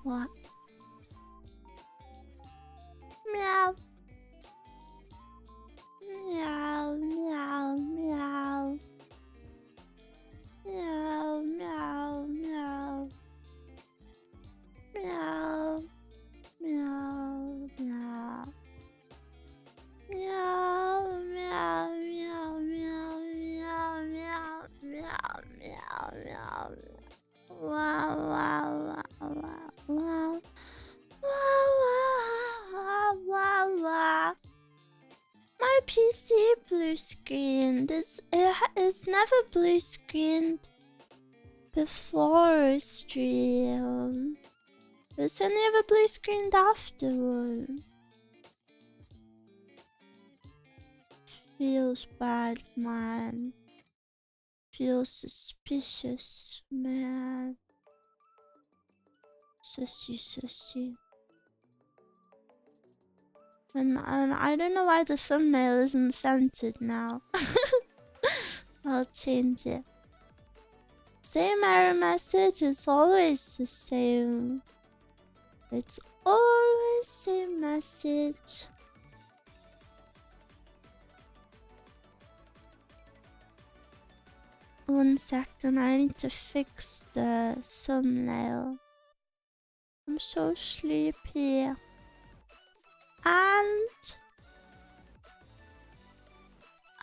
What? Meow. Meow, meow, meow. Meow, meow, meow. Meow. Meow, meow. Meow, meow, meow, meow, meow, meow, meow, meow, meow. Wow, wow, wow, wow, wow. Wow, wow, wow, wow. My PC blue screened. It's never blue screened before a stream. It's only ever blue screened afterward. Feels bad, man. Feels suspicious, man. Sussy. And I don't know why the thumbnail isn't centered now. I'll change it. Same error message, it's always the same. It's always the same message. One second, I need to fix the thumbnail. I'm so sleepy. And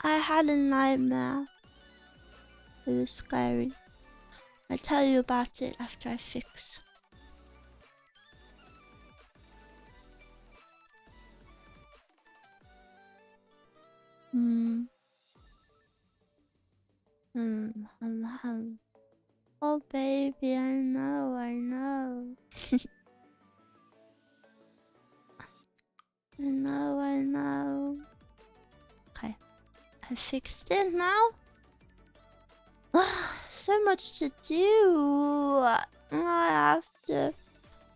I had a nightmare. It was scary. I'll tell you about it after I fix. Oh baby, I know. I know. Okay, I fixed it now. So much to do. I have to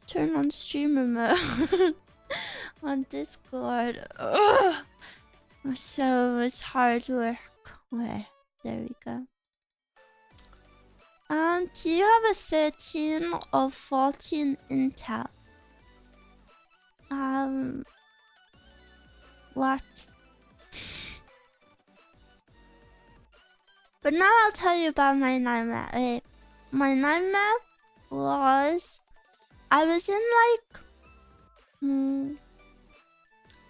turn on streamer mode on Discord. So much hard work. Okay, there we go. Do you have a 13 or 14 Intel? What? But now I'll tell you about my nightmare. Okay. My nightmare was I was in like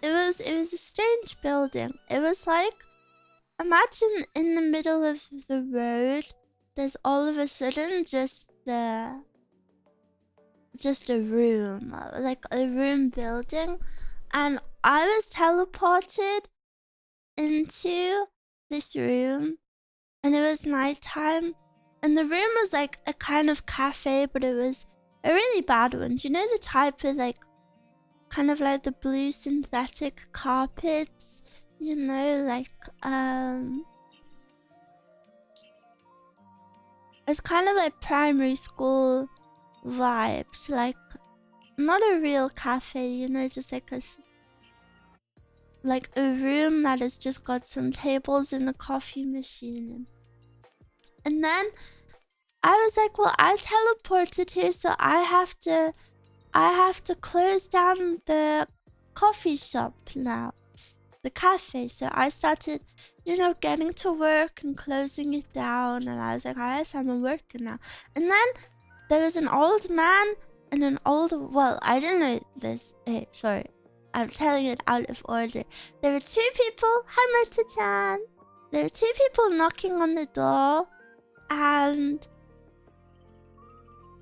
it was a strange building. It was like, imagine in the middle of the road there's all of a sudden just a room, like a room building, and I was teleported into this room, and it was nighttime, and the room was like a kind of cafe, but it was a really bad one. Do you know the type of like kind of like the blue synthetic carpets, you know, like it's kind of like primary school vibes, like not a real cafe, you know, just like a room that has just got some tables and a coffee machine. And then I was like, well, I teleported here, so I have to close down the coffee shop now, the cafe. So I started, you know, getting to work and closing it down, and I was like, I guess I'm working now. And then there was an old man and an old, well, I didn't know this. Hey, sorry, I'm telling it out of order. There were two people. Hi, Marta-chan. There were two people knocking on the door, and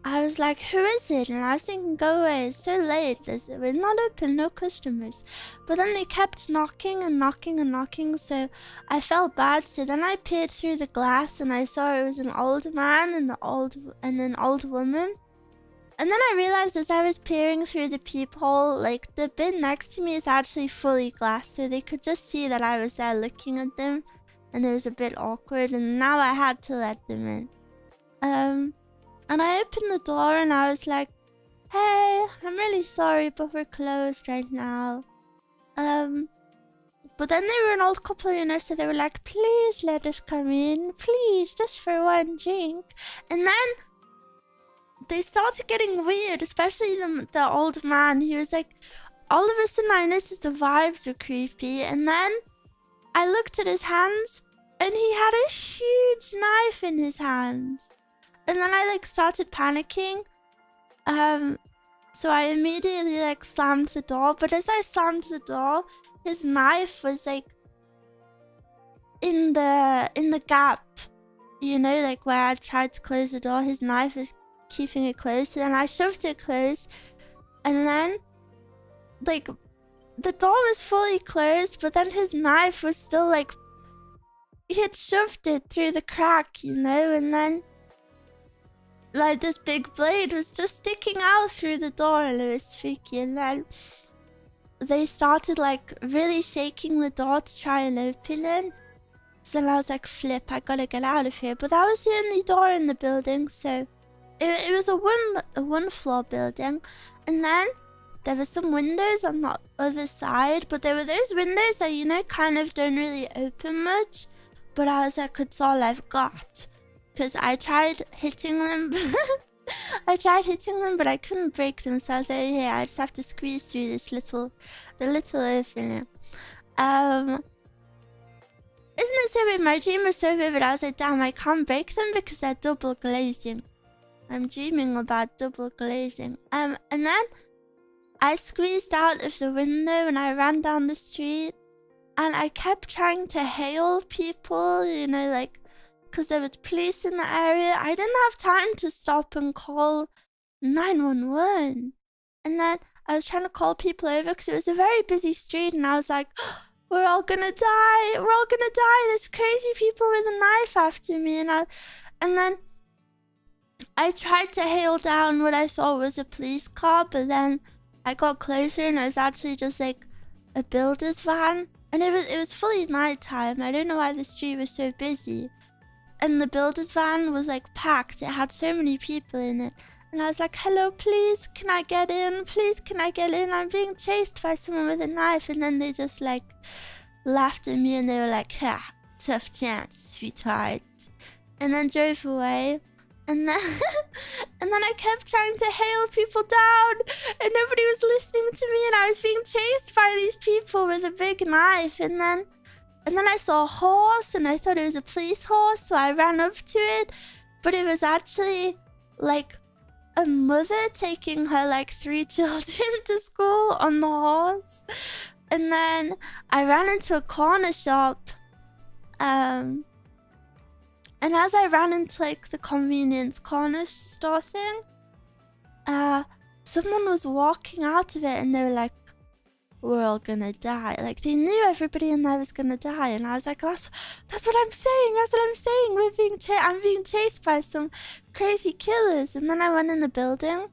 I was like, who is it? And I was thinking, go away, it's so late. We're not open, no customers. But then they kept knocking and knocking and knocking, so I felt bad. So then I peered through the glass and I saw it was an old man and an old woman. And then I realized as I was peering through the peephole, like the bin next to me is actually fully glass, so they could just see that I was there looking at them, and it was a bit awkward, and now I had to let them in. And I opened the door and I was like, hey, I'm really sorry, but we're closed right now. But then they were an old couple, you know, so they were like, please let us come in, please, just for one drink. And then they started getting weird, especially the old man. He was like, all of a sudden I noticed the vibes were creepy, and then I looked at his hands, and he had a huge knife in his hands. And then I like started panicking. So I immediately like slammed the door, but as I slammed the door, his knife was like in the gap, you know, like where I tried to close the door. His knife was keeping it closed, and then I shoved it closed, and then like the door was fully closed, but then his knife was still like, he had shoved it through the crack, you know, and then like this big blade was just sticking out through the door, and it was spooky. And then they started like really shaking the door to try and open it. So then I was like, flip, I gotta get out of here. But that was the only door in the building, so it was a one floor building. And then there were some windows on the other side, but there were those windows that, you know, kind of don't really open much. But I was like, it's all I've got. Because I tried hitting them. I tried hitting them, but I couldn't break them. So I was like, yeah, I just have to squeeze through this the little opening. Isn't it so weird? My dream was so vivid. I was like, damn, I can't break them because they're double glazing. I'm dreaming about double glazing. And then I squeezed out of the window and I ran down the street. And I kept trying to hail people, you know, like, because there was police in the area. I didn't have time to stop and call 911. And then I was trying to call people over because it was a very busy street. And I was like, oh, we're all gonna die. We're all gonna die. There's crazy people with a knife after me. And then I tried to hail down what I thought was a police car. But then I got closer and it was actually just like a builder's van. And it was fully nighttime. I don't know why the street was so busy. And the builder's van was like packed. It had so many people in it. And I was like, hello, please, can I get in? Please, can I get in? I'm being chased by someone with a knife. And then they just like laughed at me and they were like, ha, tough chance, sweetheart. And then drove away. And then and then I kept trying to hail people down and nobody was listening to me, and I was being chased by these people with a big knife. And then I saw a horse and I thought it was a police horse, so I ran up to it, but it was actually like a mother taking her like 3 children to school on the horse. And then I ran into a corner shop, and as I ran into like the convenience corner store thing, someone was walking out of it and they were like, we're all gonna die. Like they knew everybody in there was gonna die. And I was like, that's what I'm saying. That's what I'm saying. I'm being chased by some crazy killers. And then I went in the building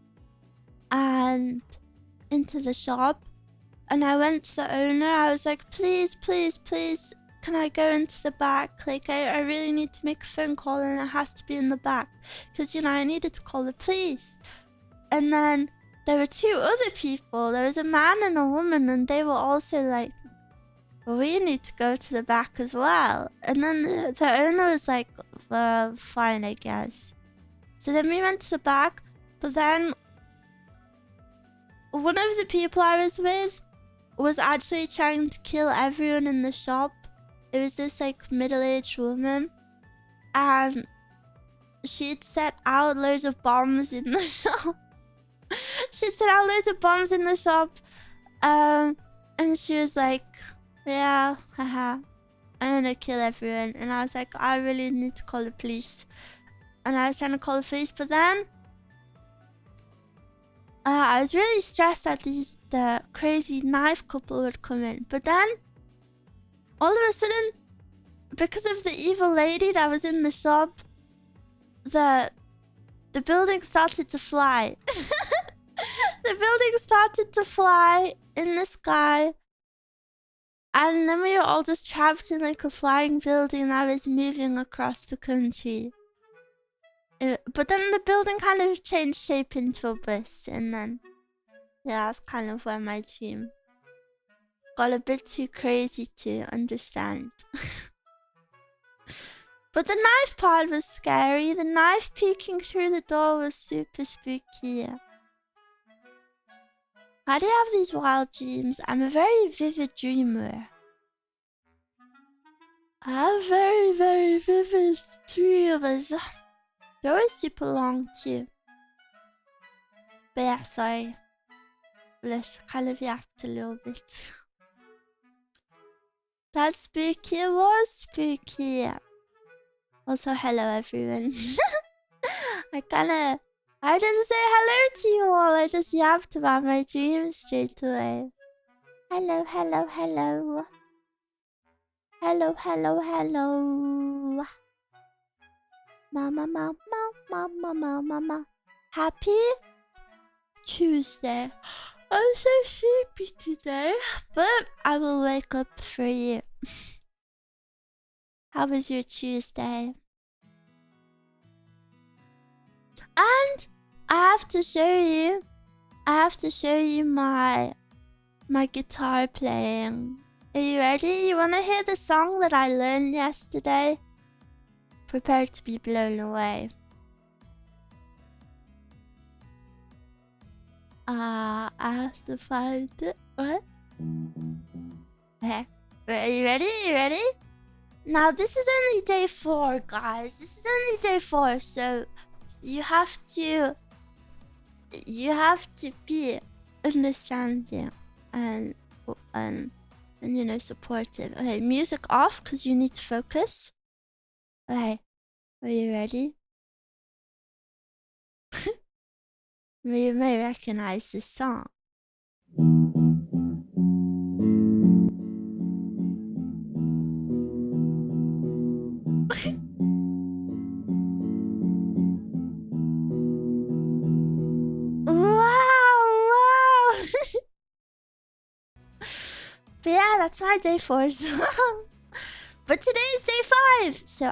and into the shop, and I went to the owner. I was like, please, please, please, can I go into the back? Like, I really need to make a phone call and it has to be in the back. Because, you know, I needed to call the police. And then there were 2 other people. There was a man and a woman, and they were also like, well, we need to go to the back as well. And then the owner was like, well, fine, I guess. So then we went to the back, but then one of the people I was with was actually trying to kill everyone in the shop. It was this like middle-aged woman, and she'd set out loads of bombs in the shop. She'd set out loads of bombs in the shop, and she was like, yeah, haha, I'm gonna kill everyone. And I was like, I really need to call the police. And I was trying to call the police, but then I was really stressed that the crazy knife couple would come in. But then all of a sudden, because of the evil lady that was in the shop, the building started to fly. The building started to fly in the sky. And then we were all just trapped in like a flying building that was moving across the country. But then the building kind of changed shape into a bus. And then, yeah, that's kind of where my dream got a bit too crazy to understand. But the knife part was scary. The knife peeking through the door was super spooky. Why do you have these wild dreams? I'm a very vivid dreamer. I have very, very vivid dreams. They're always super long too. But yeah, sorry. Let's kind of yapped a little bit. That's spooky. It was spooky. Also, hello everyone. I didn't say hello to you all. I just yapped about my dreams straight away. Hello, hello, hello. Hello, hello, hello. Mama, mama, mama, mama, mama. Happy Tuesday. I'm so sleepy today, but I will wake up for you. How was your Tuesday? And I have to show you my guitar playing. Are you ready? You wanna hear the song that I learned yesterday? Prepare to be blown away. I have to find it. What? Okay. Are you ready? You ready? Now this is only day 4, guys. This is only day 4, so you have to be understanding and you know, supportive. Okay, music off because you need to focus. Okay, are you ready? You may recognize this song. Wow! But yeah, that's my day 4 song. But today is day 5, so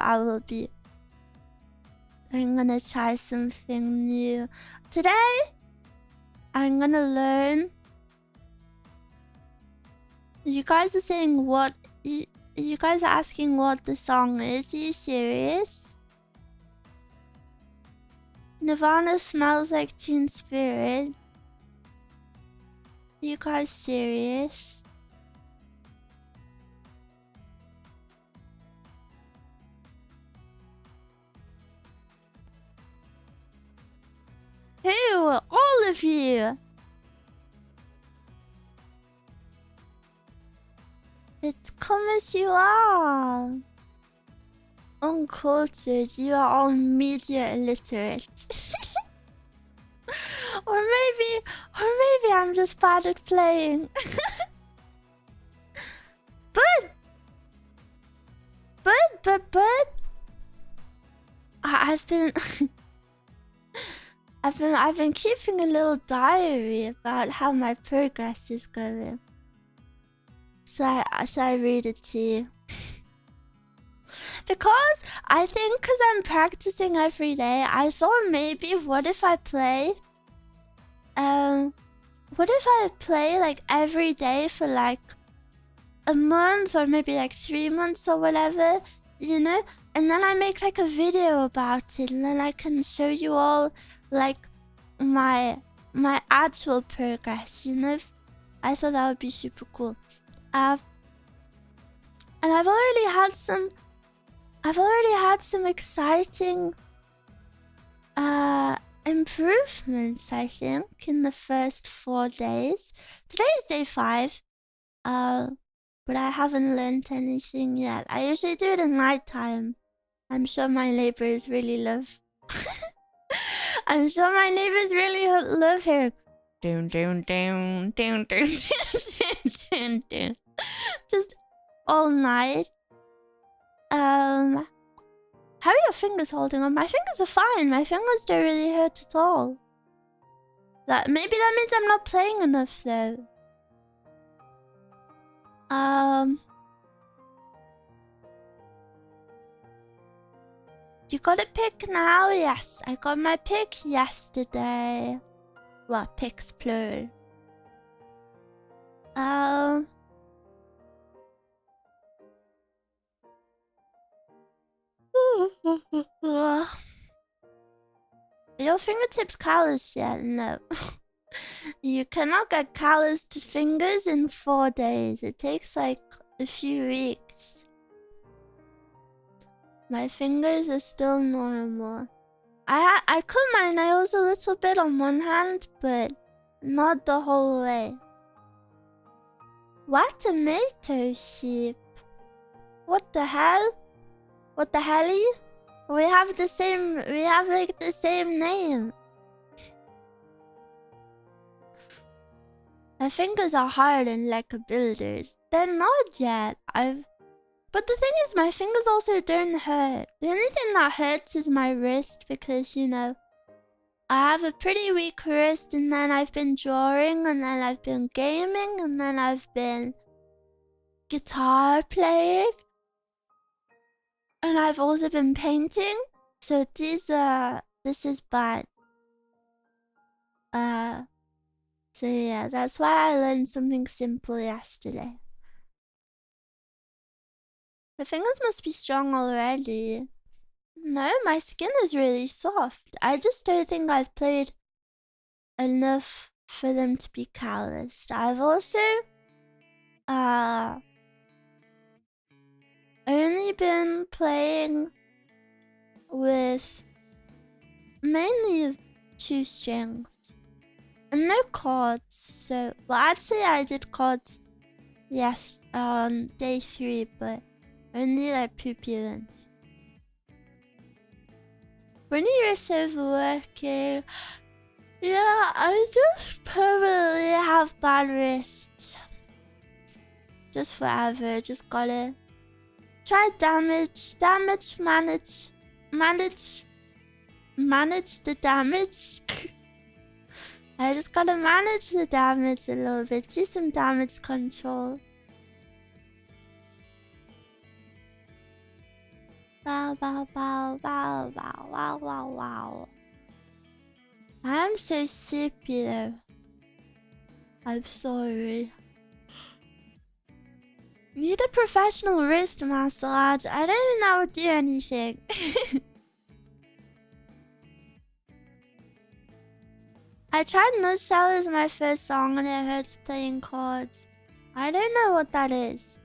I'm gonna try something new. Today, I'm gonna learn. You guys are saying what? You guys are asking what the song is. Are you serious? Nirvana Smells Like Teen Spirit. Are you guys serious? Who? All of you! It's come as you are. Uncultured, you are all media illiterate. or maybe I'm just bad at playing. but I've been keeping a little diary about how my progress is going. Shall I read it to you? Because I think because I'm practicing every day, I thought maybe what if I play like every day for like a month or maybe like 3 months or whatever, you know? And then I make like a video about it and then I can show you all like my actual progress, you know? I thought that would be super cool. And I've already had some exciting improvements, I think, in the first 4 days. Today is day 5. But I haven't learned anything yet. I usually do it at night time. I'm sure my neighbors really love. I'm sure my neighbors really love her. Just all night. How are your fingers holding on? My fingers are fine. My fingers don't really hurt at all. Maybe that means I'm not playing enough though. You got a pick now? Yes, I got my pick yesterday. Well, picks plural. Your fingertips callous yet? No. You cannot get calloused fingers in 4 days. It takes like a few weeks. My fingers are still normal. I cut my nails a little bit on one hand, but not the whole way. What tomato sheep? What the hell? What the helly? We have like the same name. My fingers are hardened like a builder's. They're not yet. But the thing is, my fingers also don't hurt. The only thing that hurts is my wrist because, you know, I have a pretty weak wrist, and then I've been drawing, and then I've been gaming, and then I've been guitar playing. And I've also been painting. So this is bad. So yeah, that's why I learned something simple yesterday. My fingers must be strong already. No, my skin is really soft. I just don't think I've played enough for them to be calloused. I've also only been playing with mainly 2 strings and no chords. So, well, actually I did chords yes on day 3, but only like pupillans. When you're overworking, yeah, I just permanently have bad wrists. Just forever, just gotta try manage the damage. I just gotta manage the damage a little bit, do some damage control. Bow, bow, bow, bow, bow, wow, wow, wow. I'm so sippy though. I'm sorry. Need a professional wrist massage. I don't think that would do anything. I tried Nutshell as my first song and it hurts playing chords. I don't know what that is.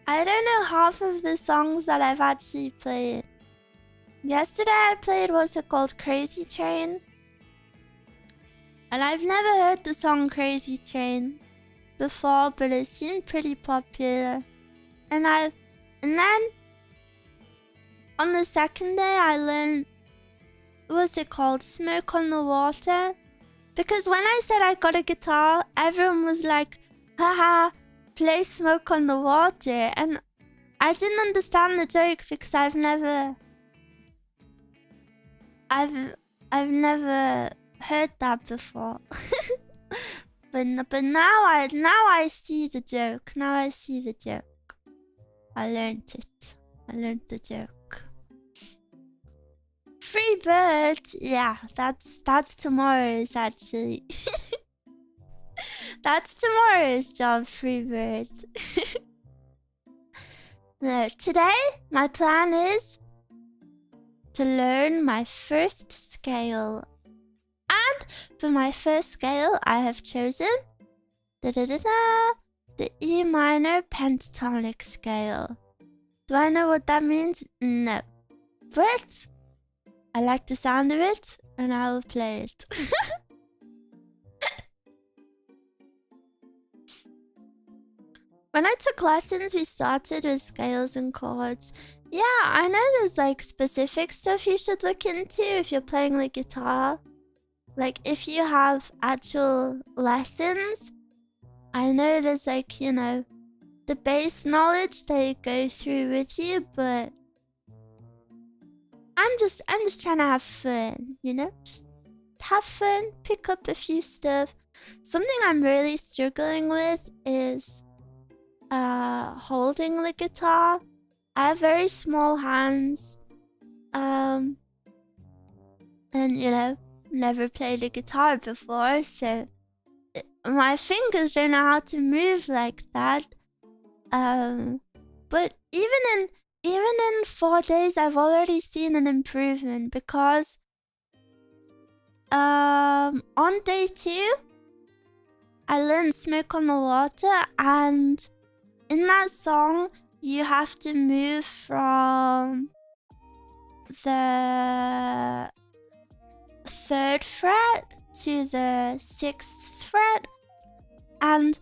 I don't know half of the songs that I've actually played. Yesterday I played, what's it called, Crazy Train. And I've never heard the song Crazy Train before, but it seemed pretty popular. And then on the second day I learned, what's it called, Smoke on the Water. Because when I said I got a guitar, everyone was like, haha, play Smoke on the Water. And I didn't understand the joke because I've never heard that before. but now I see the joke. Now I see the joke. I learned it. I learned the joke. Free bird. Yeah, that's tomorrow's actually. That's tomorrow's job, free bird. No, today my plan is to learn my first scale. And for my first scale, I have chosen the E minor pentatonic scale. Do I know what that means? No. But I like the sound of it, and I will play it. When I took lessons, we started with scales and chords. Yeah, I know there's like specific stuff you should look into if you're playing the guitar. Like if you have actual lessons, I know there's like, you know, the base knowledge they go through with you, but I'm just trying to have fun, you know? Just have fun, pick up a few stuff. Something I'm really struggling with is holding the guitar. I have very small hands. And you know, never played a guitar before, so my fingers don't know how to move like that. But even even in 4 days, I've already seen an improvement because on day 2, I learned Smoke on the Water, and in that song, you have to move from the 3rd fret to the 6th fret, and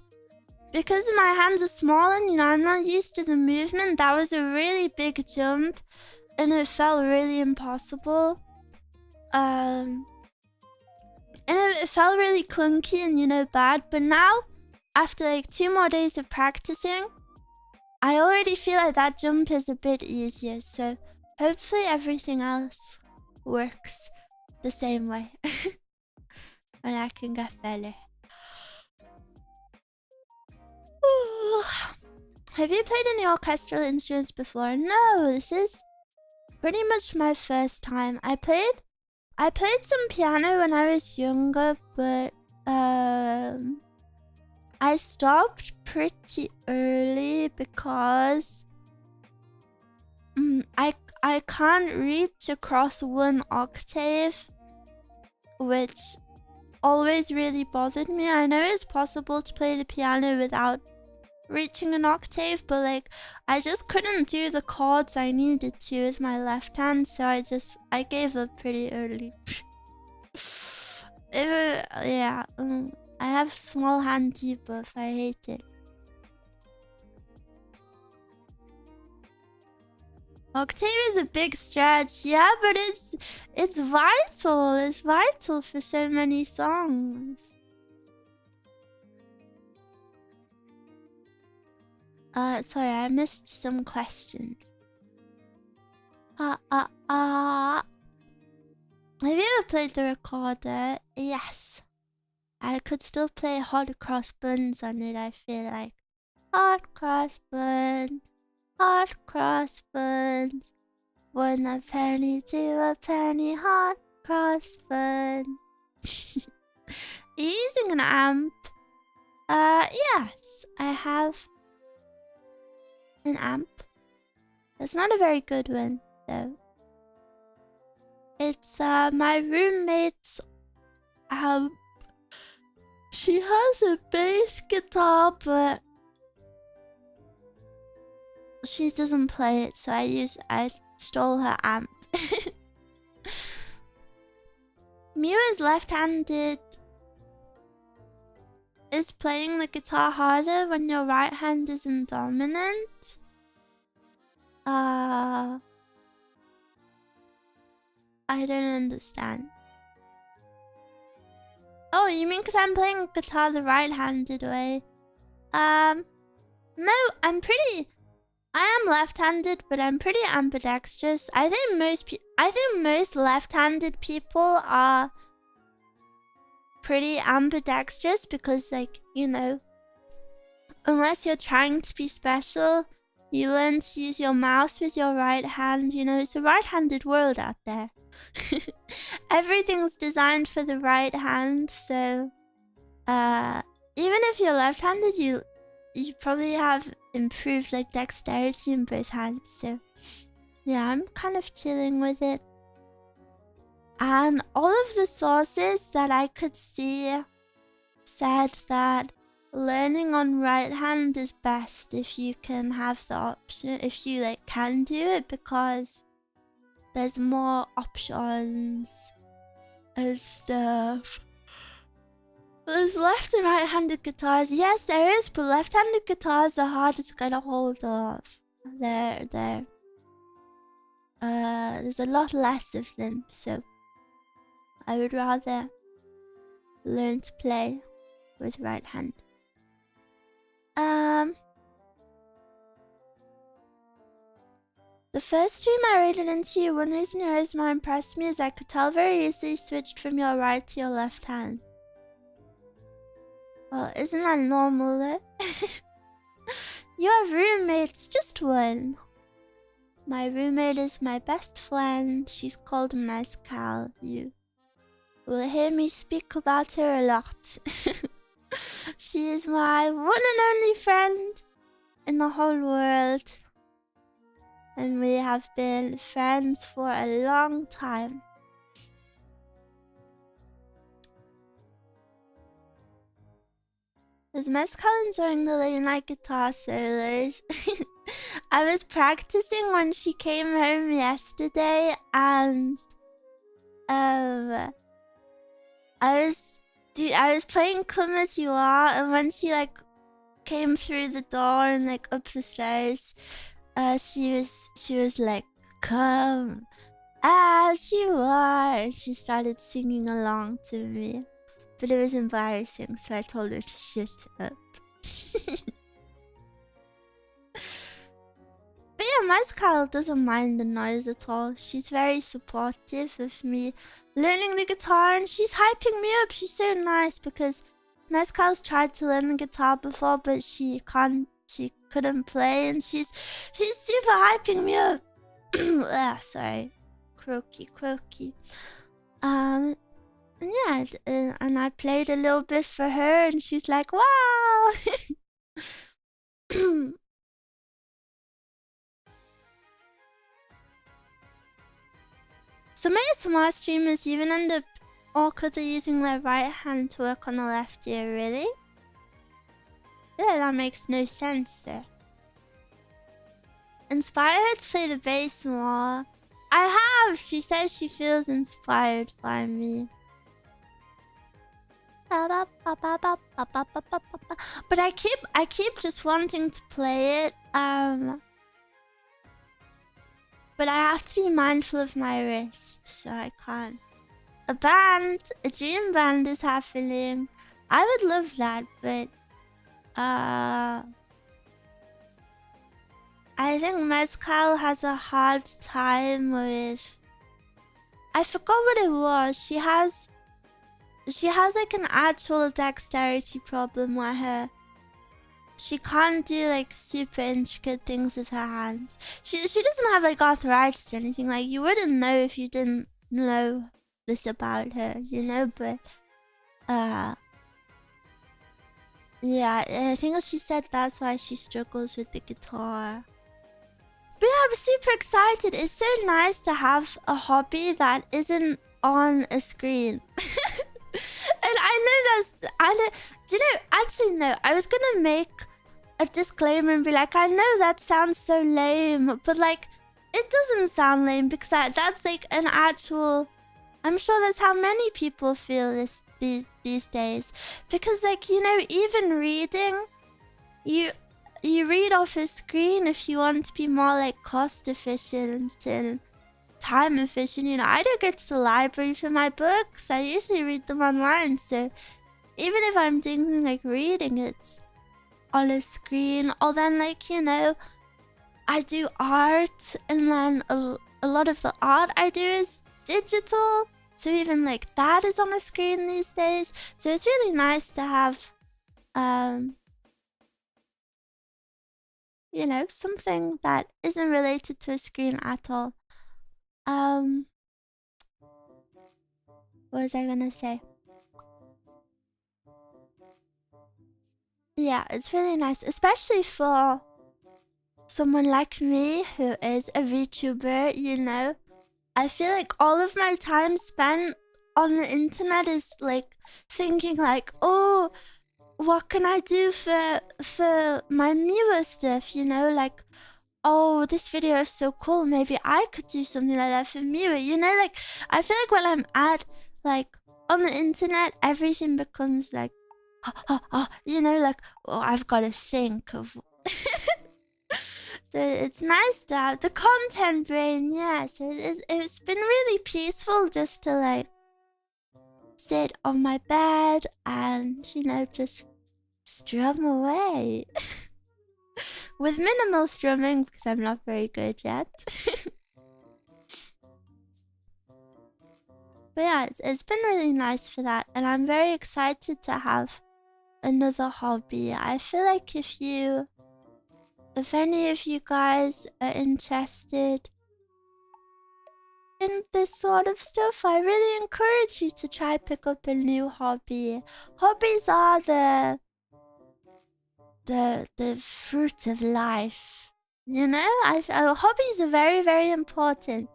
because my hands are small and I'm not used to the movement, that was a really big jump and it felt really impossible. And it felt really clunky and bad, but now after like 2 more days of practicing, I already feel like that jump is a bit easier, so hopefully everything else works the same way. And I can get better. Have you played any orchestral instruments before? No, this is pretty much my first time. I played some piano when I was younger, but I stopped pretty early because I can't reach across 1 octave, which always really bothered me. I know it's possible to play the piano without reaching an octave, but like I just couldn't do the chords I needed to with my left hand, so I gave up pretty early. Yeah, I have small hand debuff. I hate it. Octave is a big stretch, yeah, but it's vital. It's vital for so many songs. Sorry, I missed some questions. Have you ever played the recorder? Yes. I could still play Hot Cross Buns on it, I feel like. Hot Cross Buns. Hot Cross Buns. 1 a penny, 2 a penny, hot cross bun. Are you using an amp? Yes, I have an amp. It's not a very good one, though. It's my roommate's amp. She has a bass guitar, but she doesn't play it, so I stole her amp. Miwa is left-handed. Is playing the guitar harder when your right hand isn't dominant? I don't understand. Oh, you mean because I'm playing guitar the right-handed way? No, I am left-handed, but I'm pretty ambidextrous. I think most left-handed people are pretty ambidextrous because, like, unless you're trying to be special, you learn to use your mouse with your right hand. It's a right-handed world out there. Everything's designed for the right hand, so even if you're left-handed, you probably have improved like dexterity in both hands. So yeah, I'm kind of chilling with it. And all of the sources that I could see said that learning on right hand is best if you can have the option, if you can do it, because there's more options and stuff. There's left and right-handed guitars. Yes, there is, but left-handed guitars are harder to get a hold of. There's a lot less of them, so I would rather learn to play with right hand. The first stream I rated into you, one reason your ASMR impressed me is I could tell very easily you switched from your right to your left hand. Well, isn't that normal though? You have roommates, just one. My roommate is my best friend. She's called Mescal. You will hear me speak about her a lot. She is my one and only friend in the whole world. and we have been friends for a long time. Is Mezcal enjoying the late night guitar solos? I was practicing when she came home yesterday, and I was playing Come As You Are, and when she like came through the door and like up the stairs, she was like, "Come as you are," and she started singing along to me. But it was embarrassing, so I told her to shut up. But yeah, Mezcal doesn't mind the noise at all. She's very supportive of me learning the guitar, and she's hyping me up. She's so nice because Mezcal's tried to learn the guitar before, but she couldn't play, and she's super hyping me up. Sorry. Croaky. Yeah, and I played a little bit for her, and she's like, "Wow!" Some ASMR streamers even end up awkwardly using their right hand to work on the left ear. Really? Yeah, that makes no sense there. Inspire her to play the bass more. I have. She says she feels inspired by me. But I keep just wanting to play it. But I have to be mindful of my wrist, so I can't. A dream band is happening. I would love that, but I think Mezcal has a hard time with. I forgot what it was. She has like an actual dexterity problem where she can't do like super intricate things with her hands. She doesn't have like arthritis or anything. Like, you wouldn't know if you didn't know this about her, you know. But yeah, I think she said that's why she struggles with the guitar. But yeah, I'm super excited. It's so nice to have a hobby that isn't on a screen. And do you know, actually no, I was gonna make a disclaimer and be like, I know that sounds so lame, but like, it doesn't sound lame because that's like an actual, I'm sure that's how many people feel these days. Because like, you know, even reading, you read off a screen if you want to be more like cost efficient and time efficient. You know, I don't go to the library for my books. I usually read them online. So even if I'm doing something like reading, it's on a screen. Or then like, you know, I do art, and then a lot of the art I do is digital. So even like that is on a screen these days. So it's really nice to have you know, something that isn't related to a screen at all. What was I gonna say? Yeah, it's really nice, especially for someone like me who is a VTuber, you know. I feel like all of my time spent on the internet is like thinking like, oh, what can I do for my Miwa stuff, you know? Like, oh, this video is so cool, maybe I could do something like that for Miwa, you know? Like, I feel like when I'm on the internet, everything becomes like, you know, like, oh, I've got to think of. So it's nice to have the content brain, yeah. So it's been really peaceful just to like sit on my bed and, you know, just strum away. With minimal strumming because I'm not very good yet. But yeah, it's been really nice for that, and I'm very excited to have another hobby. I feel like if any of you guys are interested in this sort of stuff, I really encourage you to try pick up a new hobby. Hobbies are the fruit of life. You know, hobbies are very, very important.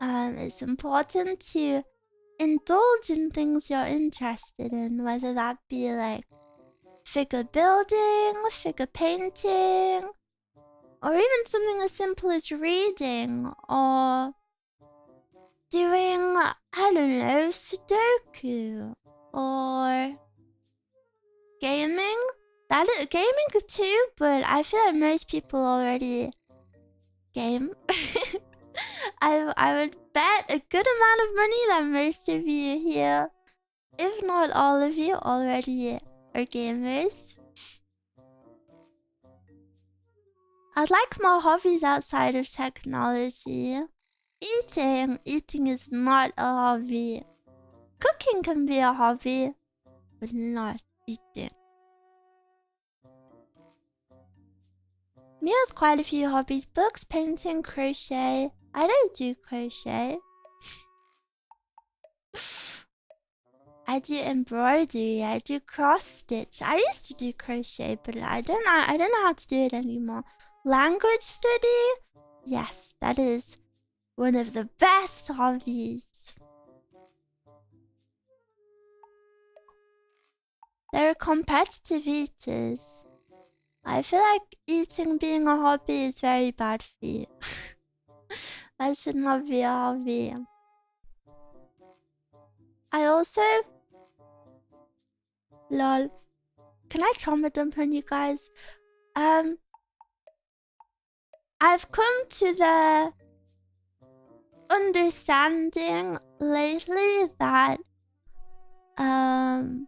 It's important to indulge in things you're interested in, whether that be like figure building, figure painting, or even something as simple as reading or doing, I don't know, Sudoku or gaming. That is gaming too, but I feel like most people already game. I would bet a good amount of money that most of you here, if not all of you, already are gamers. I'd like more hobbies outside of technology. Eating is not a hobby. Cooking can be a hobby, but not eating. Mia has quite a few hobbies: books, painting, crochet. I don't do crochet. I do embroidery. I do cross stitch. I used to do crochet, but I don't know how to do it anymore. Language study? Yes, that is one of the best hobbies. There are competitive eaters. I feel like eating being a hobby is very bad for you. That should not be a hobby. I also... Lol. Can I trauma dump on you guys? I've come to the understanding lately that I'm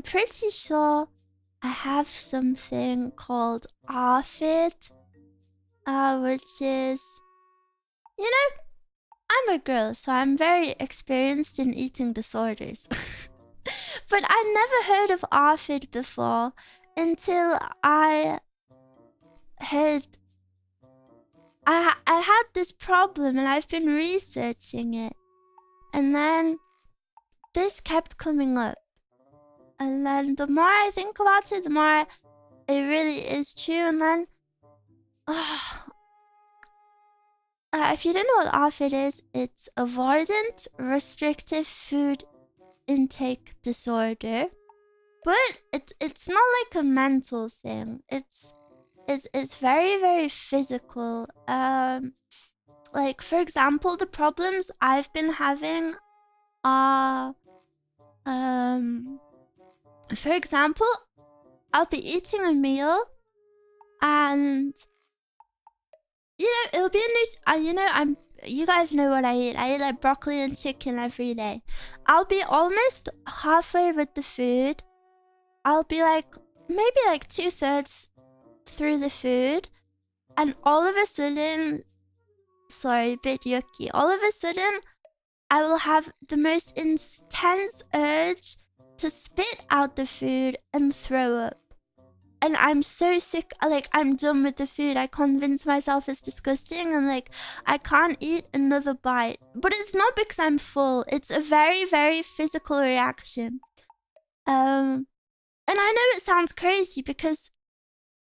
pretty sure I have something called ARFID, which is, you know, I'm a girl, so I'm very experienced in eating disorders. But I never heard of ARFID before until I had this problem and I've been researching it. And then this kept coming up. And then the more I think about it, the more it really is true. And then... if you don't know what ARFID is, it's Avoidant Restrictive Food Intake Disorder. But it's not like a mental thing. It's very, very physical. Like, for example, the problems I've been having are... for example, I'll be eating a meal and... You know, it'll be a new... you know, you guys know what I eat. I eat like broccoli and chicken every day. I'll be almost halfway with the food. I'll be like, maybe like 2/3 through the food. And all of a sudden... Sorry, a bit yucky. All of a sudden, I will have the most intense urge to spit out the food and throw up. And I'm so sick, like, I'm done with the food. I convince myself it's disgusting and, like, I can't eat another bite. But it's not because I'm full. It's a very, very physical reaction. And I know it sounds crazy because,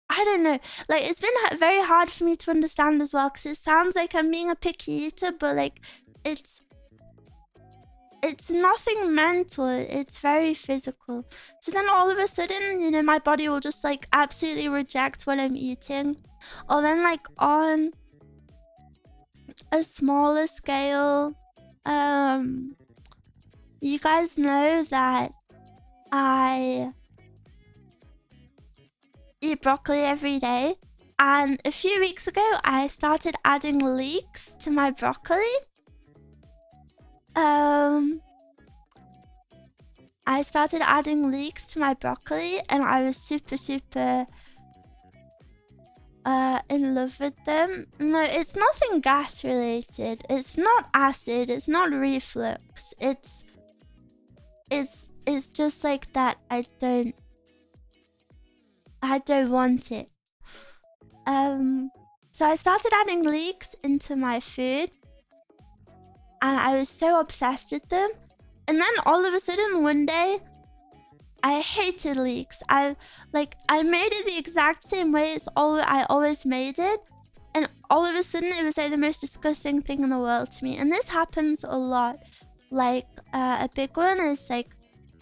I don't know. Like, it's been very hard for me to understand as well because it sounds like I'm being a picky eater, but, like, it's nothing mental, it's very physical. So then all of a sudden, you know, my body will just like absolutely reject what I'm eating. Or then like on a smaller scale, you guys know that I eat broccoli every day. And a few weeks ago, I started adding leeks to my broccoli. I started adding leeks to my broccoli and I was super in love with them. No, it's nothing gas related. It's not acid, it's not reflux. It's just like that I don't want it. So I started adding leeks into my food and I was so obsessed with them. And then all of a sudden one day, I hated leeks. I made it the exact same way as I always made it, and all of a sudden it was like the most disgusting thing in the world to me. And this happens a lot. Like a big one is like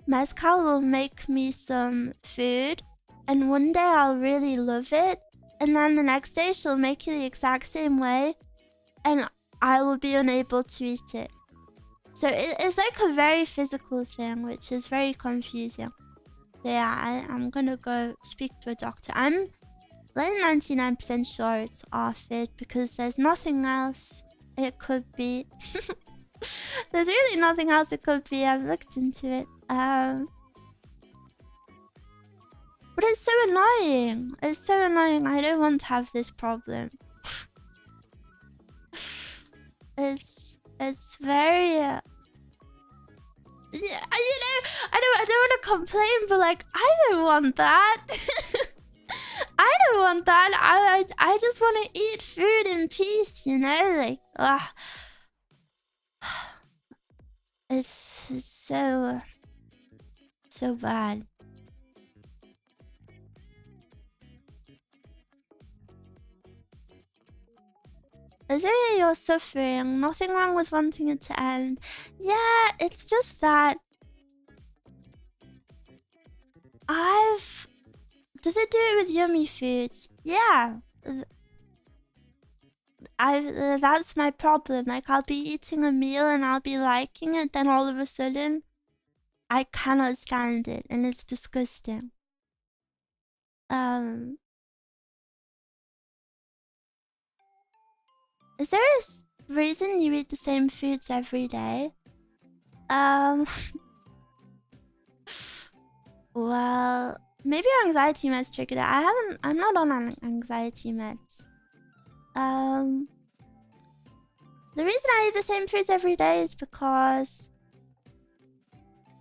Mezcal will make me some food, and one day I'll really love it, and then the next day she'll make it the exact same way, and I will be unable to eat it. So it's like a very physical thing, which is very confusing. So yeah, I'm gonna go speak to a doctor. I'm like 99% sure it's off it, because there's nothing else it could be. There's really nothing else it could be. I've looked into it. But it's so annoying. It's so annoying. I don't want to have this problem. It's very yeah, you know, I don't want to complain, but like I don't want that. I don't want that. I just want to eat food in peace, you know, like it's so bad. Is it you're suffering? Nothing wrong with wanting it to end. Yeah, it's just that does it do it with yummy foods? Yeah. That's my problem. Like, I'll be eating a meal and I'll be liking it, then all of a sudden I cannot stand it and it's disgusting. Is there a reason you eat the same foods every day? Well, maybe anxiety meds triggered it. I'm not on anxiety meds. The reason I eat the same foods every day is because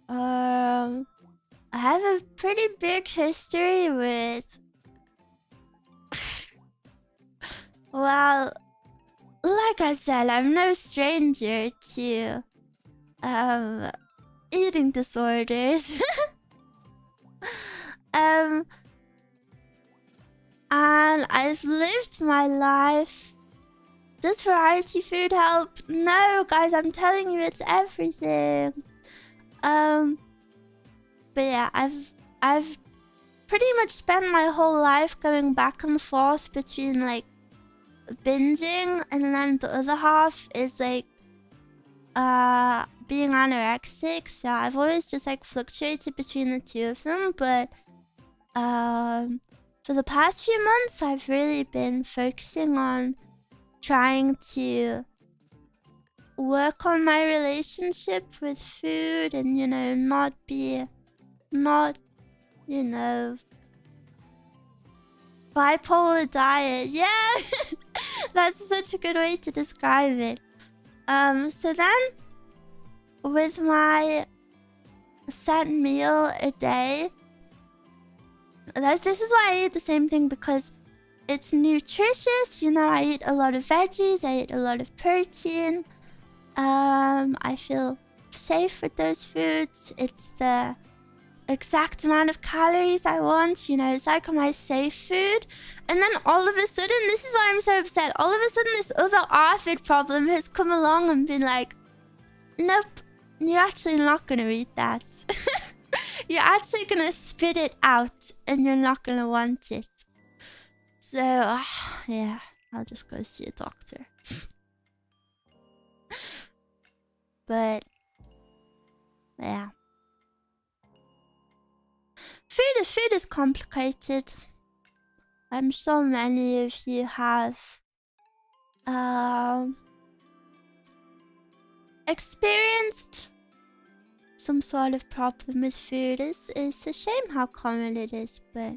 I have a pretty big history with well, like I said, I'm no stranger to eating disorders. And I've lived my life. Does variety food help? No, guys, I'm telling you, it's everything. But yeah, I've pretty much spent my whole life going back and forth between like binging, and then the other half is like being anorexic. So I've always just like fluctuated between the two of them. But for the past few months, I've really been focusing on trying to work on my relationship with food, and you know, not you know, bipolar diet. Yeah. That's such a good way to describe it. So then with my set meal a day, this is why I eat the same thing, because it's nutritious. You know, I eat a lot of veggies, I eat a lot of protein. I feel safe with those foods. It's the exact amount of calories I want. You know, it's like my safe food. And then all of a sudden, this is why I'm so upset. All of a sudden, this other ARFID problem has come along and been like, nope, you're actually not going to eat that. You're actually going to spit it out and you're not going to want it. So, yeah, I'll just go see a doctor. But, yeah. Food is complicated. I'm sure many of you have experienced some sort of problem with food. It's a shame how common it is, but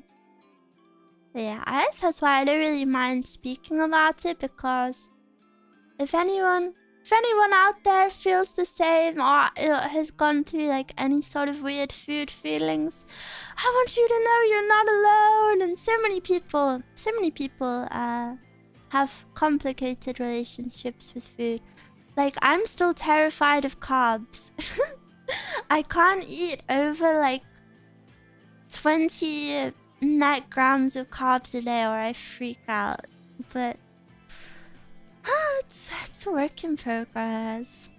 yeah, I guess that's why I don't really mind speaking about it, because if anyone out there feels the same or has gone through like any sort of weird food feelings, I want you to know you're not alone. And so many people have complicated relationships with food. Like, I'm still terrified of carbs. I can't eat over like 20 net grams of carbs a day or I freak out. But it's a work in progress.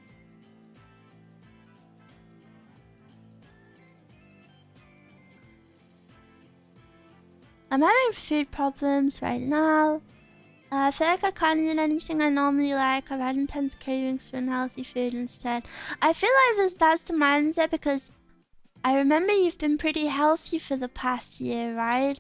I'm having food problems right now. I feel like I can't eat anything I normally like. I've had intense cravings for unhealthy food instead. I feel like that's the mindset because I remember you've been pretty healthy for the past year, right?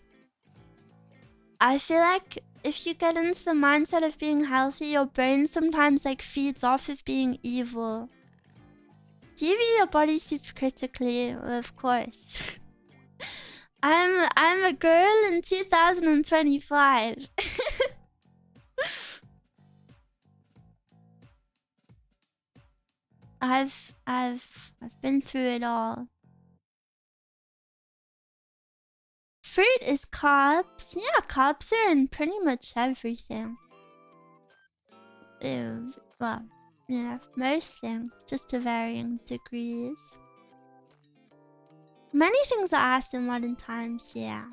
I feel like if you get into the mindset of being healthy, your brain sometimes like feeds off of being evil. Do you view your body super critically? Well, of course. I'm a girl in 2025. I've been through it all. Fruit is carbs. Yeah, carbs are in pretty much everything. Well, you know, most things, just to varying degrees. Many things are asked in modern times, yeah.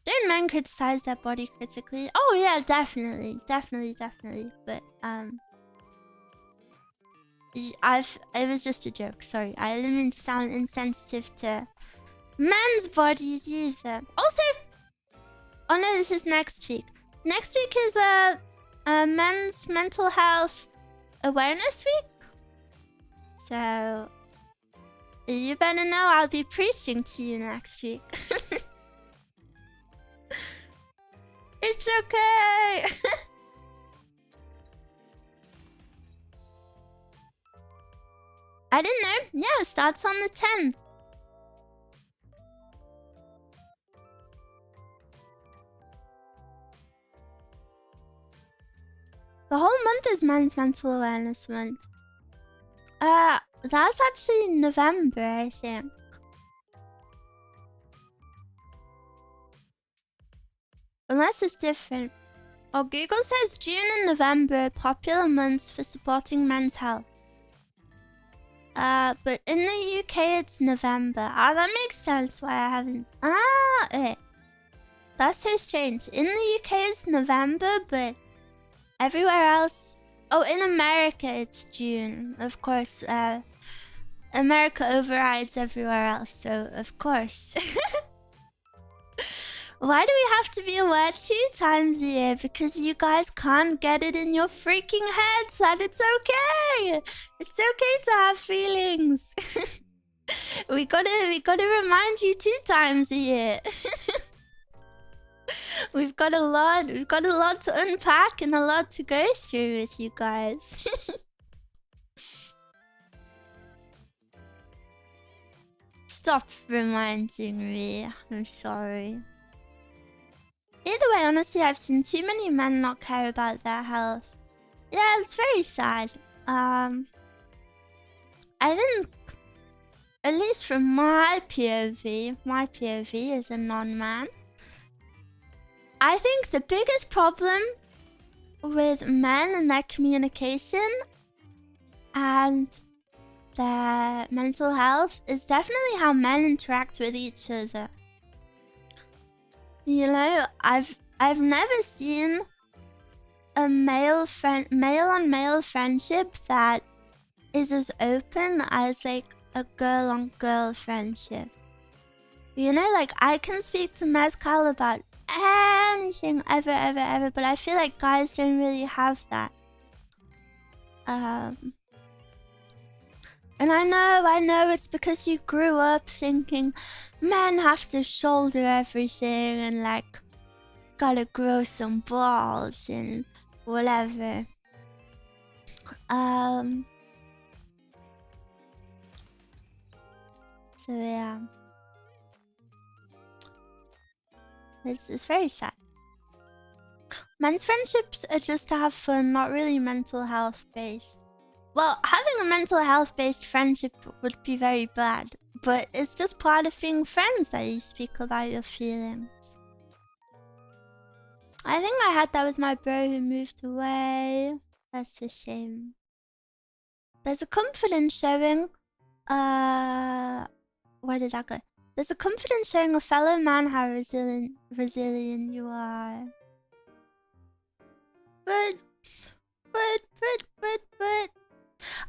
Don't men criticize their body critically? Oh yeah, definitely. But it was just a joke, sorry. I didn't mean to sound insensitive to men's bodies either. Also, oh no, this is next week. Next week is a men's mental health awareness week. So you better know I'll be preaching to you next week. It's okay. I didn't know. Yeah, it starts on the 10th. The whole month is Men's Mental Awareness Month. That's actually November, I think. Unless it's different. Oh, Google says June and November are popular months for supporting men's health. But in the UK it's November. Ah, that makes sense why I haven't... wait. That's so strange. In the UK it's November, but everywhere else... Oh, in America it's June. Of course, America overrides everywhere else, so of course. Why do we have to be aware 2 times a year? Because you guys can't get it in your freaking heads that it's okay. It's okay to have feelings. we gotta remind you 2 times a year. We've got a lot to unpack and a lot to go through with you guys. Stop reminding me. I'm sorry. Either way, honestly, I've seen too many men not care about their health. Yeah, it's very sad. I think, at least from my POV as a non-man, I think the biggest problem with men and their communication and their mental health is definitely how men interact with each other. You know, I've never seen a male on male friendship that is as open as like a girl on girl friendship. You know, like I can speak to Mezcal about anything ever, but I feel like guys don't really have that. And I know it's because you grew up thinking men have to shoulder everything and like gotta grow some balls and whatever. So yeah. It's very sad. Men's friendships are just to have fun, not really mental health based. Well, having a mental health based friendship would be very bad, but it's just part of being friends that you speak about your feelings. I think I had that with my bro who moved away. That's a shame. There's a confidence showing. Where did that go? There's a confidence showing a fellow man how resilient you are. But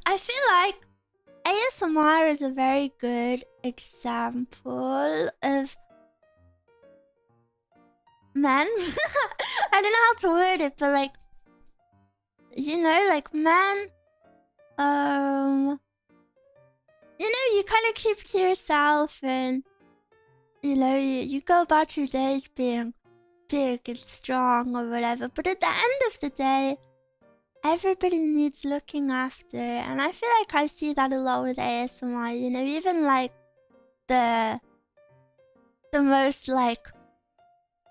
I feel like ASMR is a very good example of men. I don't know how to word it, but like, you know, like men, you know, you kind of keep to yourself and, you know, you go about your days being big and strong or whatever. But at the end of the day, everybody needs looking after. And I feel like I see that a lot with ASMR, you know, even like the most like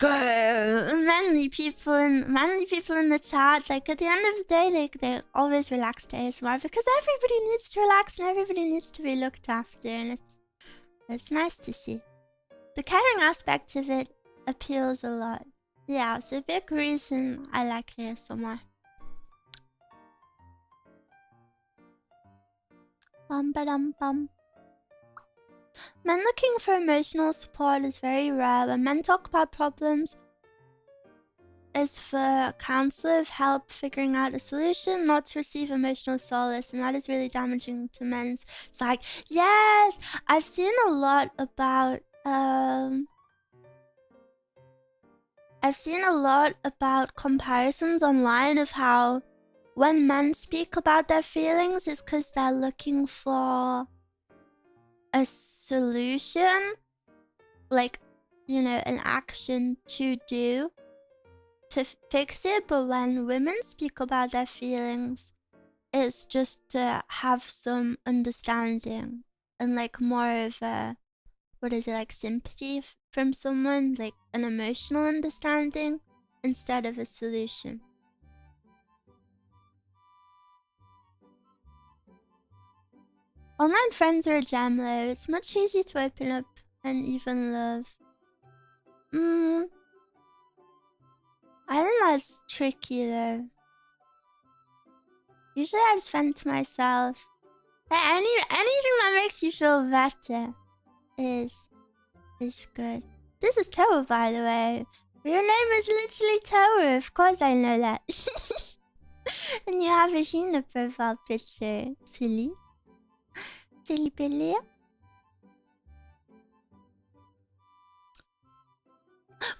manly people in the chat, like at the end of the day, like they always relax to ASMR because everybody needs to relax and everybody needs to be looked after, and it's nice to see. The caring aspect of it appeals a lot. Yeah, it's a big reason I like ASMR. Bum ba dum bum. Men looking for emotional support is very rare. When men talk about problems, is for counselor help figuring out a solution, not to receive emotional solace, and that is really damaging to men's psyche. Yes, I've seen a lot about comparisons online of how when men speak about their feelings, it's because they're looking for a solution, like, you know, an action to do to fix it. But when women speak about their feelings, it's just to have some understanding and like more of a, what is it, like sympathy from someone, like an emotional understanding instead of a solution. Online friends are a gem though. It's much easier to open up and even love. I think that's tricky though. Usually I just vent to myself. Like anything that makes you feel better is good. This is Toa, by the way. Your name is literally Toa. Of course I know that. And you have a Hina profile picture. Silly. Silly Billy.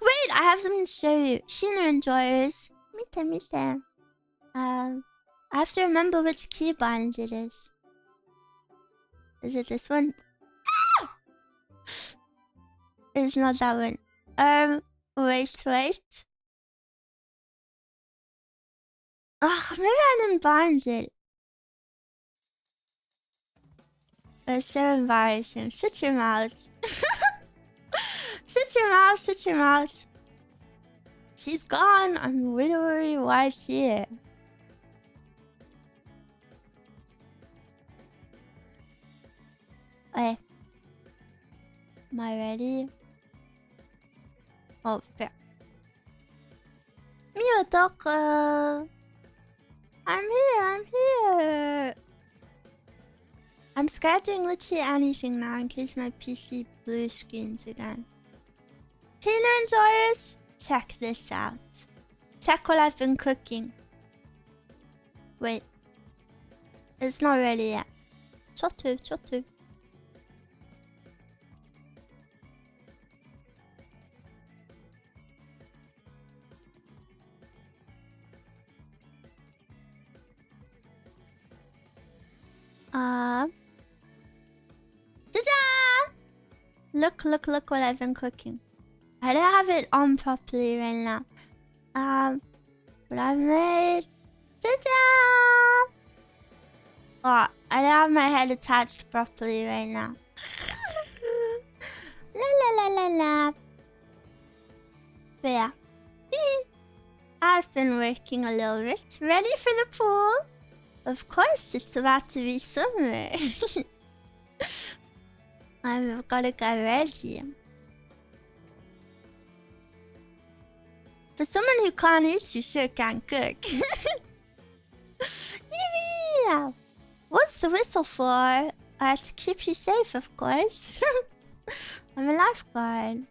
Wait, I have something to show you. Hina enjoyers. Meet them. I have to remember which keybind it is. Is it this one? Ah! It's not that one. Wait. Ugh, maybe I didn't bind it. It's so embarrassing. Shut your mouth. Shut your mouth. She's gone. I'm widowy white here. Okay. Am I ready? Oh, fair. Miwa Doko. I'm here. I'm scared doing literally anything now in case my PC blue screens again. Healer enjoyers, check this out. Check what I've been cooking. Wait. It's not ready yet. Chotu. Ta-da! Look what I've been cooking. I don't have it on properly right now. But I've made... Ta-da! Oh, I don't have my head attached properly right now. La. But yeah. I've been working a little bit. Ready for the pool? Of course, it's about to be summer. I've gotta get ready. For someone who can't eat, you sure can cook. Yeah. What's the whistle for? To keep you safe, of course. I'm a lifeguard.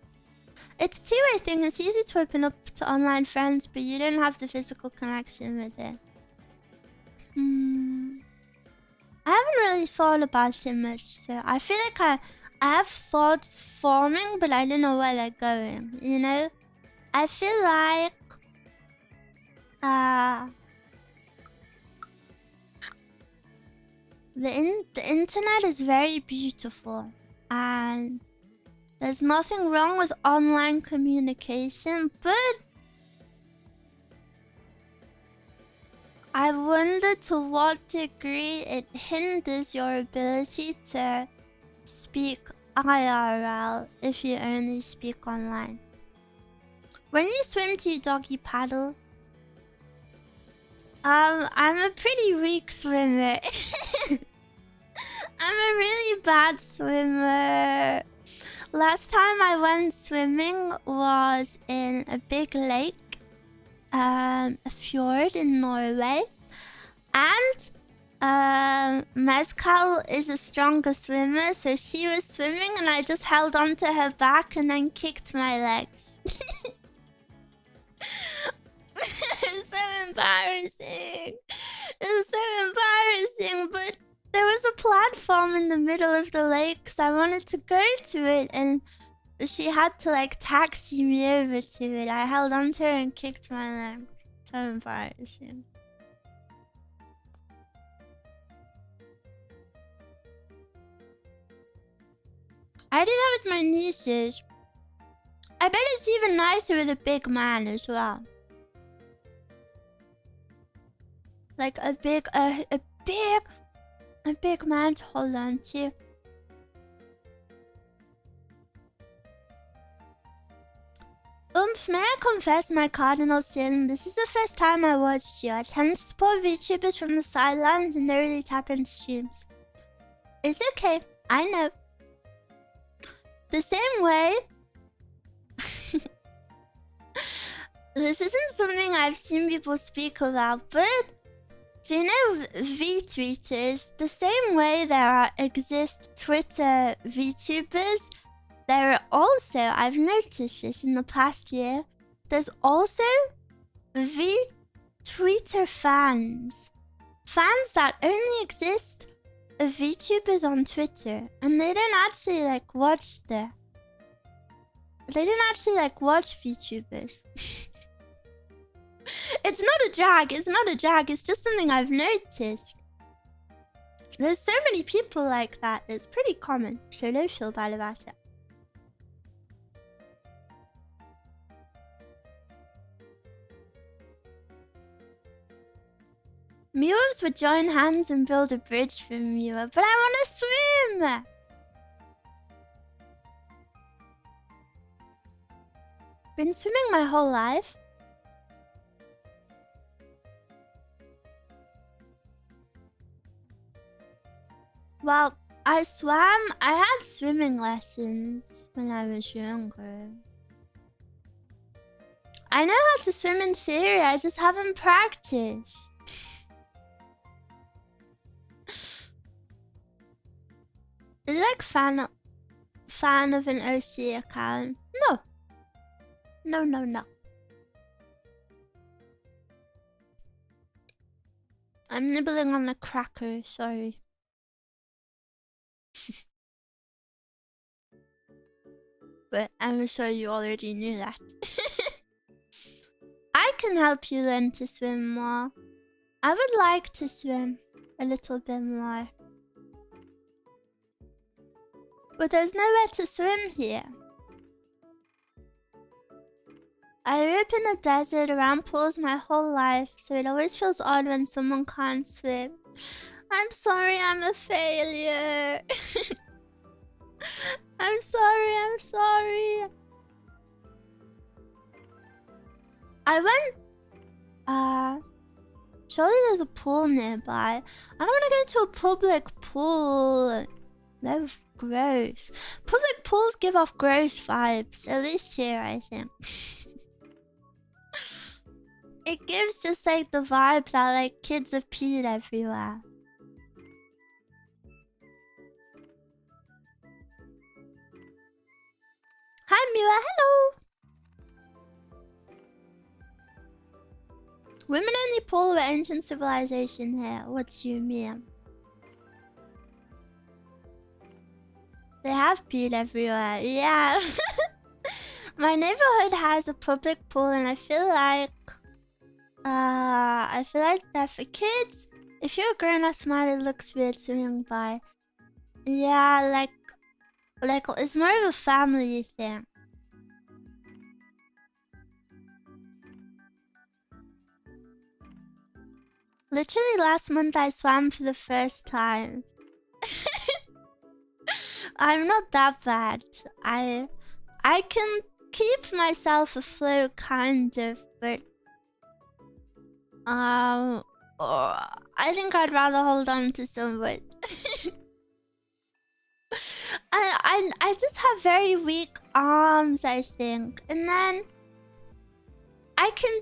It's a two-way thing. It's easy to open up to online friends, but you don't have the physical connection with it. I haven't really thought about it much, so I feel like I have thoughts forming, but I don't know where they're going, you know? I feel like... the internet is very beautiful, and there's nothing wrong with online communication, but I wonder to what degree it hinders your ability to speak IRL if you only speak online. When you swim, do you doggy paddle? I'm a pretty weak swimmer. I'm a really bad swimmer. Last time I went swimming was in a big lake, a fjord in Norway, and Mezcal is a stronger swimmer, so she was swimming and I just held onto her back and then kicked my legs. It was so embarrassing. It was so embarrassing, but there was a platform in the middle of the lake, so I wanted to go to it, and she had to like taxi me over to it. I held onto her and kicked my leg. So embarrassing. I do that with my nieces. I bet it's even nicer with a big man as well. Like a big man to hold on to. May I confess my cardinal sin? This is the first time I watched you. I tend to support VTubers from the sidelines and don't really tap into streams. It's okay, I know. The same way... This isn't something I've seen people speak about, but... Do you know V-tweeters? The same way exist Twitter VTubers, there are also, I've noticed this in the past year, there's also V-tweeter fans. Fans that only exist of VTubers on Twitter, and they don't actually like watch They don't actually like watch VTubers. It's not a drag, it's just something I've noticed. There's so many people like that, it's pretty common, so don't feel bad about it. Miwas would join hands and build a bridge for Miwa, but I want to swim! Been swimming my whole life. Well, I had swimming lessons when I was younger. I know how to swim in theory, I just haven't practiced. Is it like fan of an OC account? No. No. I'm nibbling on a cracker, sorry. But I'm sure you already knew that. I can help you learn to swim more. I would like to swim a little bit more. But there's nowhere to swim here. I grew up in the desert around pools my whole life, so it always feels odd when someone can't swim. I'm sorry, I'm a failure. I'm sorry. I went... surely there's a pool nearby. I don't want to go to a public pool. They're gross. Public pools give off gross vibes. At least here, I think. It gives just like the vibe that like kids have peed everywhere. Hi, Miwa. Hello. Women only pool with ancient civilization here. What do you mean? They have pool everywhere. Yeah. My neighborhood has a public pool, and I feel like that for kids, if you're a grown-ass man, it looks weird swimming by. Yeah, like it's more of a family thing. Literally last month I swam for the first time. I'm not that bad. I can keep myself afloat kind of, but I think I'd rather hold on to someone. I just have very weak arms, I think. And then I can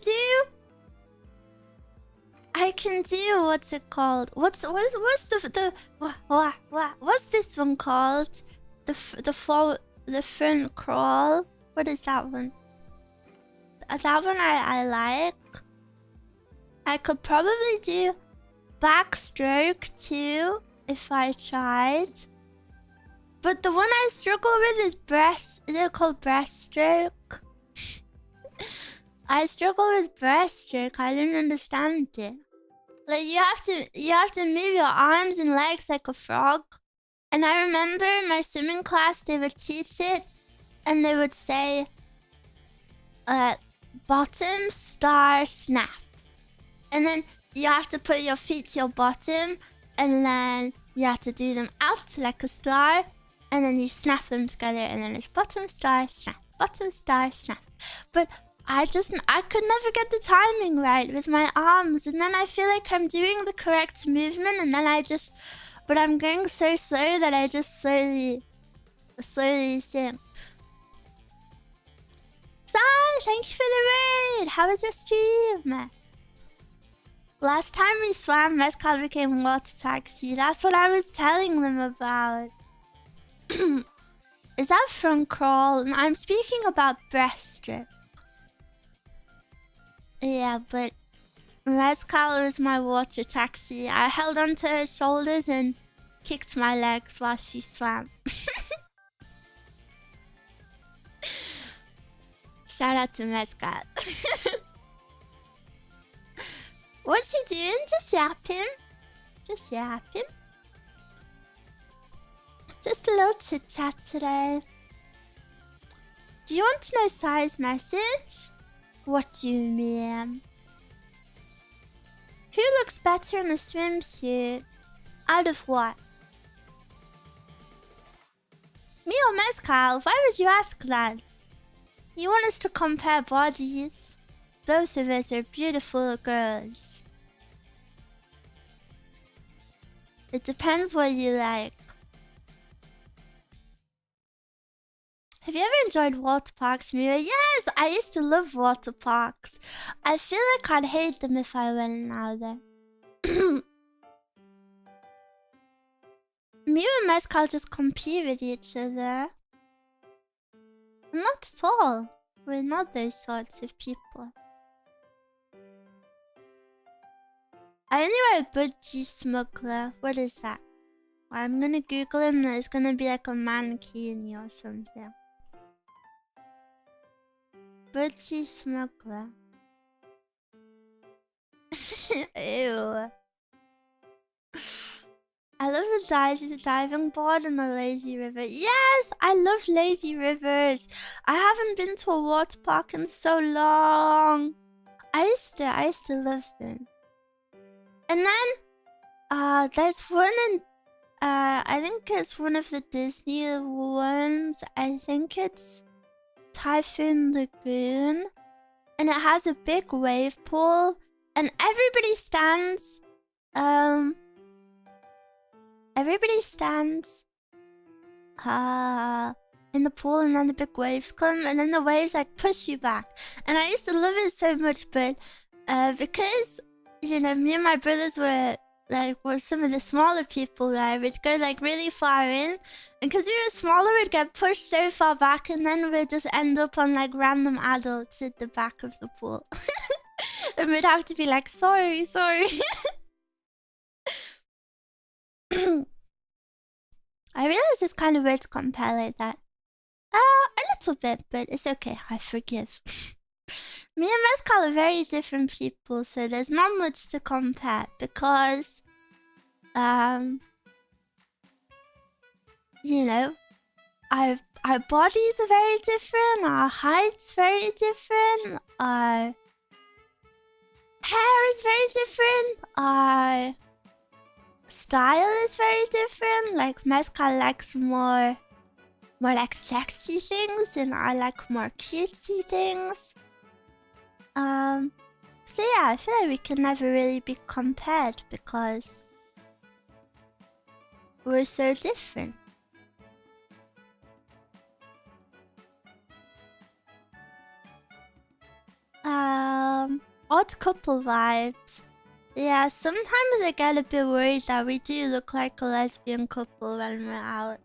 do what's it called? What's this one called? The front crawl. What is that one? That one I like. I could probably do backstroke too if I tried. But the one I struggle with is breast. Is it called breaststroke? I struggle with breaststroke. I don't understand it. Like you have to move your arms and legs like a frog. And I remember in my swimming class they would teach it, and they would say, bottom star snap, and then you have to put your feet to your bottom, and then you have to do them out like a star, and then you snap them together, and then it's bottom star snap, bottom star snap. But I could never get the timing right with my arms, and then I feel like I'm doing the correct movement, and then but I'm going so slow that I just slowly sink. Sai, thank you for the raid. How was your stream? Last time we swam, Mezcal became water taxi. That's what I was telling them about. Is that front crawl? I'm speaking about breaststroke. Yeah, but Mezcal was my water taxi. I held onto her shoulders and kicked my legs while she swam. Shout out to Mezcal. What's she doing? Just yapping. Just yapping. Just a little chit chat today. Do you want to know Sai's message? What do you mean? Who looks better in a swimsuit? Out of what? Me or Mezcal? Why would you ask that? You want us to compare bodies? Both of us are beautiful girls. It depends what you like. Have you ever enjoyed water parks, Miwa? Yes, I used to love water parks. I feel like I'd hate them if I went now though. Miwa and Mezcal just compete with each other. Not at all. We're not those sorts of people. I only wrote budgie smuggler. What is that? I'm gonna Google him and it's gonna be like a mankini or something. Budgie smuggler. Ew. I love the diving board and the lazy river. Yes, I love lazy rivers. I haven't been to a water park in so long. I used to love them. And then, there's one in, I think it's one of the Disney ones. I think it's Typhoon Lagoon, and it has a big wave pool, and everybody stands in the pool, and then the big waves come, and then the waves like push you back. And I used to love it so much, but because, you know, me and my brothers were like were some of the smaller people there. We'd go like really far in, and because we were smaller, we'd get pushed so far back, and then we'd just end up on like random adults at the back of the pool. And we'd have to be like, sorry. I realize it's kind of weird to compare like that. A little bit, but it's okay. I forgive. Me and Mezcal are very different people, so there's not much to compare because, you know, our bodies are very different, our height's very different, our hair is very different, our style is very different. Like Mezcal likes more like sexy things, and I like more cutesy things. So yeah, I feel like we can never really be compared because we're so different. Odd couple vibes. Yeah, sometimes I get a bit worried that we do look like a lesbian couple when we're out.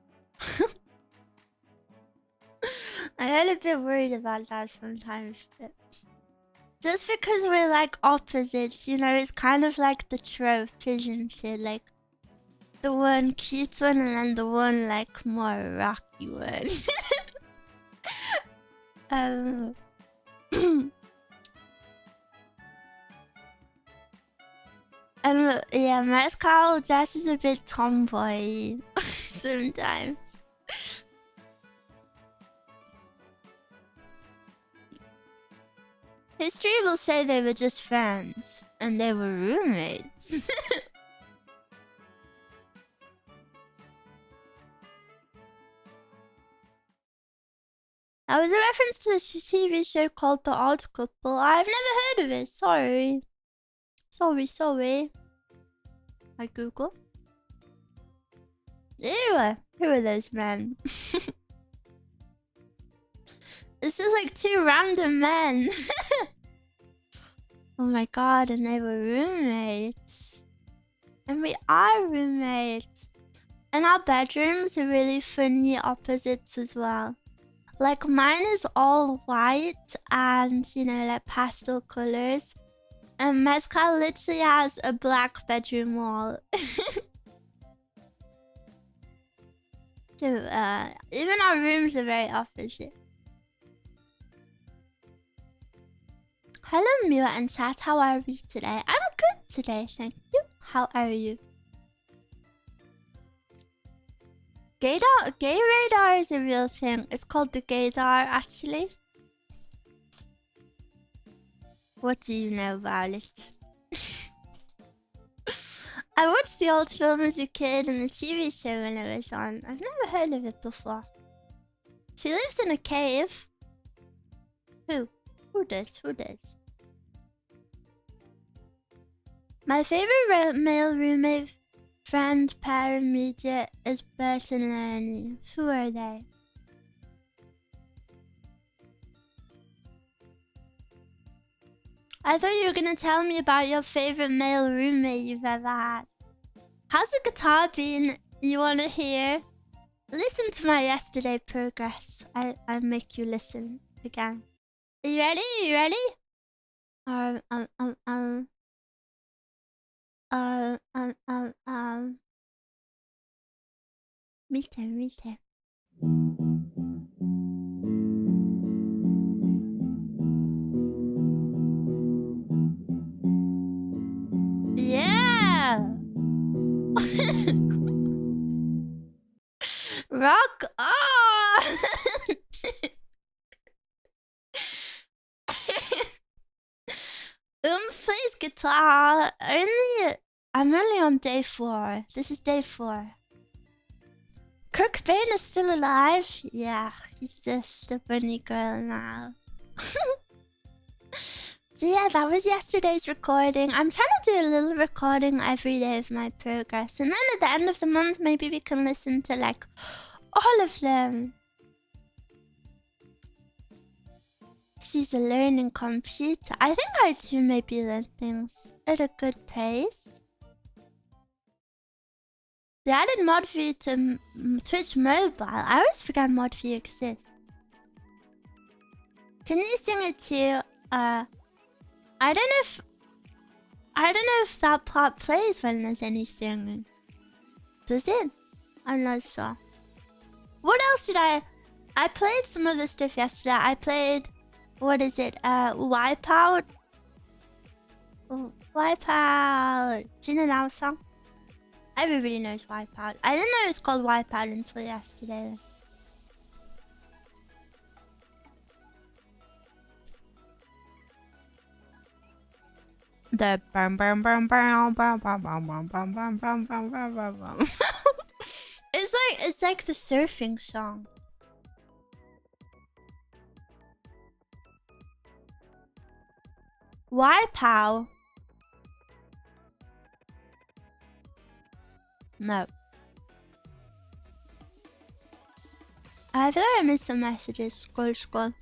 I get a bit worried about that sometimes, but just because we're like opposites, you know, it's kind of like the trope, isn't it? Like the one cute one and then the one like more rocky one. And yeah, Mezcal Jess is a bit tomboy sometimes. History will say they were just friends and they were roommates. That was a reference to the TV show called The Odd Couple. I've never heard of it. Sorry. Sorry. I Google. Ew, who are those men? It's just like two random men. Oh my god, and they were roommates. And we are roommates. And our bedrooms are really funny opposites as well. Like mine is all white and, you know, like pastel colors. And Mezcal literally has a black bedroom wall. So, even our rooms are very opposite. Hello, Miwa and chat. How are we today? I'm good today, thank you. How are you? Gay radar is a real thing. It's called the gaydar, actually. What do you know about it? I watched the old film as a kid and the TV show when it was on. I've never heard of it before. She lives in a cave. Who? Who does? My favorite male roommate friend pair immediate is Bert and Ernie. Who are they? I thought you were gonna tell me about your favorite male roommate you've ever had. How's the guitar been? You wanna hear? Listen to my yesterday progress. I'll make you listen again. Are you ready? Meet. Yeah! Rock on! Plays guitar. I'm only on day 4. This is day 4. Kirk Bain is still alive? Yeah, he's just a bunny girl now. So yeah, that was yesterday's recording. I'm trying to do a little recording every day of my progress. And then at the end of the month, maybe we can listen to like all of them. She's a learning computer. I think I do maybe learn things at a good pace. They added mod view to Twitch mobile. I always forget mod view exists. Can you sing it too? I don't know if that part plays when there's any singing. Does it? I'm not sure. What else did I played some other stuff yesterday. I played, what is it? Wipeout. Wipeout. Do you know that song? Everybody knows Wipeout. I didn't know it was called Wipeout until yesterday. The bum bum bum bum bum bum bum bum bum bum bum bum bum bum. It's like the surfing song. Wipeout. No. I feel like I missed some messages. Scroll.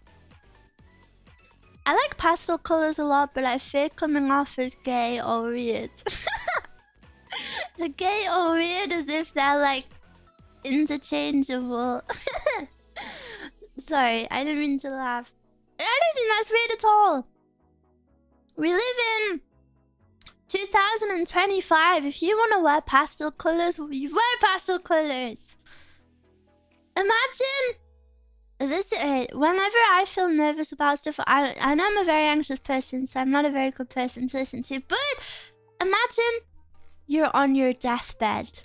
I like pastel colors a lot, but I fear coming off as gay or weird. The gay or weird as if they're like interchangeable. Sorry, I didn't mean to laugh. I don't think that's weird at all. We live in 2025. If you want to wear pastel colors, you wear pastel colors. Imagine this. Whenever I feel nervous about stuff, I know I'm a very anxious person, so I'm not a very good person to listen to. But imagine you're on your deathbed.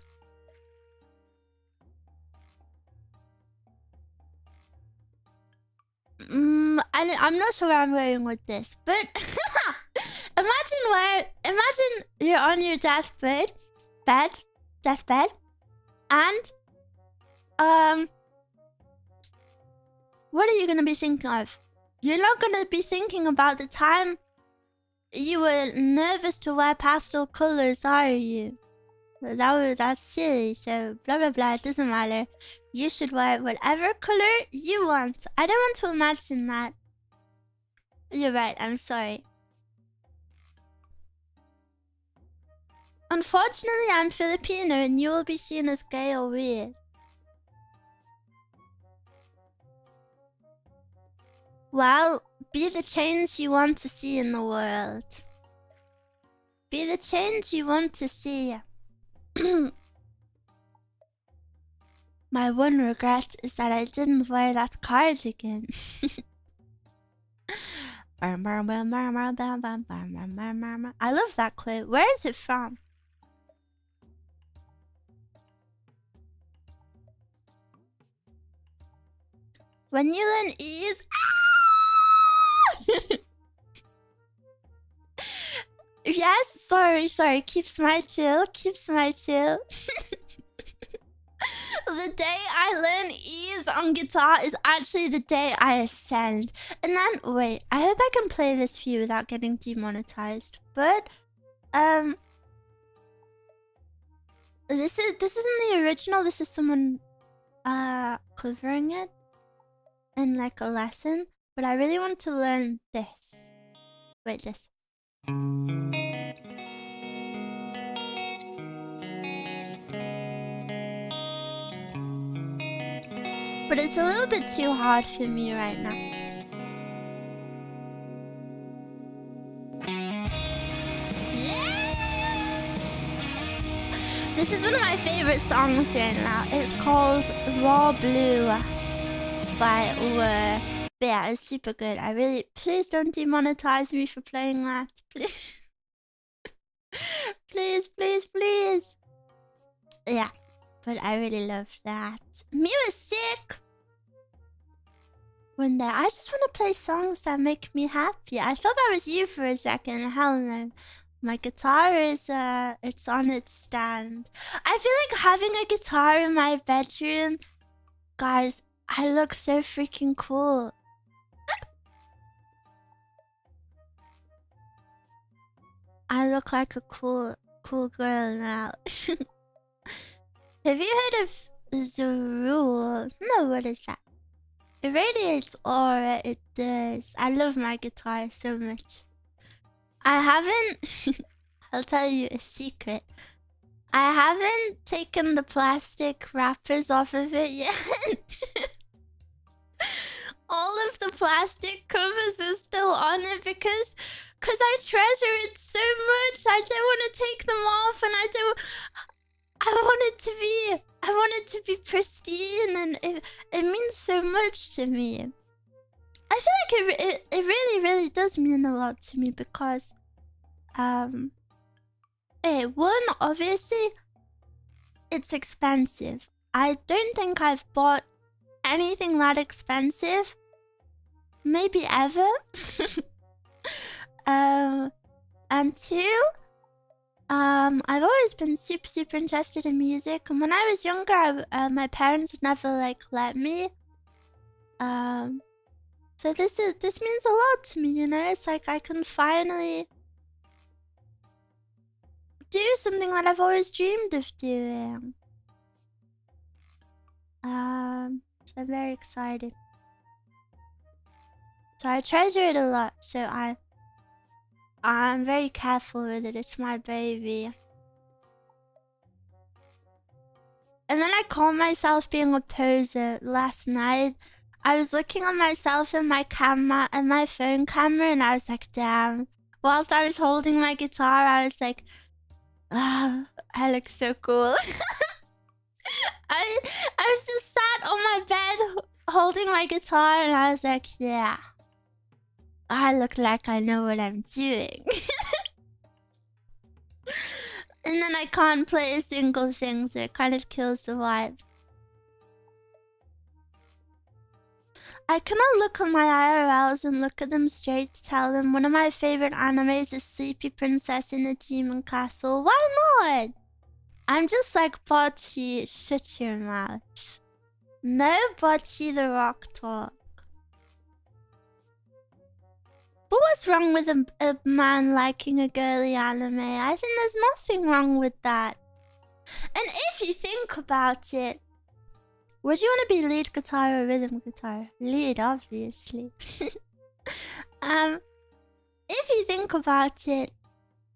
I'm not sure where I'm going with this, but imagine you're on your deathbed, and what are you gonna be thinking of? You're not gonna be thinking about the time you were nervous to wear pastel colors, are you? That's silly, so blah blah blah, it doesn't matter. You should wear whatever color you want. I don't want to imagine that. You're right, I'm sorry. Unfortunately, I'm Filipino and you will be seen as gay or weird. Well, be the change you want to see in the world. Be the change you want to see. My one regret is that I didn't wear that cardigan. I love that quote. Where is it from? When you learn ease... Yes, sorry. Keep smile chill. The day I learn ease on guitar is actually the day I ascend. And then, wait, I hope I can play this for you without getting demonetized. But, this isn't the original. This is someone, covering it in like a lesson. But I really want to learn this. Wait, this. But it's a little bit too hard for me right now. Yeah! This is one of my favorite songs right now. It's called Raw Blue by Were. But yeah, it's super good. I really... Please don't demonetize me for playing that. Please. Please. Yeah. But I really love that. Miwa's sick! One day, I just want to play songs that make me happy. I thought that was you for a second. Hell no. My guitar is, it's on its stand. I feel like having a guitar in my bedroom... Guys, I look so freaking cool. I look like a cool girl now. Have you heard of desuuuuu? No, what is that? It radiates aura, it does. I love my guitar so much. I haven't... I'll tell you a secret. I haven't taken the plastic wrappers off of it yet. All of the plastic covers are still on it because I treasure it so much. I don't want to take them off, and I want it to be pristine, and it means so much to me. I feel like it really does mean a lot to me because one, obviously it's expensive. I don't think I've bought anything that expensive maybe ever. And two, I've always been super interested in music, and when I was younger, my parents never like let me. So this means a lot to me, you know. It's like I can finally do something that I've always dreamed of doing. So I'm very excited. So I treasure it a lot. So I'm very careful with it. It's my baby. And then I caught myself being a poser last night. I was looking at myself in my camera and my phone camera, and I was like, damn. Whilst I was holding my guitar, I was like, ah, I look so cool. I was just sat on my bed holding my guitar, and I was like, yeah, I look like I know what I'm doing. And then I can't play a single thing, so it kind of kills the vibe. I cannot look at my IRLs and look at them straight to tell them one of my favorite animes is Sleepy Princess in a Demon Castle. Why not? I'm just like, Bocce, shut your mouth. No Bocce the Rock talk. But what's wrong with a man liking a girly anime? I think there's nothing wrong with that. And if you think about it, would you want to be lead guitar or rhythm guitar? Lead, obviously. If you think about it,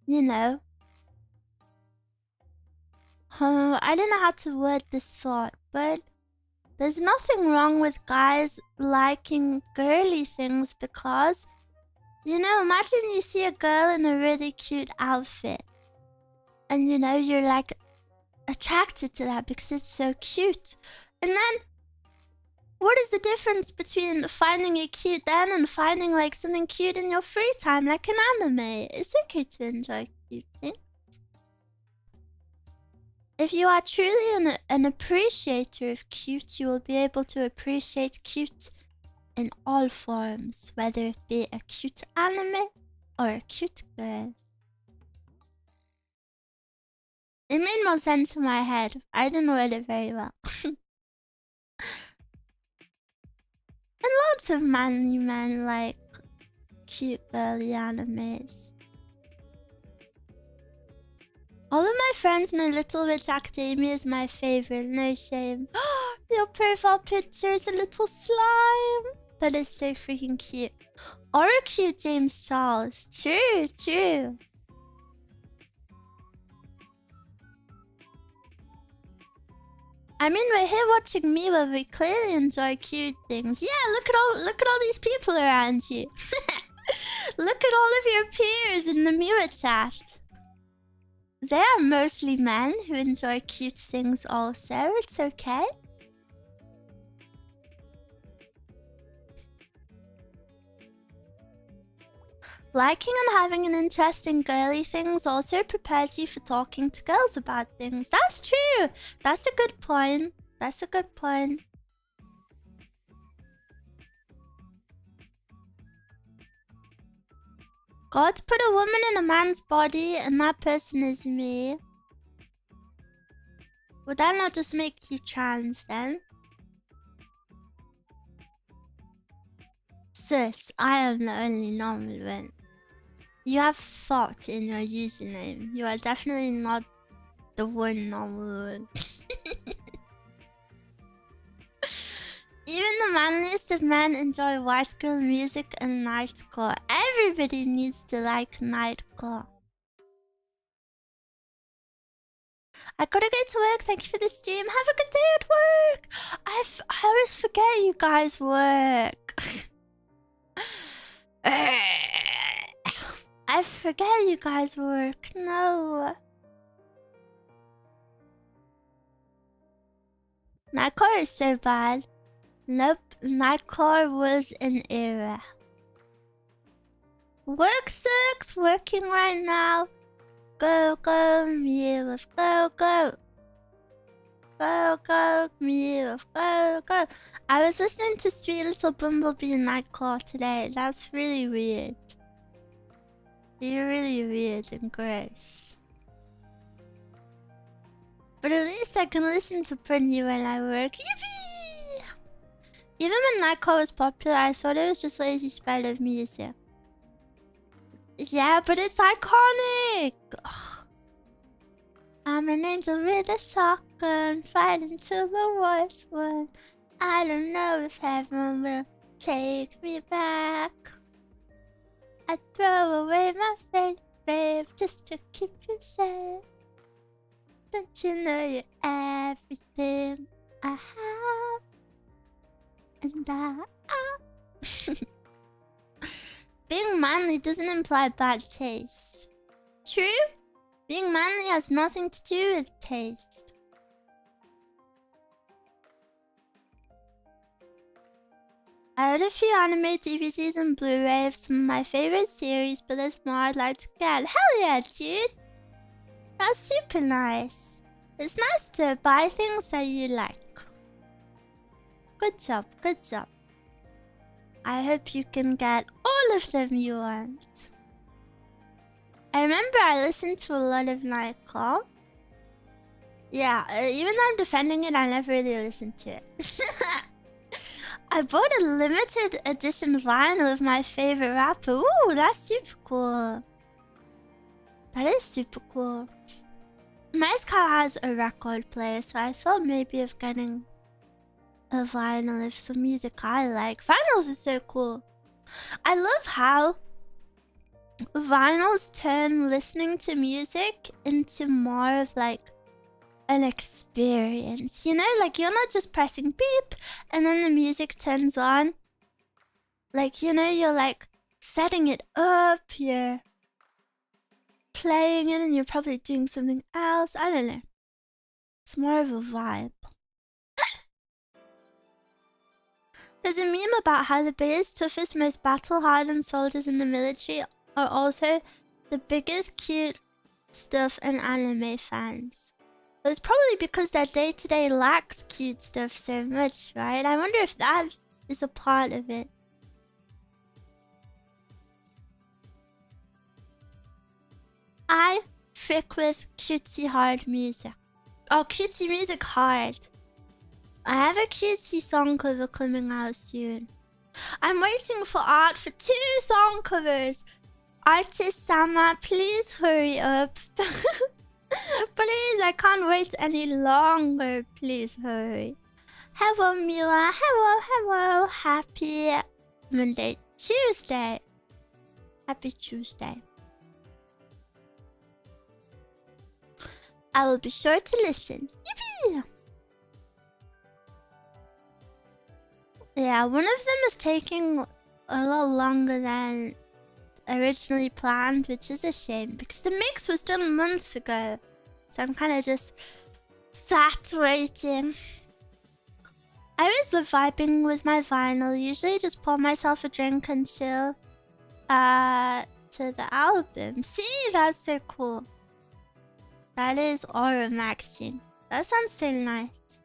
you know. I don't know how to word this thought, but there's nothing wrong with guys liking girly things because, you know, imagine you see a girl in a really cute outfit. And, you know, you're like attracted to that because it's so cute. And then, what is the difference between finding it cute then and finding like something cute in your free time, like an anime? It's okay to enjoy cute things. If you are truly an appreciator of cute, you will be able to appreciate cute in all forms, whether it be a cute anime or a cute girl. It made more sense in my head. I didn't word it very well. And lots of manly men like cute girly animes. All of my friends know Little Witch Academia is my favorite, no shame. Your profile picture is a little slime. That is so freaking cute. Or a cute James Charles. True. I mean, we're here watching Miwa. We clearly enjoy cute things. Yeah, look at all these people around you. Look at all of your peers in the Miwa chat. They are mostly men who enjoy cute things also. It's okay. Liking and having an interest in girly things also prepares you for talking to girls about things. That's true. That's a good point. God put a woman in a man's body and that person is me. Would that not just make you trans then? Sis, I am the only normal one. You have thought in your username. You are definitely not the one normal one. Even the manliest of men enjoy white girl music and nightcore. Everybody needs to like nightcore. I gotta go to work. Thank you for the stream. Have a good day at work. I always forget you guys work. I forget you guys work. No. Nightcore is so bad. Nope. Nightcore was an era. Work sucks. Working right now. Go, go, Miwa. Go, go. Go, go, Miwa. Go, go. I was listening to Sweet Little Bumblebee in Nightcore today. That's really weird. You're really weird and gross. But at least I can listen to Britney when I work. Yippee! Even when Nightcore was popular, I thought it was just lazy spread of music. Yeah, but it's iconic! Ugh. I'm an angel with a shotgun, fighting till the war's won. I don't know if heaven will take me back. I'd throw away my faith, babe, just to keep you safe. Don't you know you're everything I have? And Being manly doesn't imply bad taste. True? Being manly has nothing to do with taste. I had a few anime DVDs and Blu-ray of some of my favorite series, but there's more I'd like to get. Hell yeah, dude! That's super nice. It's nice to buy things that you like. Good job, good job. I hope you can get all of them you want. I remember I listened to a lot of Nightcore. Yeah, even though I'm defending it, I never really listened to it. I bought a limited edition vinyl of my favorite rapper. Ooh, that's super cool. That is super cool. My car has a record player, so I thought maybe of getting a vinyl of some music I like. Vinyls are so cool. I love how vinyls turn listening to music into more of like an experience. You know, like you're not just pressing beep and then the music turns on. Like, you know, you're like setting it up, you're playing it and you're probably doing something else. I don't know. It's more of a vibe. There's a meme about how the biggest, toughest, most battle-hardened soldiers in the military are also the biggest cute stuff and anime fans. It's probably because their day-to-day lacks cute stuff so much, right? I wonder if that is a part of it. I frick with cutesy hard music. Oh, cutesy music hard. I have a cutesy song cover coming out soon. I'm waiting for art for 2 song covers. Artist Sama, please hurry up. Please, I can't wait any longer. Please hurry. Hello, Miwa. Hello, hello. Happy Monday, Tuesday. Happy Tuesday. I will be sure to listen. Yippee! Yeah, one of them is taking a lot longer than originally planned, which is a shame because the mix was done months ago. So I'm kind of just sat waiting. I always love vibing with my vinyl. Usually just pour myself a drink and chill to the album. See, that's so cool. That is Aura Maxine. That sounds so nice.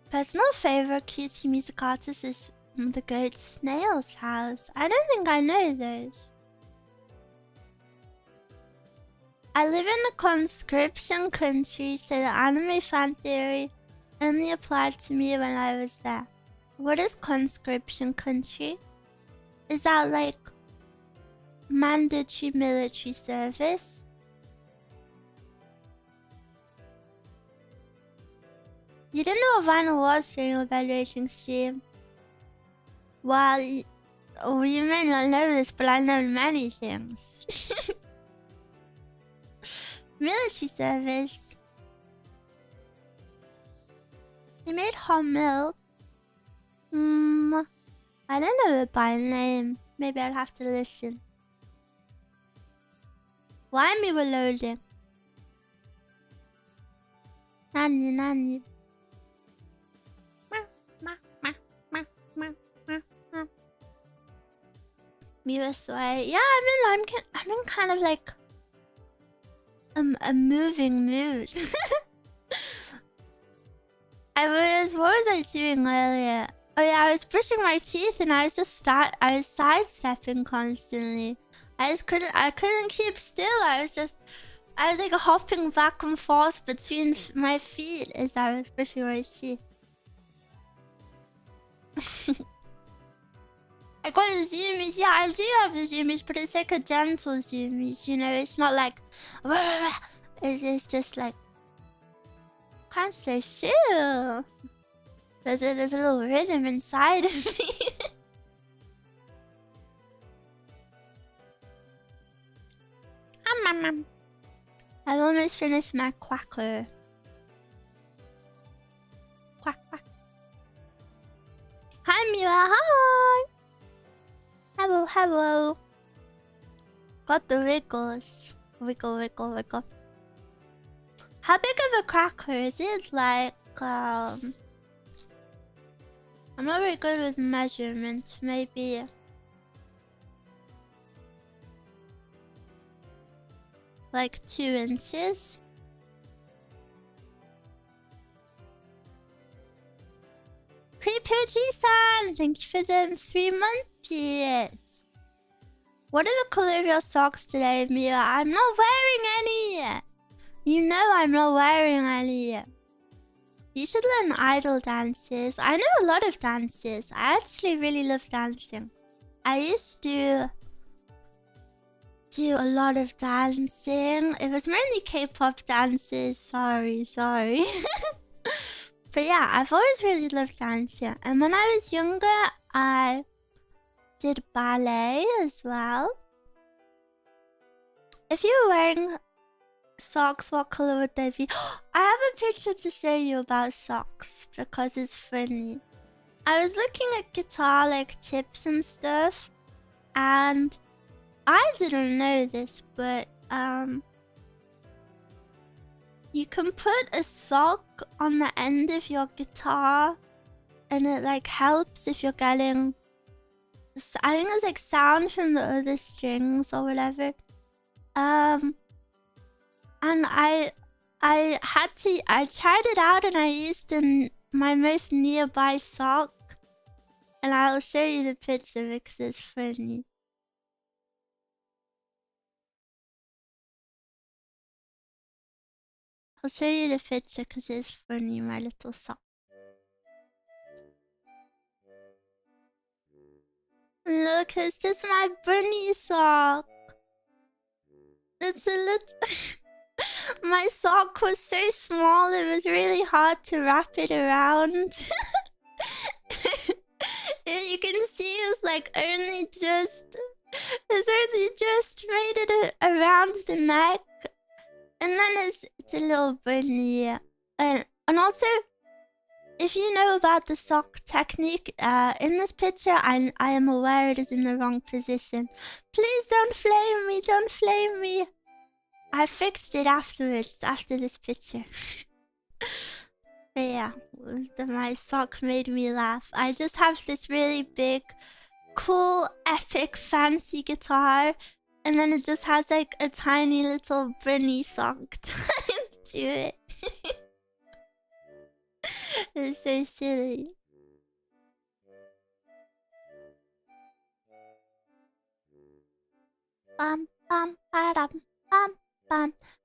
Personal favorite cutesy music artist is the Goat Snail's House. I don't think I know those. I live in a conscription country, so the anime fan theory only applied to me when I was there. What is conscription country? Is that like mandatory military service? You didn't know what vinyl was during your evaluating stream. Well, you may not know this, but I know many things. Military service. He made hot milk. I don't know it by name. Maybe I'll have to listen. Why me were loading? Nani. Miwa sway. Yeah, I'm in kind of like a moving mood. What was I doing earlier? Oh yeah, I was brushing my teeth and I was sidestepping constantly. I couldn't keep still. I was like hopping back and forth between my feet as I was brushing my teeth. I got the zoomies. Yeah, I do have the zoomies, but it's like a gentle zoomies, you know? It's not like... It's just like... Can't say chill. There's a little rhythm inside of me. I've almost finished my quacker. Quack. Hi, Miwa. Hi. Hello. Got the wiggles. Wiggle. How big of a cracker is it? Like, I'm not very good with measurements. Maybe like 2 inches. Creepy-san, thank you for the 3 months. What are the color of your socks today, Mia? I'm not wearing any. You know I'm not wearing any. You should learn idol dances. I know a lot of dances. I actually really love dancing. I used to do a lot of dancing. It was mainly K-pop dances. Sorry. But yeah, I've always really loved dancing. And when I was younger, I did ballet as well. If you were wearing socks, what color would they be? I have a picture to show you about socks because it's funny. I was looking at guitar like tips and stuff, and I didn't know this, but you can put a sock on the end of your guitar, and it like helps if you're getting, I think it's like sound from the other strings or whatever. And I tried it out and I used my most nearby sock, and I'll show you the picture because it's funny. I'll show you the picture because it's funny, my little sock. Look, it's just my bunny sock. It's a little... My sock was so small, it was really hard to wrap it around. And you can see it's like only just made it around the neck. And then it's a little bunny. And also, if you know about the sock technique, in this picture, I am aware it is in the wrong position. Please don't flame me. I fixed it afterwards, after this picture. But yeah, my sock made me laugh. I just have this really big, cool, epic, fancy guitar. And then it just has like a tiny little bunny sock tied to it. It's so silly.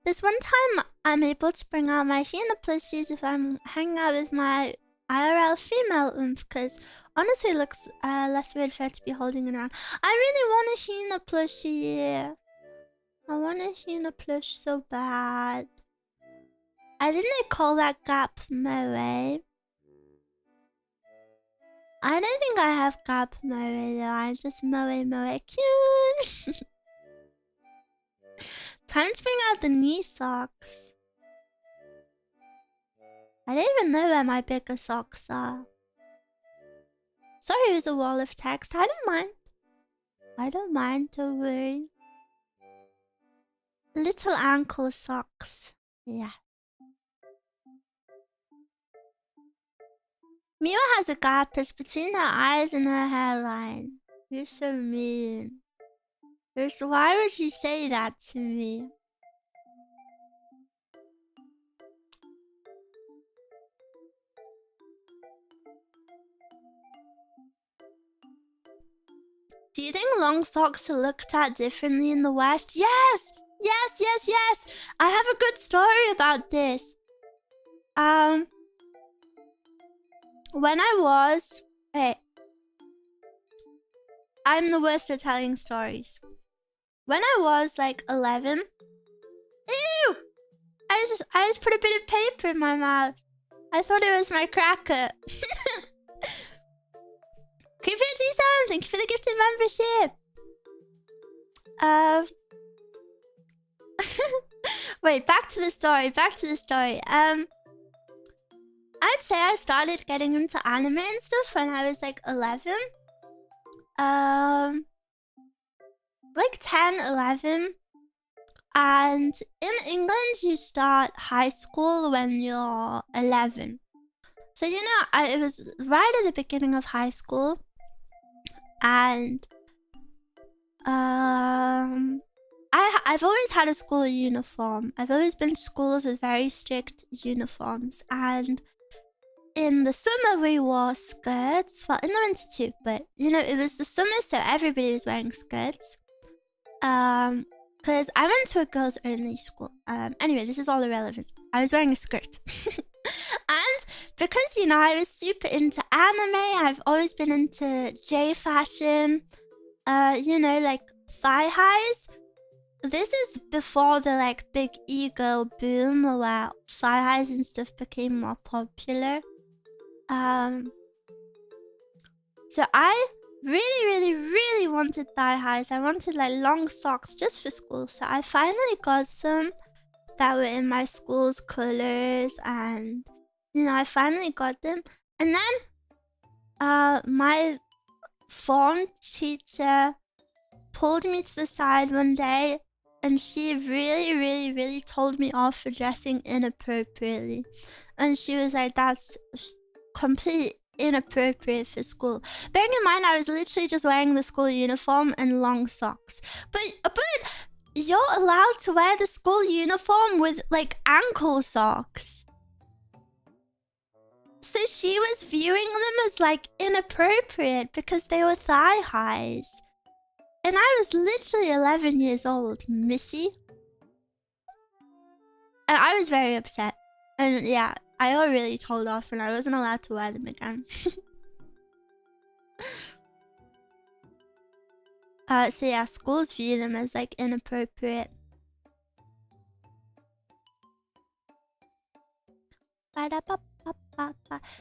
This one time, I'm able to bring out my Hina plushies if I'm hanging out with my IRL female because honestly, it looks less weird for her to be holding it around. I really want a Hina plushie. I want a Hina plush so bad. I think they call that gap moe. I don't think I have gap moe though. I just moe cute. Time to bring out the knee socks. I don't even know where my bigger socks are. Sorry, it was a wall of text. I don't mind. I don't mind, don't worry. Little ankle socks. Yeah. Miwa has a gap between her eyes and her hairline. You're so mean. Why would you say that to me? Do you think long socks are looked at differently in the West? Yes! Yes, yes, yes! I have a good story about this. When I was... Hey. I'm the worst at telling stories. When I was like 11... Ew! I just put a bit of paper in my mouth. I thought it was my cracker. Creepy27, thank you for the gifted membership. Wait, back to the story. I'd say I started getting into anime and stuff when I was like 11. Like 10, 11. And in England, you start high school when you're 11. So, you know, it was right at the beginning of high school. And I've always had a school uniform. I've always been to schools with very strict uniforms. And in the summer, we wore skirts. Well, in the winter too, but, you know, it was the summer, so everybody was wearing skirts. Because I went to a girls-only school. Anyway, this is all irrelevant. I was wearing a skirt. And because, you know, I was super into anime, I've always been into J-fashion. You know, like thigh highs. This is before the like big e-girl boom where thigh highs and stuff became more popular. So I really wanted thigh highs. I wanted like long socks just for school. So I finally got some that were in my school's colors, and you know, I finally got them. And then my form teacher pulled me to the side one day, and she really told me off for dressing inappropriately. And she was like, that's completely inappropriate for school. Bearing in mind, I was literally just wearing the school uniform and long socks. But you're allowed to wear the school uniform with like ankle socks. So she was viewing them as like inappropriate because they were thigh highs. And I was literally 11 years old, missy. And I was very upset. And yeah, I got really told off and I wasn't allowed to wear them again. So yeah, schools view them as like inappropriate.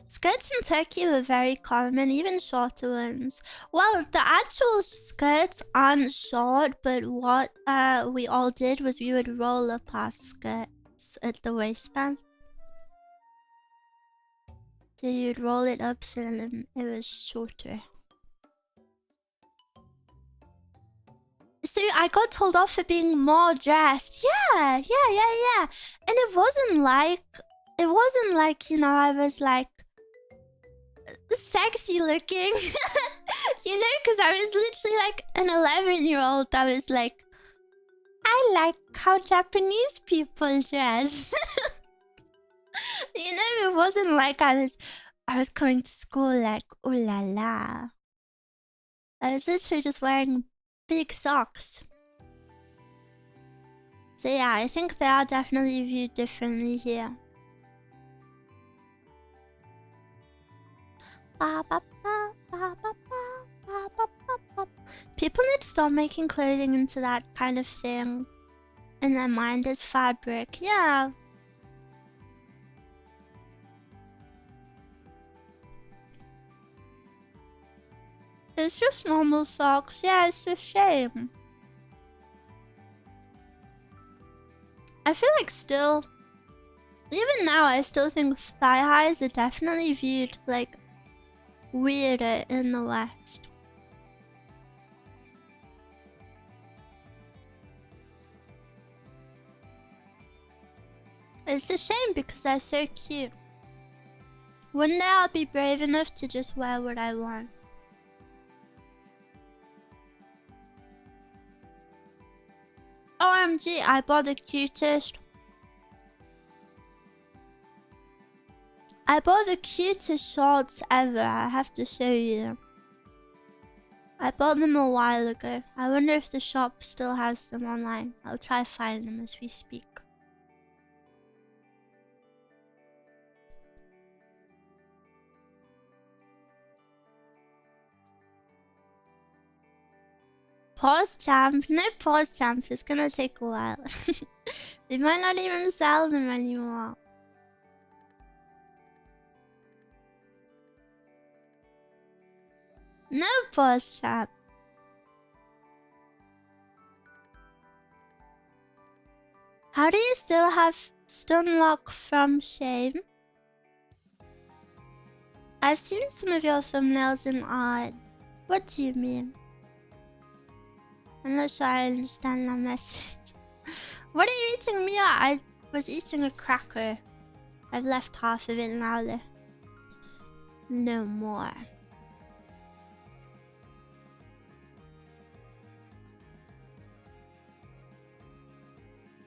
Skirts in Turkey were very common, even shorter ones. Well, the actual skirts aren't short, but what we all did was we would roll up our skirts at the waistband. So you'd roll it up so then it was shorter. So I got told off for being more dressed. Yeah. And it wasn't like, you know, I was like sexy looking. You know, because I was literally like an 11-year-old that was like, I like how Japanese people dress. You know, it wasn't like I was going to school like, ooh la la. I was literally just wearing big socks. So yeah, I think they are definitely viewed differently here. People need to stop making clothing into that kind of thing in their mind as fabric. Yeah. It's just normal socks. Yeah, it's a shame. I feel like still, even now, I still think thigh highs are definitely viewed like weirder in the West. It's a shame because they're so cute. One day I'll be brave enough to just wear what I want. OMG, I bought the cutest. I bought the cutest shorts ever. I have to show you them. I bought them a while ago. I wonder if the shop still has them online. I'll try find them as we speak. Pause champ? No pause champ. It's gonna take a while. They might not even sell them anymore. No pause champ. How do you still have Stunlock from Shame? I've seen some of your thumbnails in art. What do you mean? I'm not sure I understand that message. What are you eating, Miwa? I was eating a cracker. I've left half of it now though. No more.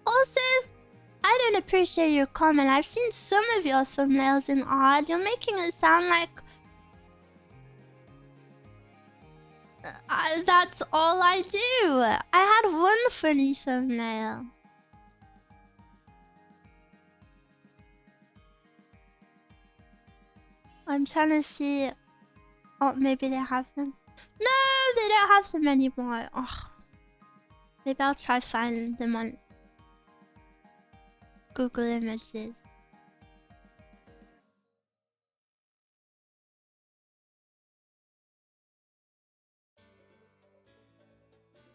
Also, I don't appreciate your comment. I've seen some of your thumbnails in art. You're making it sound like that's all I do. I had one funny thumbnail. I'm trying to see. Oh, maybe they have them. No, they don't have them anymore. Oh, maybe I'll try finding them on Google Images.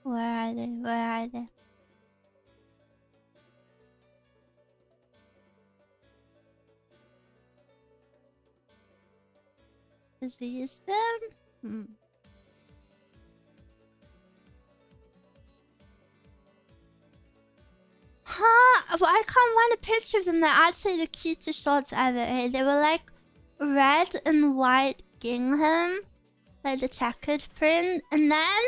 Where are they? Where are they? Are these them? Huh? Well, I can't find a picture of them. They're actually the cutest shorts ever. Hey, they were like red and white gingham, like the checkered print, and then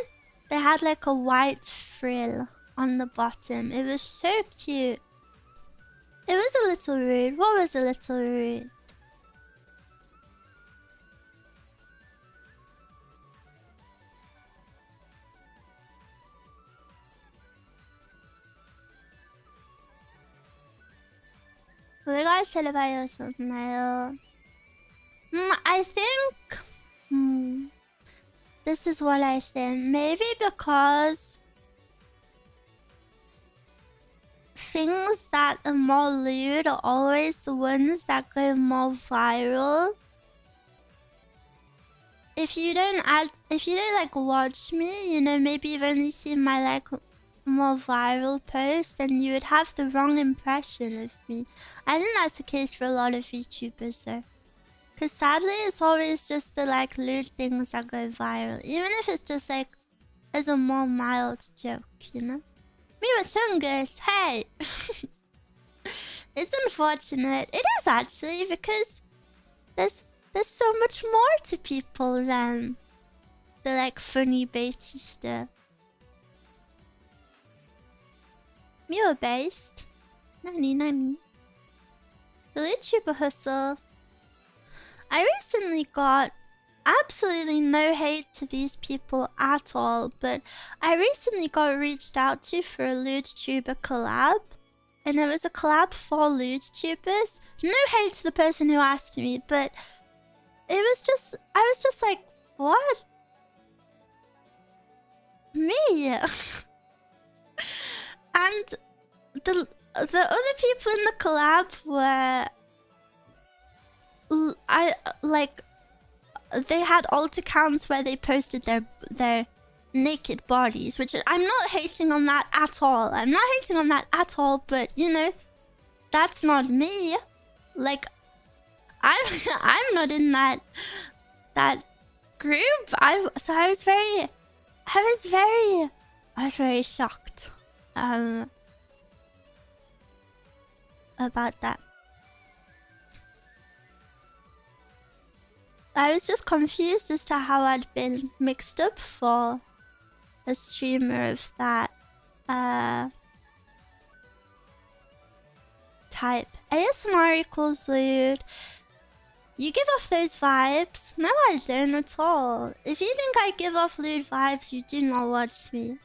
they had like a white frill on the bottom. It was so cute. It was a little rude. What was a little rude? What did I say about your thumbnail? I think... This is what I think. Maybe because things that are more lewd are always the ones that go more viral. If you don't like watch me, you know, maybe you've only seen my like more viral posts, then you would have the wrong impression of me. I think that's the case for a lot of YouTubers though. Because sadly, it's always just the like lewd things that go viral. Even if it's just like as a more mild joke, you know? Miwa Chungus, hey! It's unfortunate. It is actually, because there's so much more to people than the like funny baity stuff. Miwa based. Nani. The YouTuber hustle. I recently got absolutely no hate to these people at all, but I recently got reached out to for a LewdTuber collab, and it was a collab for LewdTubers. No hate to the person who asked me, but it was just, I was just like, what? Me? And the other people in the collab were... they had alt accounts where they posted their naked bodies, which I'm not hating on that at all. I'm not hating on that at all, but you know, that's not me. Like, I'm not in that group. I was very shocked about that. I was just confused as to how I'd been mixed up for a streamer of that type. ASMR equals lewd. You give off those vibes? No, I don't at all. If you think I give off lewd vibes, you do not watch me.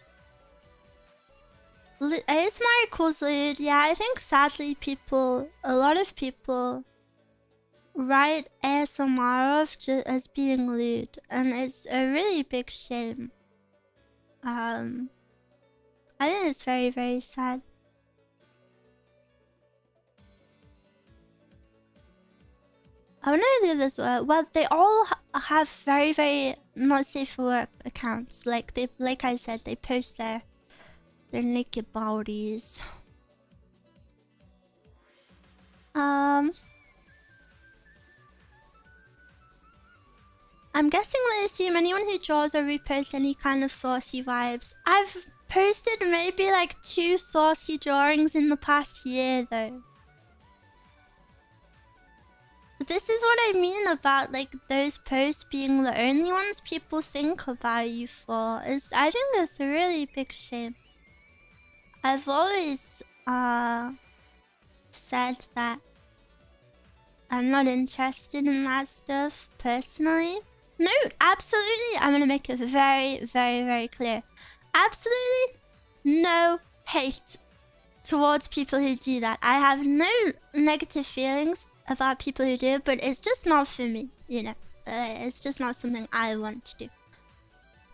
ASMR equals lewd. Yeah, I think sadly a lot of people write ASMR off as being lewd, and it's a really big shame. I think it's very, very sad. I know the others were. Well, they all have very, very not safe for work accounts. Like I said, they post their naked bodies. I'm guessing they assume anyone who draws or reposts any kind of saucy vibes. I've posted maybe like 2 saucy drawings in the past year though. This is what I mean about like those posts being the only ones people think about you for. I think it's a really big shame. I've always said that I'm not interested in that stuff personally. No, absolutely. I'm gonna make it very, very, very clear. Absolutely no hate towards people who do that. I have no negative feelings about people who do it, but it's just not for me, you know. It's just not something I want to do.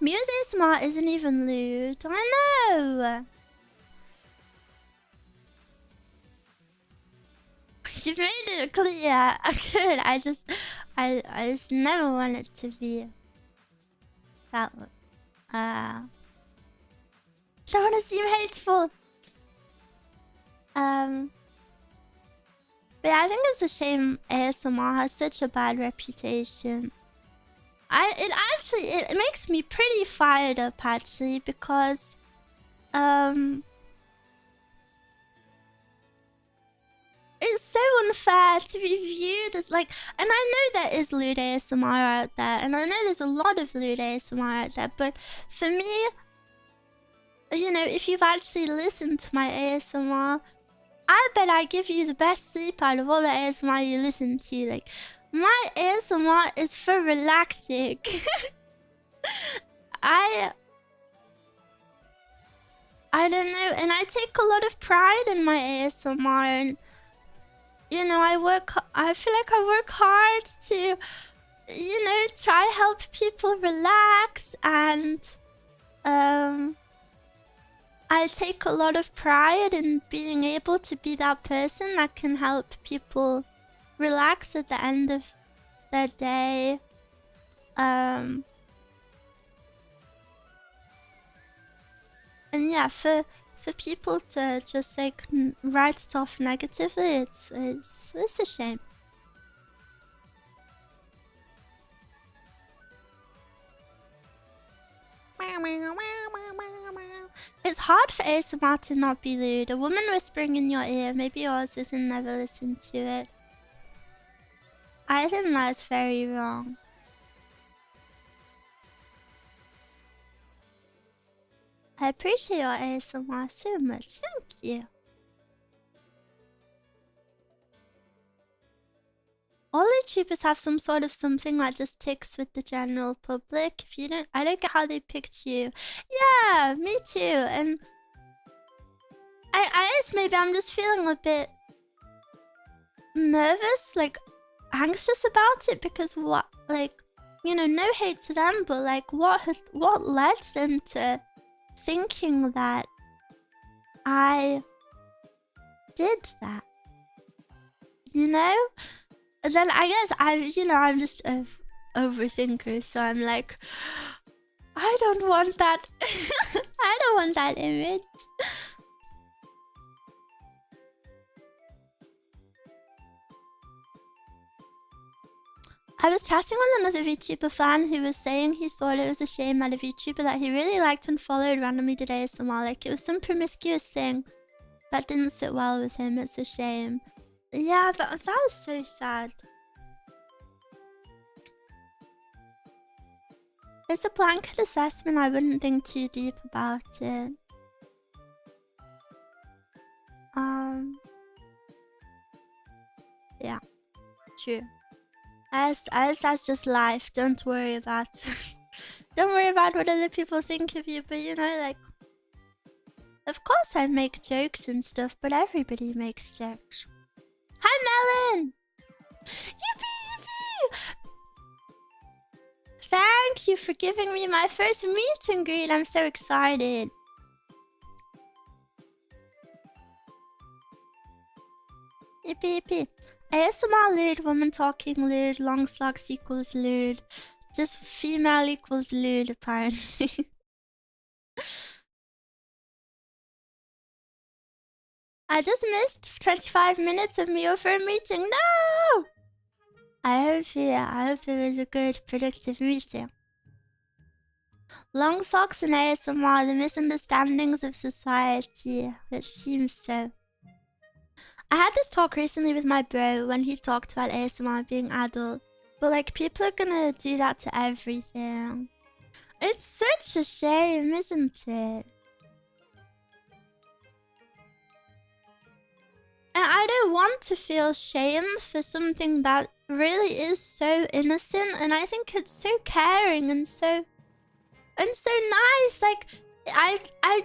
Miwa's ASMR isn't even lewd. I know. You made it clear. Good. I just never want it to be that one. Don't want to seem hateful. But yeah, I think it's a shame ASMR has such a bad reputation. It makes me pretty fired up actually, because it's so unfair to be viewed as like, and I know there is lewd ASMR out there, and I know there's a lot of lewd ASMR out there, but for me, you know, if you've actually listened to my ASMR, I bet I give you the best sleep out of all the ASMR you listen to. Like, my ASMR is for relaxing. I don't know, and I take a lot of pride in my ASMR, and you know, I feel like I work hard to, you know, try help people relax, and I take a lot of pride in being able to be that person that can help people relax at the end of their day. And yeah, for people to just like write it off negatively, it's a shame. It's hard for ASMR to not be lewd. A woman whispering in your ear, maybe yours isn't, never listen to it. I think that's very wrong. I appreciate your ASMR so much. Thank you. All YouTubers have some sort of something that just ticks with the general public. If you don't, I don't get how they picked you. Yeah, me too. And I guess maybe I'm just feeling a bit nervous, like anxious about it, because what, like, you know, no hate to them, but like what led them to thinking that I did that, you know? And then I guess I'm just an overthinker, so I'm like, I don't want that. I don't want that image. I was chatting with another VTuber fan who was saying he thought it was a shame that a VTuber that he really liked and followed randomly did ASMR. Like, it was some promiscuous thing that didn't sit well with him. It's a shame. Yeah, that was so sad. It's a blanket assessment. I wouldn't think too deep about it. Yeah, true. As that's just life. Don't worry about don't worry about what other people think of you. But you know, like, of course I make jokes and stuff, but everybody makes jokes. Hi, Melon. Yippee, yippee! Thank you for giving me my first meet and greet. I'm so excited. Yippee, yippee. ASMR lewd, woman talking lewd, long socks equals lewd. Just female equals lewd, apparently. I just missed 25 minutes of Miwa for a meeting. No! I hope it was a good, productive meeting. Long socks and ASMR, the misunderstandings of society. It seems so. I had this talk recently with my bro when he talked about ASMR being adult. But like, people are gonna do that to everything. It's such a shame, isn't it? And I don't want to feel shame for something that really is so innocent, and I think it's so caring and so nice. Like, I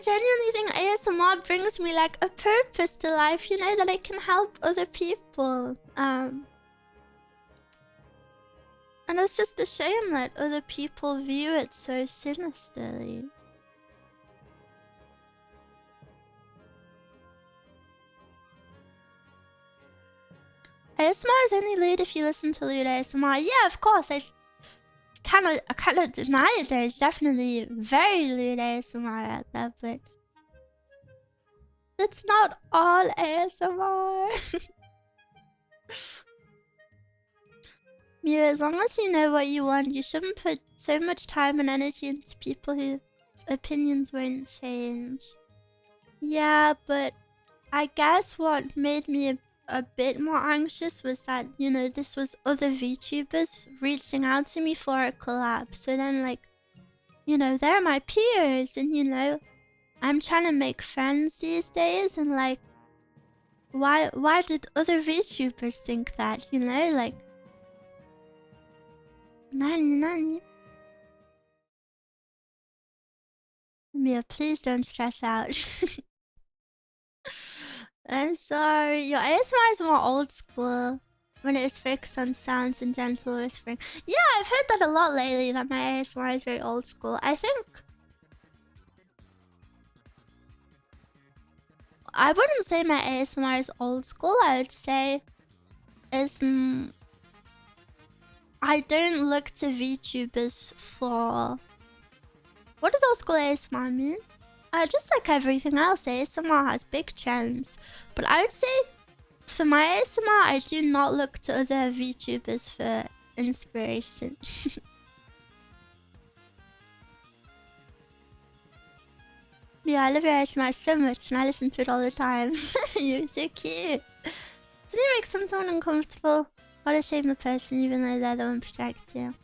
genuinely think ASMR brings me like a purpose to life, you know, that I can help other people. And it's just a shame that other people view it so sinisterly. ASMR is only lewd if you listen to lewd ASMR. Yeah, of course. I cannot deny it. There is definitely very lewd ASMR out there, but it's not all ASMR. Yeah, as long as you know what you want, you shouldn't put so much time and energy into people whose opinions won't change. Yeah, but I guess what made me a bit more anxious was that, you know, this was other VTubers reaching out to me for a collab. So then, like, you know, they're my peers, and, you know, I'm trying to make friends these days, and, like, why did other VTubers think that, you know? Like, nani? Mia, please don't stress out. I'm sorry. Your ASMR is more old school when it was focused on sounds and gentle whispering. Yeah, I've heard that a lot lately, that my ASMR is very old school. I think I wouldn't say my ASMR is old school. I would say is I don't look to VTubers for... What does old school ASMR mean? Just like everything else, ASMR has big trends. But I would say for my ASMR, I do not look to other VTubers for inspiration. Yeah, I love your ASMR so much and I listen to it all the time. You're so cute. Doesn't it make someone uncomfortable? What a shame the person, even though they're the one projecting.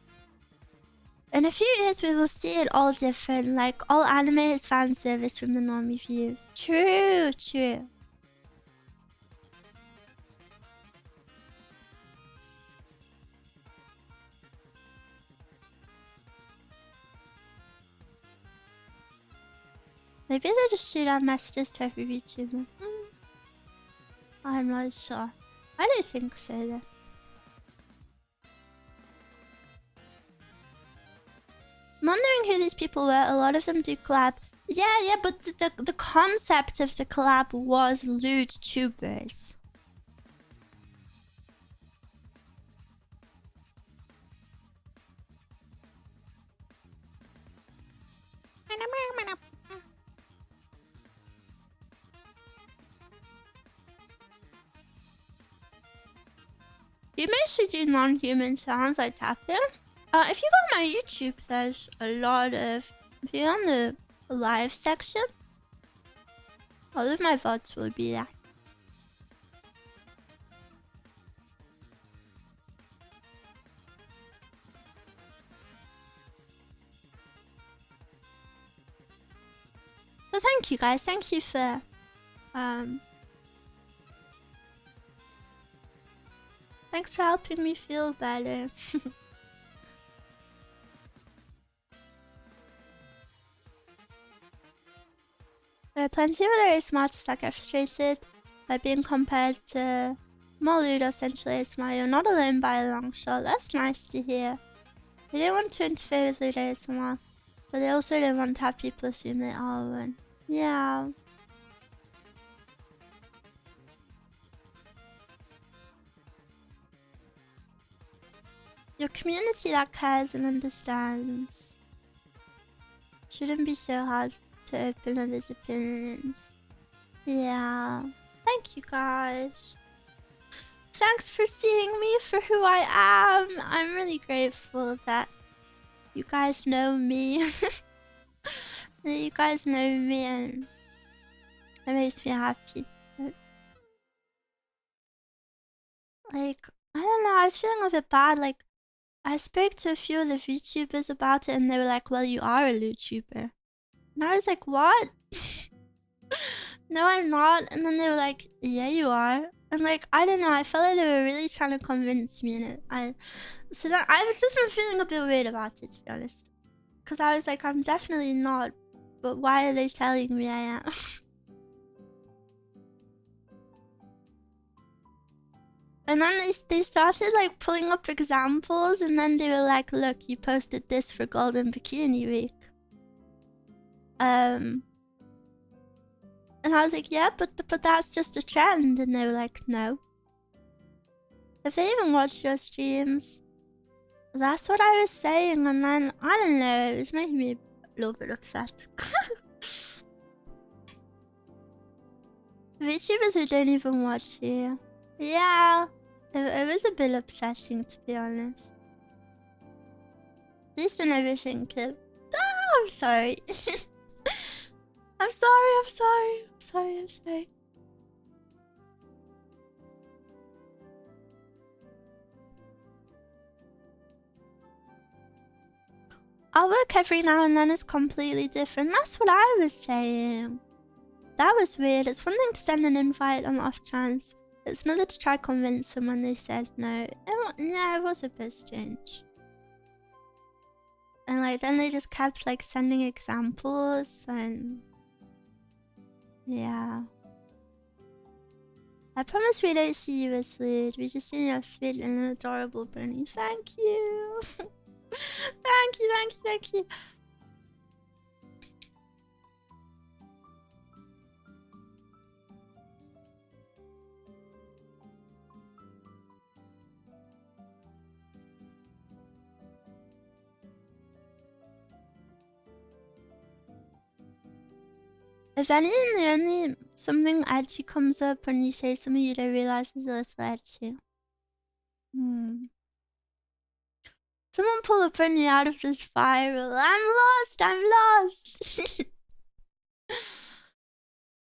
In a few years, we will see it all different. Like, all anime is fan service from the normie views. True, true. Maybe they just shoot out messages to every VTuber. I'm not sure. I don't think so, though. Not knowing who these people were, a lot of them do collab. Yeah, but the concept of the collab was lewd tubers. You mostly do non-human sounds like tapping. If you go on my YouTube, there's a lot of... If you're on the live section, all of my VODs will be there. Well, thank you guys. Thank you for... Thanks for helping me feel better. There are plenty of other ASMRs that get frustrated by being compared to Moludo, essentially ASMR. You're not alone by a long shot. That's nice to hear. They don't want to interfere with Ludo ASMR, but they also don't want to have people assume they are one. Yeah. Your community that cares and understands. Shouldn't be so hard to open others' opinions. Yeah. Thank you guys. Thanks for seeing me for who I am. I'm really grateful that you guys know me. That you guys know me, and it makes me happy. Like, I don't know, I was feeling a bit bad. Like, I spoke to a few of the VTubers about it, and they were like, well, you are a YouTuber. And I was like, what? No, I'm not. And then they were like, yeah, you are. And like, I don't know, I felt like they were really trying to convince me. And so then I've just been feeling a bit weird about it, to be honest. Because I was like, I'm definitely not. But why are they telling me I am? And then they started like pulling up examples, and then they were like, look, you posted this for Golden Bikini Week. And I was like, yeah, but that's just a trend. And they were like, no. If they even watched your streams, that's what I was saying. And then, I don't know, it was making me a little bit upset. VTubers who don't even watch here. Yeah, it was a bit upsetting, to be honest. At least I never think it. Oh, I'm sorry. I'm sorry. Our work every now and then is completely different. That's what I was saying. That was weird. It's one thing to send an invite on the off chance. It's another to try to convince them when they said no. Yeah, it was a bit strange. And like, then they just kept like sending examples and... Yeah. I promise we don't see you as lewd. We just see your sweet and adorable bunny. Thank you. Thank you. If only something edgy comes up when you say something you don't realize is a little edgy. Someone pull a bunny out of this spiral. I'm lost.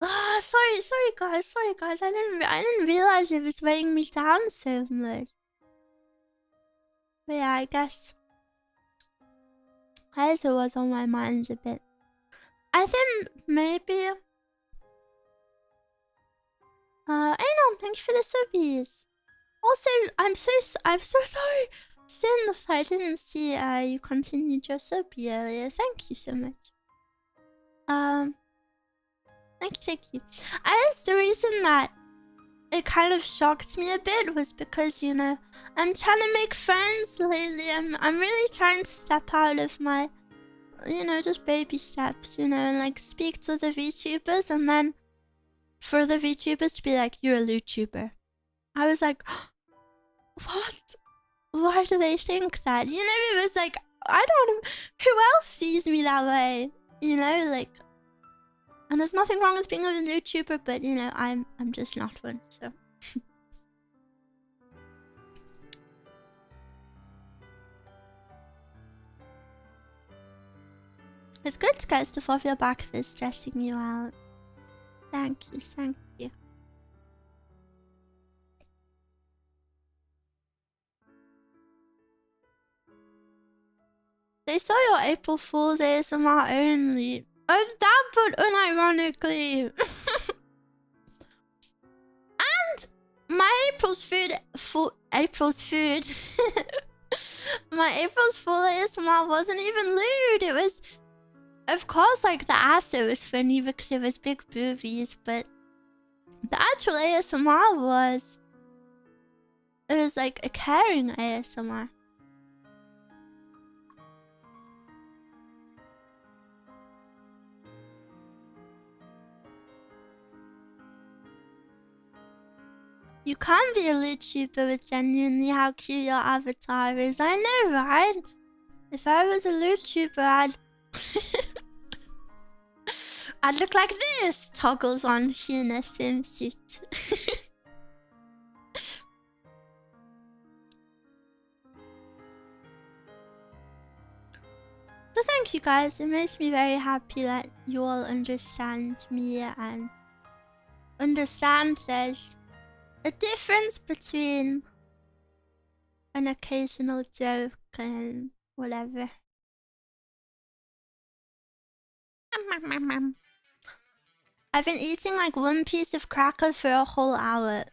Oh, sorry guys. I didn't realize it was weighing me down so much. But yeah, I guess it was on my mind a bit. I think maybe... I know, thank you for the subbies. Also, I'm so sorry. Sin, I didn't see you continued your subby earlier. Thank you so much. Thank you. I guess the reason that it kind of shocked me a bit was because, you know, I'm trying to make friends lately. I'm really trying to step out of my... You know, just baby steps, you know, and like speak to the VTubers, and then for the VTubers to be like, you're a YouTuber. I was like, what? Why do they think that? You know, it was like, I don't know, who else sees me that way? You know, like, and there's nothing wrong with being a YouTuber, but you know, I'm just not one, so. It's good to get stuff off your back if it's stressing you out. Thank you, thank you. They saw your April Fool's ASMR only. Oh, that but unironically. And my April's food. My April's Fool ASMR wasn't even lewd. It was, of course, like the ass. It was funny because it was big boobies, but the actual ASMR was. It was like a caring ASMR. You can't be a YouTuber with genuinely how cute your avatar is. I know, right? If I was a YouTuber, I'd... I'd look like this! Toggles on in a swimsuit. But thank you guys, it makes me very happy that you all understand me and understand there's a difference between an occasional joke and whatever. I've been eating like one piece of cracker for a whole hour.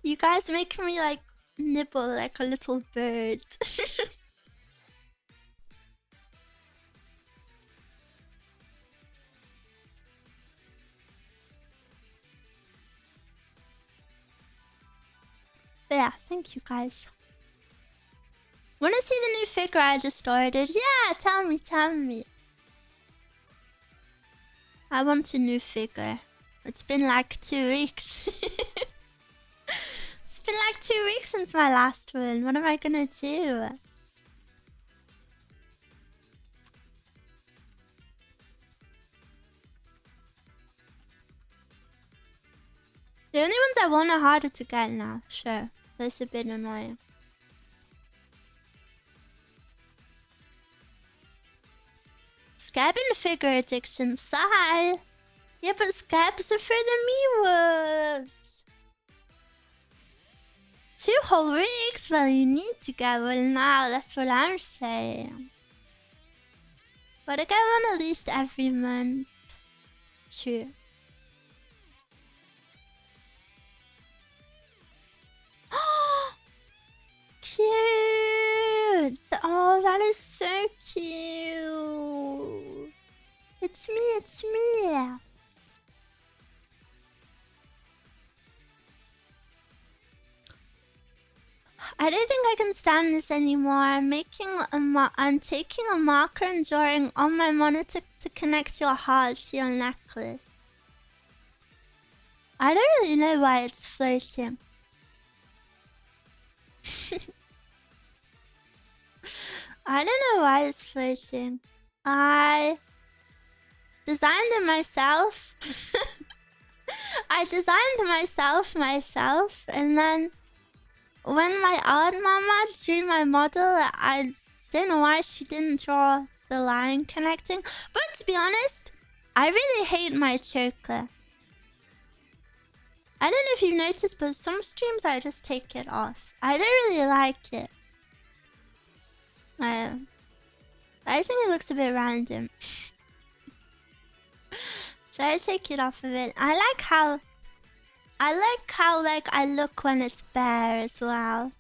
You guys make me like nibble like a little bird. But yeah, thank you guys. Wanna see the new figure I just ordered? Yeah, tell me, tell me. I want a new figure. It's been like 2 weeks. It's been like 2 weeks since my last one. What am I gonna do? The only ones I want are harder to get now. Sure, that's a bit annoying. Scab and figure addiction, sigh. Yeah, but scabs are for the Miwas. 2 whole weeks? Well, you need to get one now, that's what I'm saying. But I get one at least every month. True. Cute! Oh, that is so cute. It's me, it's me. I don't think I can stand this anymore. I'm taking a marker and drawing on my monitor to connect your heart to your necklace. I don't really know why it's floating. I don't know why it's floating. I designed it myself. I designed myself, and then when my art mama drew my model, I don't know why she didn't draw the line connecting. But to be honest, I really hate my choker. I don't know if you've noticed, but some streams I just take it off. I don't really like it. I think it looks a bit random. So I take it off of it. I like how like I look when it's bare as well.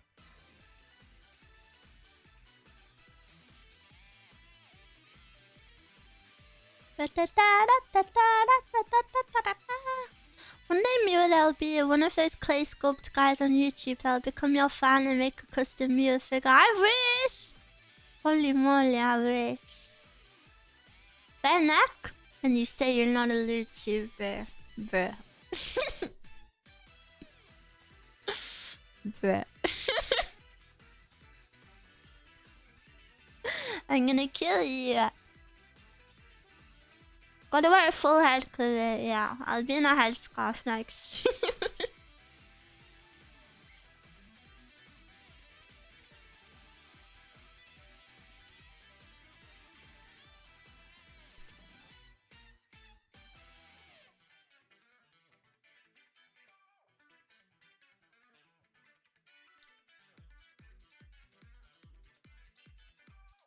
One day, Miwa, there'll be one of those clay sculpt guys on YouTube that'll become your fan and make a custom Miwa figure. I wish! Holy moly, I wish. Bare neck? And you say you're not a YouTuber. Bruh. Bruh. I'm gonna kill you. Gotta wear a full head cover, yeah. I'll be in a headscarf next.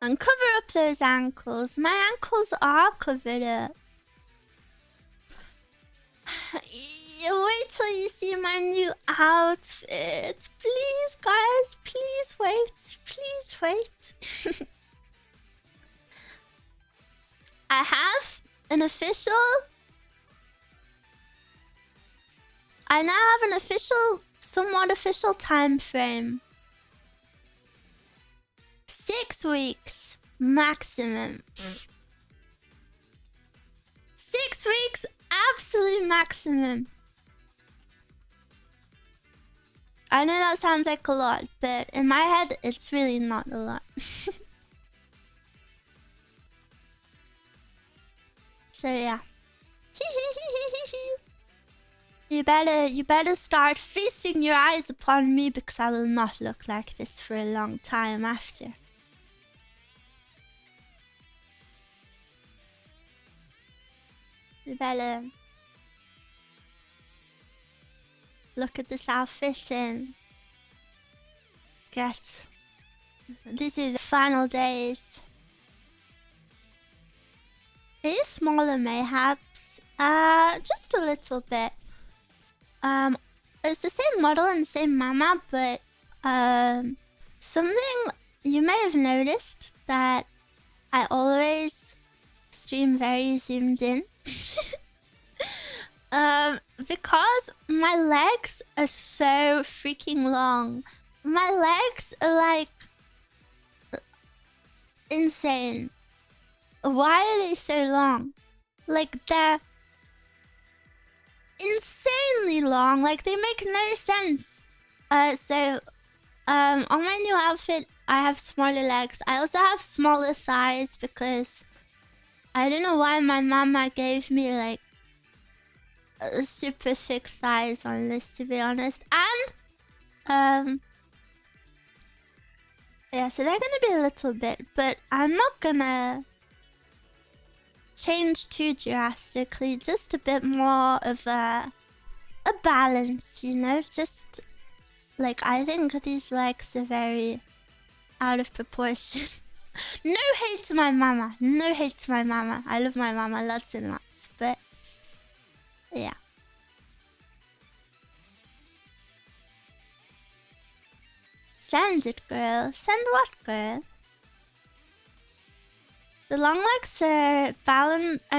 And cover up those ankles. My ankles are covered up. Wait till you see my new outfit. Please, guys, please wait. Please wait. I have an official... I now have an official, somewhat official time frame. 6 weeks maximum. 6 weeks absolute maximum. I know that sounds like a lot, but in my head, it's really not a lot. So yeah. You better start feasting your eyes upon me, because I will not look like this for a long time after. You better look at this outfit and get... These are the final days. Are you smaller, mayhaps? Just a little bit. It's the same model and the same mama, but something you may have noticed that I always stream very zoomed in. Because my legs are so freaking long. My legs are like insane. Why are they so long? Like, they're insanely long. Like, they make no sense. So on my new outfit, I have smaller legs. I also have smaller thighs because I don't know why my mama gave me like super thick thighs on this, to be honest. And yeah, so they're gonna be a little bit, but I'm not gonna change too drastically. Just a bit more of a balance, you know. Just like, I think these legs are very out of proportion. No hate to my mama. No hate to my mama. I love my mama lots and lots, but yeah. Send it, girl. Send what, girl? The long legs are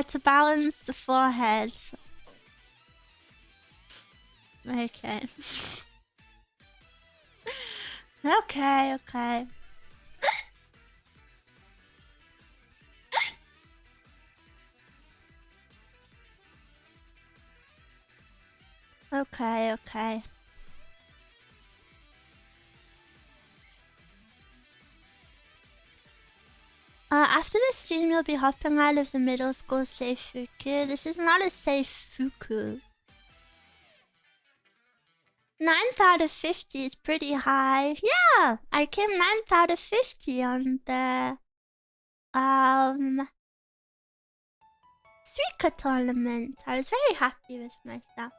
to balance the forehead. Okay. Okay. Okay. After this stream, you'll be hopping out of the middle school Seifuku. This is not a Seifuku. 9th out of 50 is pretty high. Yeah, I came 9th out of 50 on the Suika tournament. I was very happy with myself.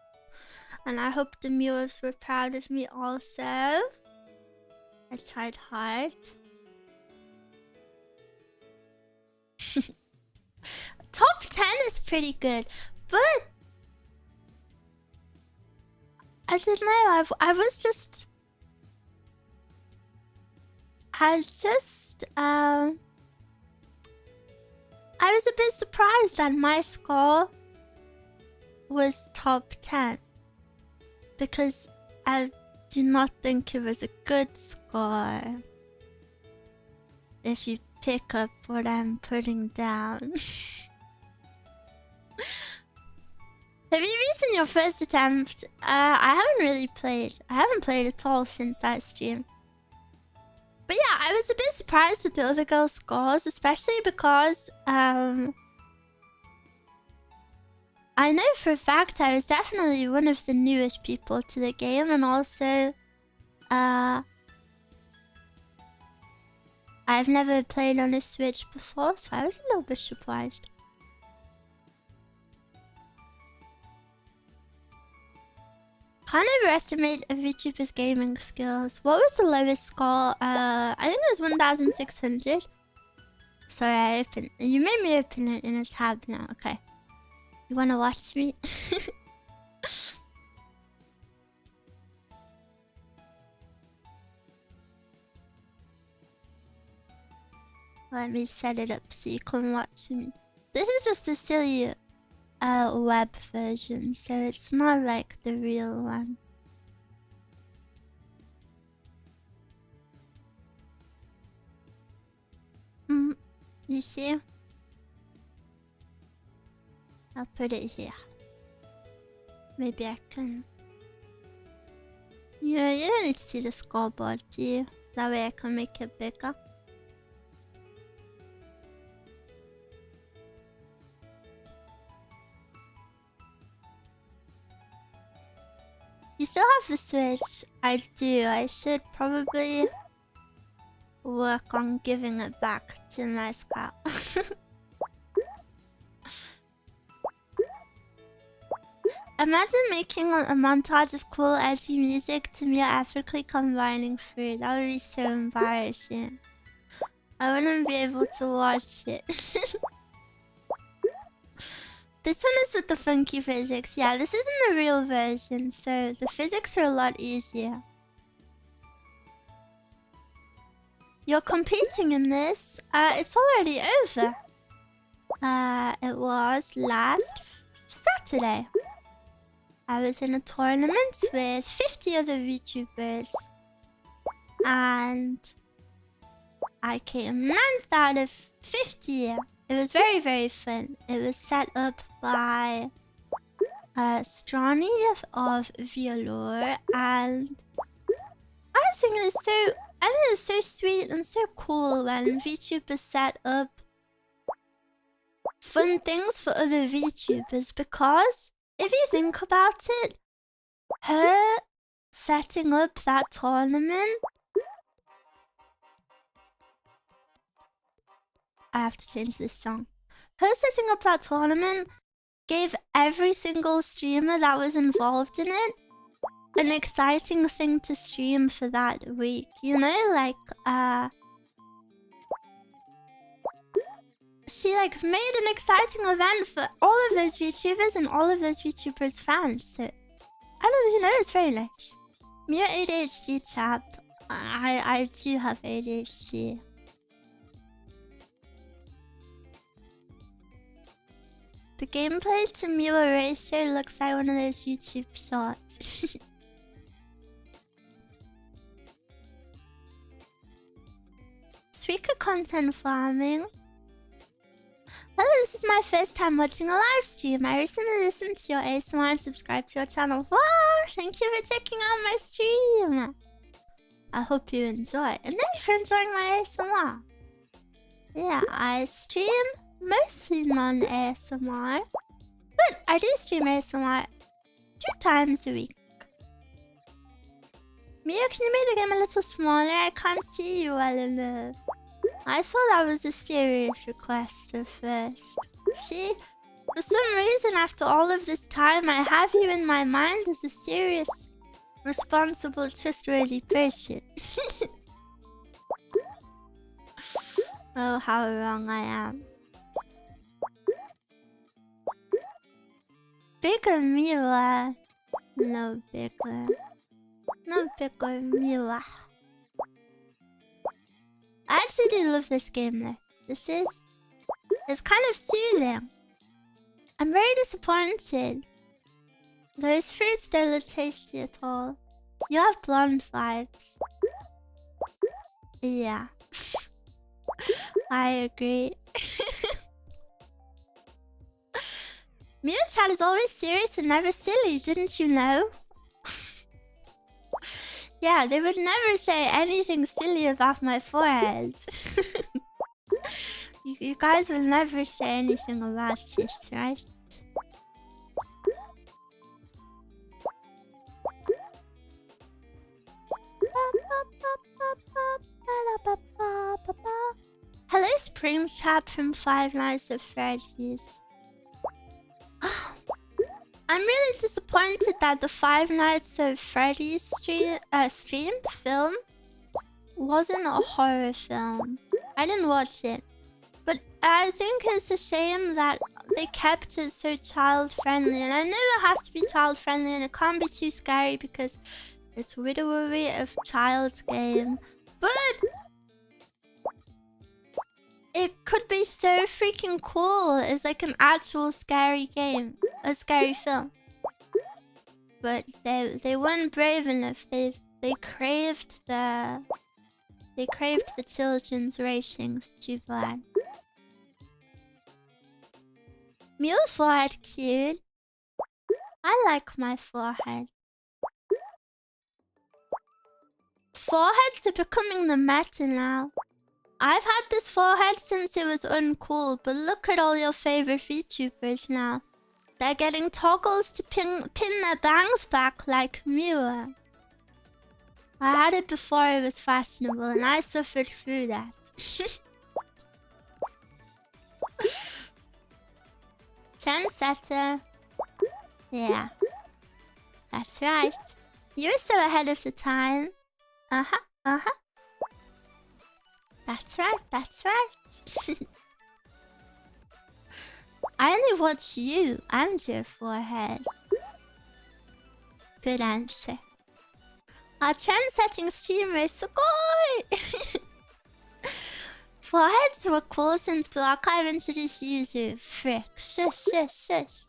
And I hope the Miwas were proud of me also. I tried hard. Top 10 is pretty good, but I don't know. I was a bit surprised that my score was top 10, because I do not think it was a good score if you pick up what I'm putting down. Have you beaten your first attempt? I haven't really played. I haven't played at all since that stream. But yeah, I was a bit surprised at the other girls' scores, especially because I know for a fact I was definitely one of the newest people to the game, and also, I've never played on a Switch before, so I was a little bit surprised. Can't overestimate a VTuber's gaming skills. What was the lowest score? I think it was 1,600. Sorry, I opened. You made me open it in a tab now. Okay. You wanna watch me? Let me set it up so you can watch me. This is just a silly web version, so it's not like the real one. You see? I'll put it here. Maybe I can. You know, you don't need to see the scoreboard, do you? That way I can make it bigger. You still have the Switch? I do. I should probably work on giving it back to my scout. Imagine making a montage of cool edgy music to me ethically combining food. That would be so embarrassing. I wouldn't be able to watch it. This one is with the funky physics. Yeah, this isn't the real version, so the physics are a lot easier. You're competing in this? It's already over. It was last Saturday. I was in a tournament with 50 other VTubers. And I came 9th out of 50. It was very, very fun. It was set up by Strani of Violor, and I just think it's so sweet and so cool when VTubers set up fun things for other VTubers, because if you think about it, her setting up that tournament... I have to change this song. Her setting up that tournament gave every single streamer that was involved in it an exciting thing to stream for that week. You know, like, she like made an exciting event for all of those VTubers and all of those VTubers' fans. So, I don't know, it's very nice. Mere ADHD chap. I do have ADHD. The gameplay to Miwa ratio looks like one of those YouTube shorts. Suika content farming. Hello, this is my first time watching a live stream. I recently listened to your ASMR and subscribed to your channel. Wow, thank you for checking out my stream. I hope you enjoy. And thank you for enjoying my ASMR. Yeah, I stream mostly non-ASMR, but I do stream ASMR 2 times a week. Mia, can you make the game a little smaller? I can't see you well enough. I thought that was a serious request at first. See, for some reason after all of this time, I have you in my mind as a serious, responsible, trustworthy person. Oh, how wrong I am. Bigger Miwa. No bigger. No bigger Miwa. I actually do love this game though. It's kind of soothing. I'm very disappointed. Those fruits don't look tasty at all. You have blonde vibes. Yeah. I agree. Mew-chan is always serious and never silly, didn't you know? Yeah, they would never say anything silly about my forehead. You guys will never say anything about it, right? Springtrap from Five Nights at Freddy's. I'm really disappointed that the Five Nights at Freddy's film wasn't a horror film. I didn't watch it. But I think it's a shame that they kept it so child-friendly. And I know it has to be child-friendly and it can't be too scary because it's widowery of child's game. But it could be so freaking cool. It's like an actual scary game. A scary film. But they weren't brave enough. They craved the children's ratings. Too bad. Miwa forehead cute. I like my forehead. Foreheads are becoming the meta now. I've had this forehead since it was uncool, but look at all your favorite VTubers now. They're getting toggles to pin their bangs back like Miwa. I had it before it was fashionable and I suffered through that. Trendsetter. Yeah. That's right. You're so ahead of the time. Uh-huh, uh-huh. That's right, that's right. I only watch you and your forehead. Good answer. Our trend-setting streamer, sugoi! Foreheads were cool since Blue Archive introduced Yuzu. Frick. Shush, shush, shush.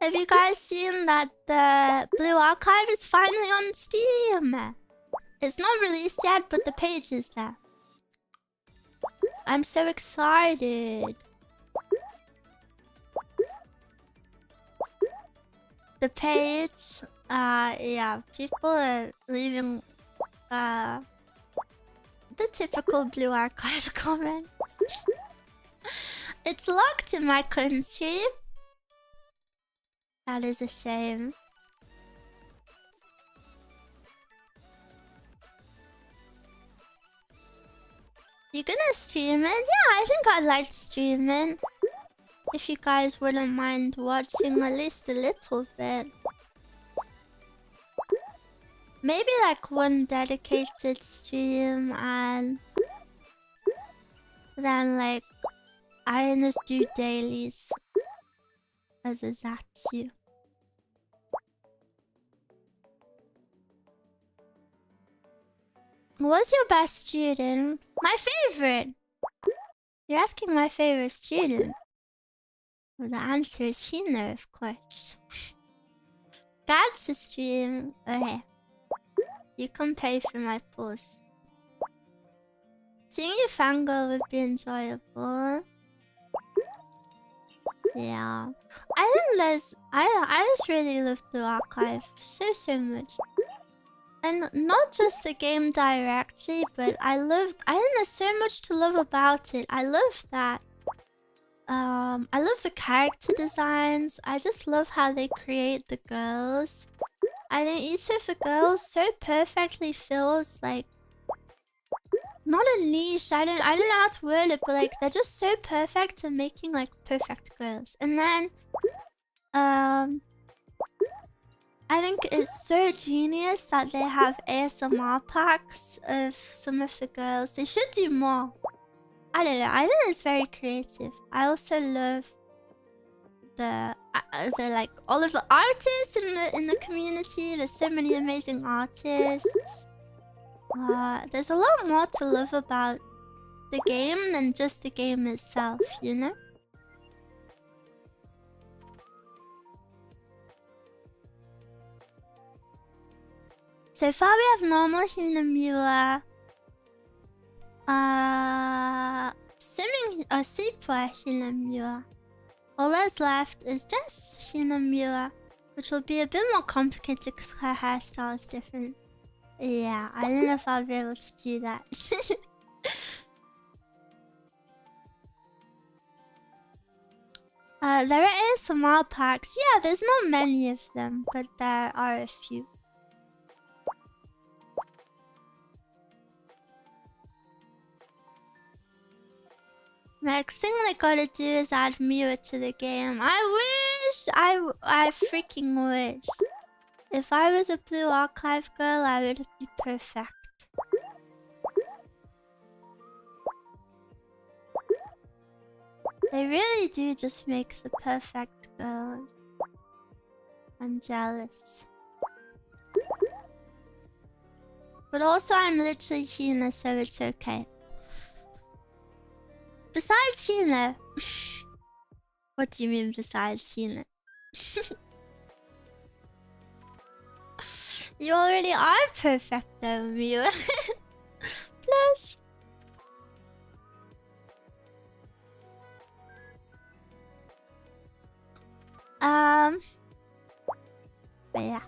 Have you guys seen that the Blue Archive is finally on Steam? It's not released yet, but the page is there. I'm so excited. The page, yeah, people are leaving, the typical Blue Archive comments. It's locked in my country. That is a shame. You gonna stream it? Yeah, I think I'd like to stream it. If you guys wouldn't mind watching at least a little bit. Maybe like one dedicated stream and then like I just do dailies as a Zatsu. What's your best student? My favorite! You're asking my favorite student. Well, the answer is Hina, of course. Gacha stream. Okay. You can pay for my post. Seeing you fangirl would be enjoyable. Yeah. I think there's... I just really love the archive so much. And not just the game directly, but I think there's so much to love about it. I love that. I love the character designs. I just love how they create the girls. I think each of the girls so perfectly fills like not a niche. I don't know how to word it, but like they're just so perfect at making like perfect girls. And then I think it's so genius that they have ASMR packs of some of the girls. They should do more. I don't know. I think it's very creative. I also love the like all of the artists in the community. There's so many amazing artists. There's a lot more to love about the game than just the game itself, you know? So far we have normal Hina Miwa. Swimming Super Hina Miwa. All that's left is just Hina Miwa, which will be a bit more complicated because her hairstyle is different. Yeah, I don't know if I'll be able to do that. There are ASMR packs. Yeah, there's not many of them, but there are a few. Next thing they gotta do is add Miwa to the game. I wish! I freaking wish. If I was a Blue Archive girl, I would be perfect. They really do just make the perfect girls. I'm jealous. But also I'm literally Hina, so it's okay. Besides Hina... What do you mean besides Hina? You already are perfect though, Miwa. Plus. But yeah.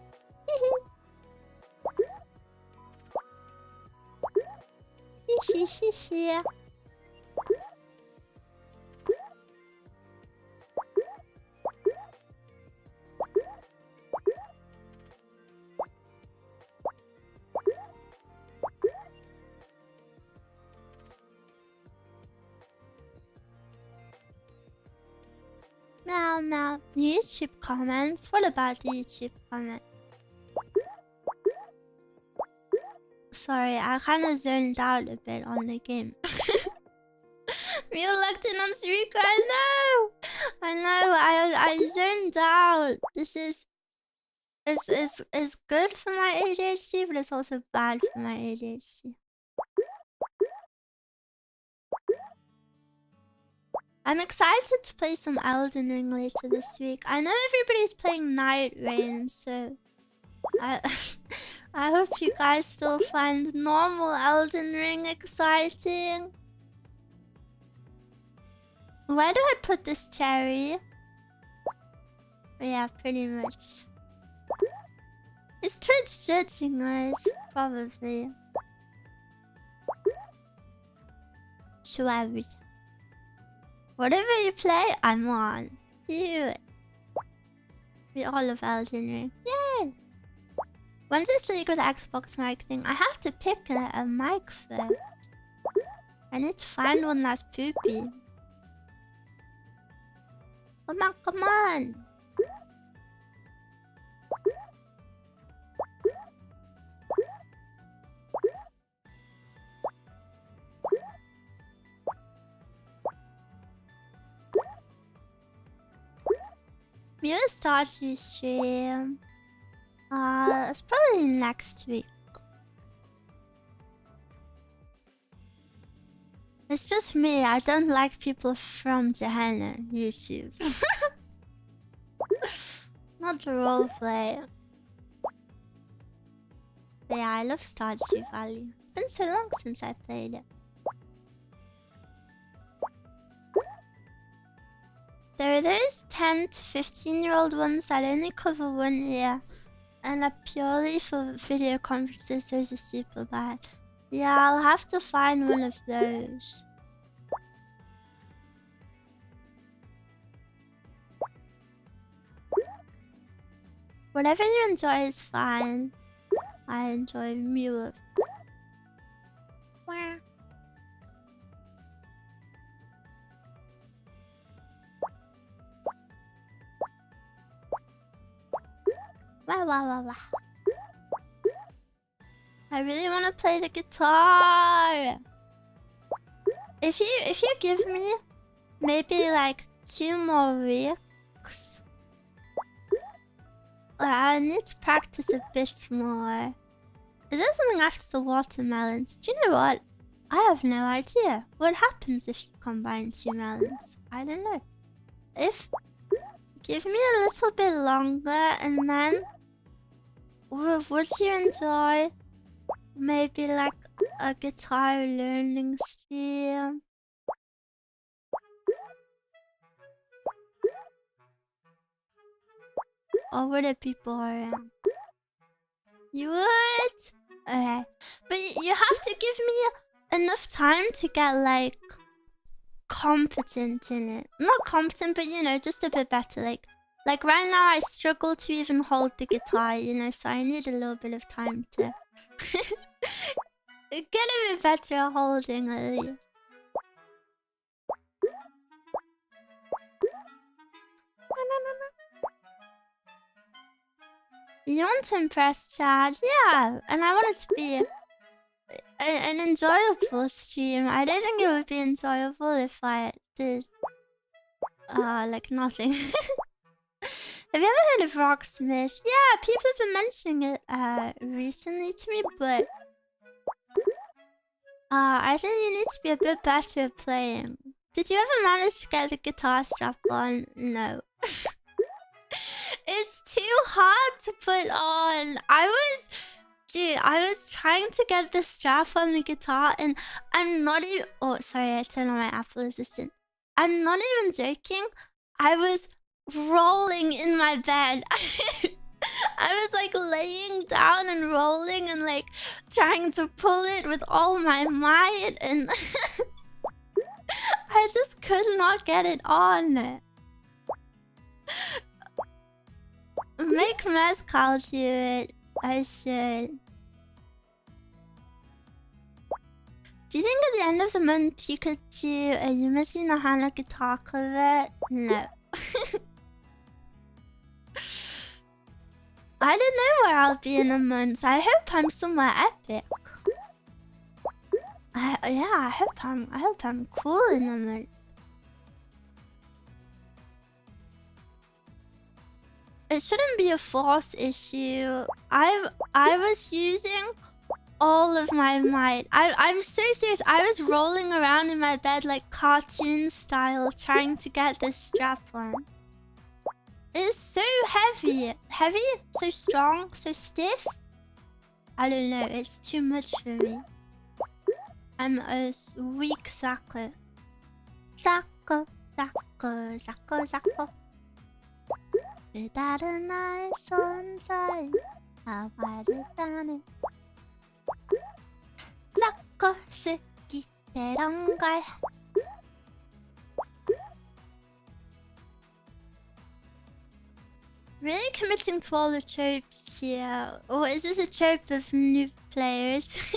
Meow meow. YouTube comments? What about the YouTube comments? Sorry, I kind of zoned out a bit on the game. You looked in on speaker. I know. I zoned out. This is good for my ADHD, but it's also bad for my ADHD. I'm excited to play some Elden Ring later this week. I know everybody's playing Night Rain, so I hope you guys still find normal Elden Ring exciting. Where do I put this cherry? But yeah, pretty much. Is Twitch judging us? Probably. Shabby. Whatever you play, I'm on. Cute. We all love Elden Ring. Yay! When's this secret Xbox mic thing? I have to pick a mic first. I need to find one that's poopy. Come on, come on! We'll start to stream. It's probably next week. It's just me. I don't like people from Gehenna YouTube. Not the roleplay. But yeah, I love Stardew Valley. It's been so long since I played it. There's 10 to 15-year-old ones that only cover 1 year and are purely for video conferences. Those are super bad. Yeah, I'll have to find one of those. Whatever you enjoy is fine. I enjoy Miwa. Wah. Wah, wah, wah, wah. I really want to play the guitar. If you give me maybe like 2 more weeks, I need to practice a bit more. Is there something after the watermelons? Do you know what? I have no idea. What happens if you combine 2 melons? I don't know. Give me a little bit longer and then would you enjoy maybe like a guitar learning stream? Or would it be boring? You would? Okay. But you have to give me enough time to get like competent in it. Not competent, but you know, just a bit better. Like right now I struggle to even hold the guitar, you know, so I need a little bit of time to get a bit better at holding at least. You want to impress Chad? Yeah, and I want it to be an enjoyable stream. I don't think it would be enjoyable if I did like nothing. Have you ever heard of Rocksmith? Yeah, people have been mentioning it recently to me, but I think you need to be a bit better at playing. Did you ever manage to get the guitar strap on? No. It's too hard to put on. Dude, I was trying to get the strap on the guitar and I'm not even... Oh, sorry, I turned on my Apple Assistant. I'm not even joking. I was rolling in my bed. I was like laying down and rolling and like trying to pull it with all my might and... I just could not get it on. Make Mezcal do it. I should. Do you think at the end of the month you could do a Yumizi no Hana guitar cover? No. I don't know where I'll be in a month. I hope I'm somewhere epic. Yeah, I hope I'm cool in a month. It shouldn't be a force issue. I was using all of my might. I'm so serious. I was rolling around in my bed like cartoon style trying to get this strap on. It's so heavy. Heavy? So strong? So stiff? I don't know. It's too much for me. I'm a weak sucker. Sucker, sucker, sucker, sucker. 다른 나의 손살 아마르다네 섞어 쓰기 때론걸. Really committing to all the tropes here. Or is this a trope of new players?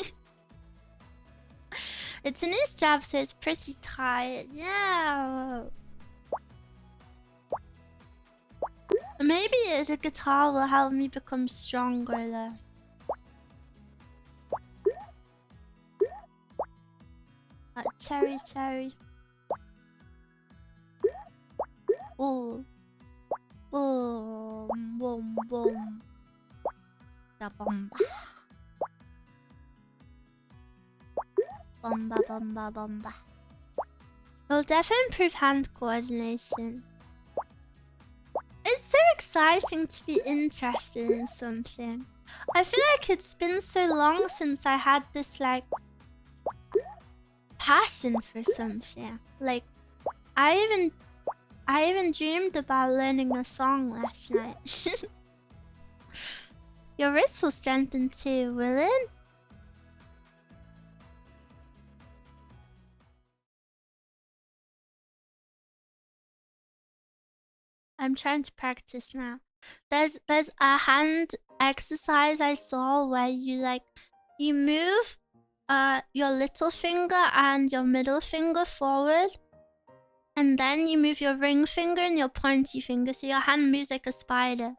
It's a new strap, so it's pretty tight. Yeah. Maybe the guitar will help me become stronger though. Cherry, cherry. Ooh. Boom, boom, boom. Da bomba. Bomba, bomba, bomba. It'll definitely improve hand coordination. It's so exciting to be interested in something. I feel like it's been so long since I had this like passion for something. Like I even dreamed about learning a song last night. Your wrist will strengthen too, will it? I'm trying to practice now. There's a hand exercise I saw where you move your little finger and your middle finger forward, and then you move your ring finger and your pointy finger, so your hand moves like a spider.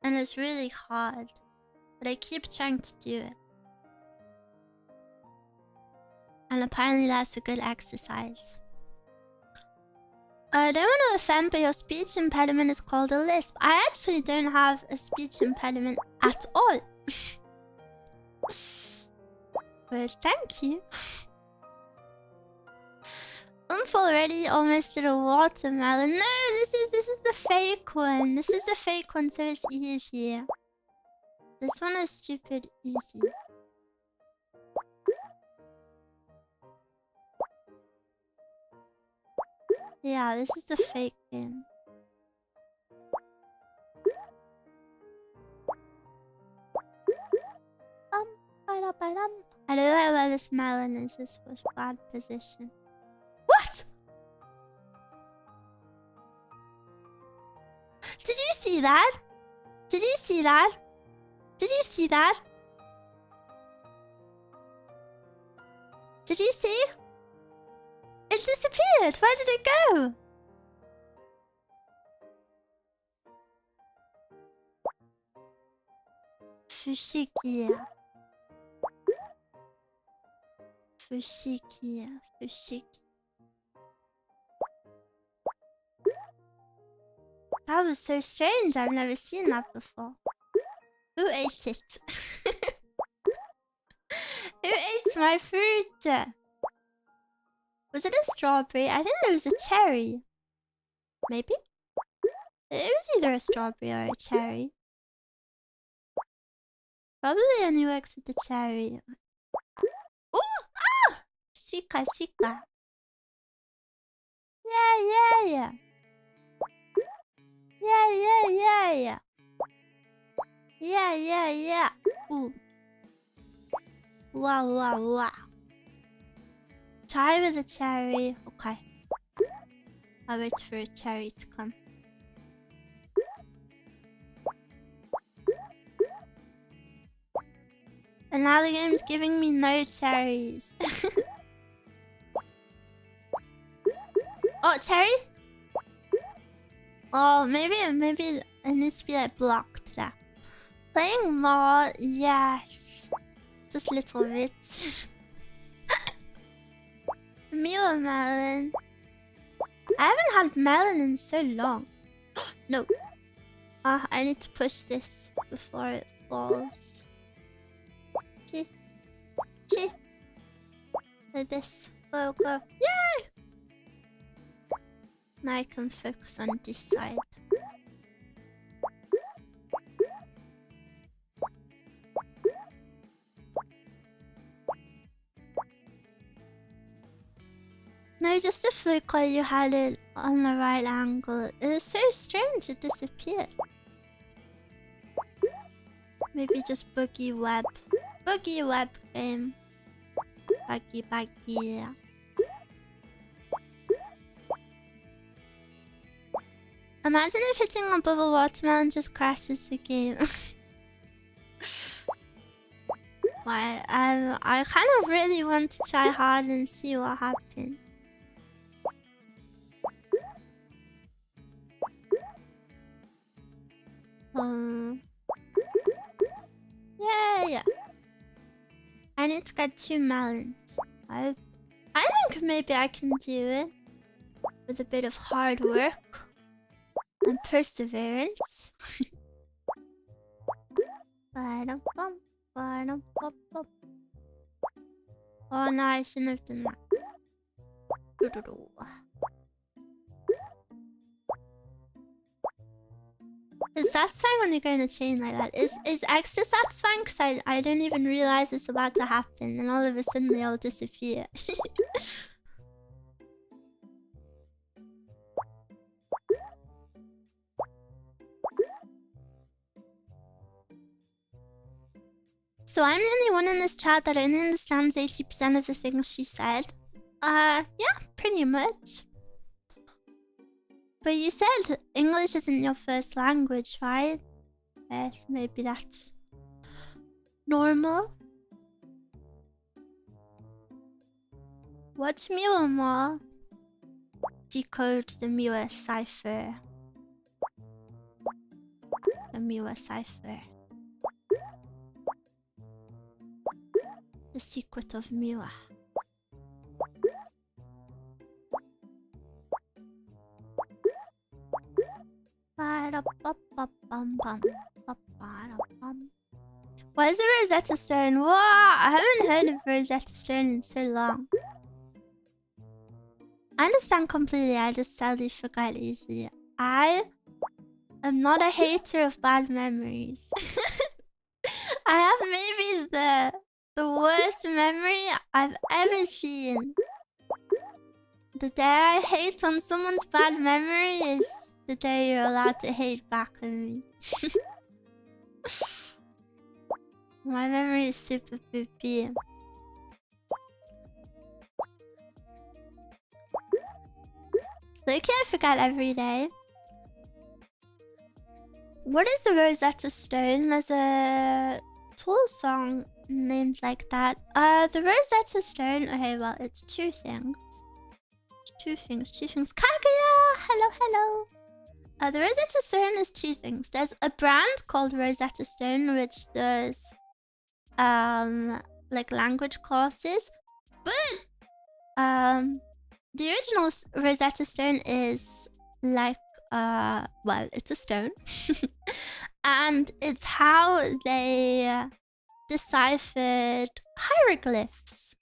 And it's really hard, but I keep trying to do it. And apparently that's a good exercise. I don't want to offend, but your speech impediment is called a lisp. I actually don't have a speech impediment at all. But thank you. Already almost did a watermelon. No, this is the fake one. This is the fake one, so it's easy. This one is stupid easy. Yeah, this is the fake thing. I don't know where this melon is. This was bad position. What? Did you see that? Did you see that? Did you see that? Did you see? It disappeared. Where did it go? Fushigi. Fushigi. Fushigi. That was so strange. I've never seen that before. Who ate it? Who ate my fruit? Was it a strawberry? I think it was a cherry. Maybe? It was either a strawberry or a cherry. Probably only works with the cherry. Ooh! Ah! Suika, suika. Yeah. Yeah. Yeah. Ooh. Wow. Try with a cherry. Okay. I'll wait for a cherry to come. And now the game's giving me no cherries. Oh, cherry? Oh, maybe it needs to be like blocked there. Playing more, yes. Just a little bit. Miwa melon. I haven't had melon in so long. No. I need to push this before it falls. Like this. Go. Yay! Now I can focus on this side. No, just a fluke while you had it on the right angle. It was so strange it disappeared. Maybe just boogie web. Boogie web game. Buggy. Imagine if hitting above a watermelon just crashes the game. Why? I kind of really want to try hard and see what happens. Yeah. I need to get 2 melons. I think maybe I can do it with a bit of hard work and perseverance. Oh no, I shouldn't have done that. Is satisfying when you go in a chain like that. Is extra satisfying because I don't even realize it's about to happen and all of a sudden they all disappear. So I'm the only one in this chat that only understands 80% of the things she said. Yeah, pretty much. But you said English isn't your first language, right? Yes, maybe that's normal. What's Miwa? Decode the Miwa cipher. The Miwa cipher. The secret of Miwa. What is a Rosetta Stone? Wow, I haven't heard of Rosetta Stone in so long. I understand completely, I just sadly forgot easily. I am not a hater of bad memories. I have maybe the worst memory I've ever seen. The day I hate on someone's bad memory is the day you're allowed to hate back on me. My memory is super poopy. Look, I forget every day. What is the Rosetta Stone? There's a Tool song named like that. The Rosetta Stone. Okay, well, it's two things. Two things. Kaguya! Hello. The Rosetta Stone is two things. There's a brand called Rosetta Stone which does like language courses, but the original Rosetta Stone is like well, it's a stone. And it's how they deciphered hieroglyphs.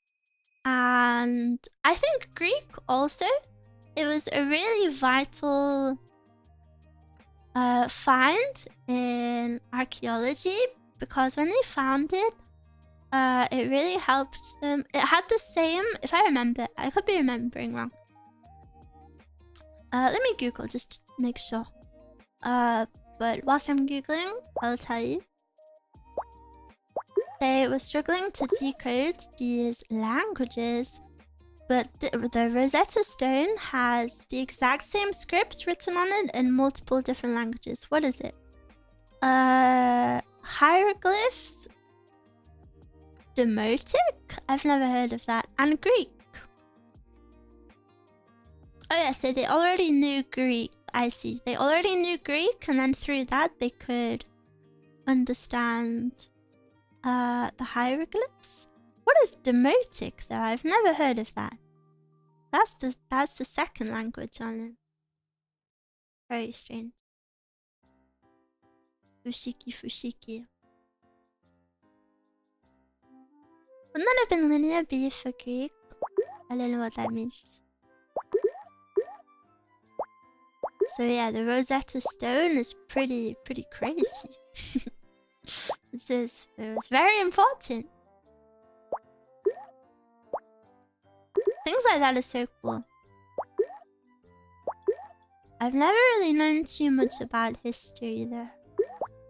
And I think Greek also. It was a really vital find in archaeology, because when they found it, it really helped them. It had the same, if I remember, I could be remembering wrong. Let me Google just to make sure. But whilst I'm Googling, I'll tell you. They were struggling to decode these languages, but the Rosetta Stone has the exact same script written on it in multiple different languages. What is it? Hieroglyphs? Demotic? I've never heard of that. And Greek. Oh yeah, so they already knew Greek. I see. They already knew Greek, and then through that they could understand the hieroglyphs. What is demotic though? I've never heard of that. That's the second language on it. Very strange. Fushiki. Wouldn't that have been linear B for Greek? I don't know what that means. So yeah, the Rosetta Stone is pretty crazy. It was very important. Things like that are so cool. I've never really known too much about history though.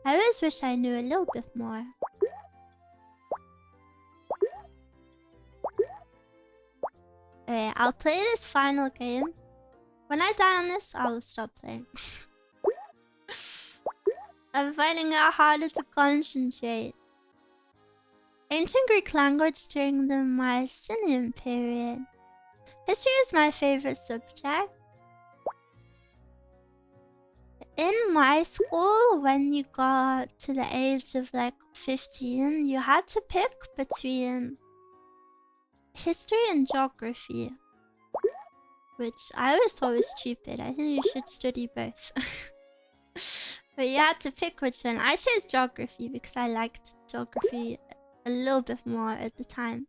I always wish I knew a little bit more. Okay, I'll play this final game. When I die on this, I will stop playing. I'm finding it harder to concentrate. Ancient Greek language during the Mycenaean period. History is my favorite subject. In my school, when you got to the age of like 15, you had to pick between history and geography. Which I always thought was stupid. I think you should study both. But you had to pick which one. I chose geography because I liked geography a little bit more at the time.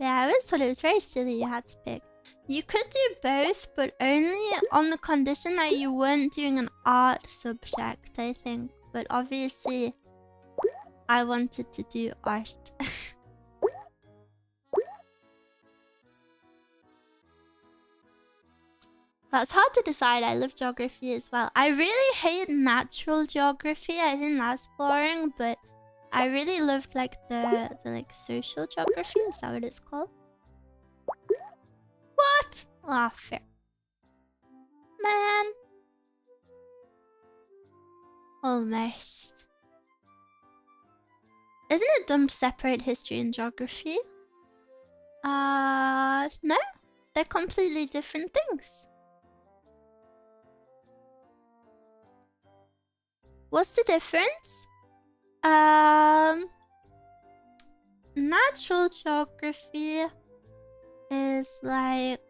Yeah, I always thought it was very silly you had to pick. You could do both, but only on the condition that you weren't doing an art subject, I think. But obviously, I wanted to do art. That's hard to decide. I love geography as well. I really hate natural geography. I think that's boring, but I really loved like the like social geography. Is that what it's called? What? Ah, fair. Man. Almost. Isn't it dumb to separate history and geography? No. They're completely different things. What's the difference? Natural geography is like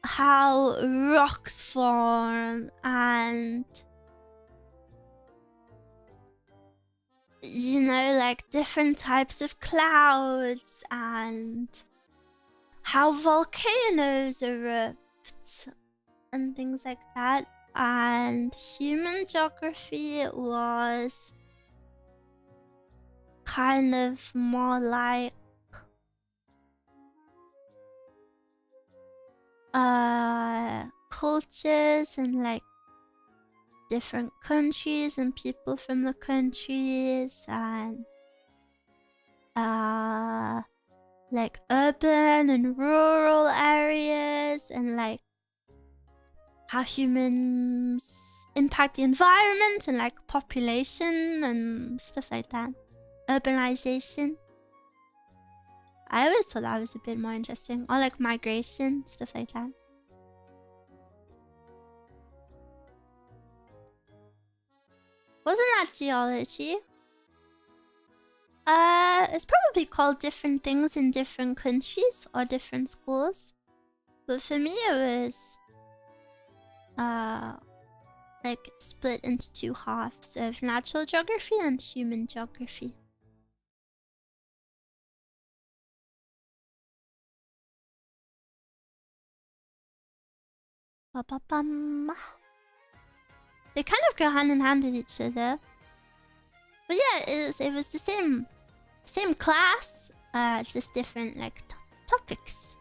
how rocks form and, you know, like different types of clouds and how volcanoes erupt and things like that. And human geography was kind of more like cultures and like different countries and people from the countries and like urban and rural areas and like how humans impact the environment and like population and stuff like that. Urbanization. I always thought that was a bit more interesting. Or like migration, stuff like that. Wasn't that geology? It's probably called different things in different countries or different schools. But for me it was like split into two halves of natural geography and human geography. Ba-ba-bum. They kind of go hand in hand with each other. But yeah, it was the same class, just different like topics.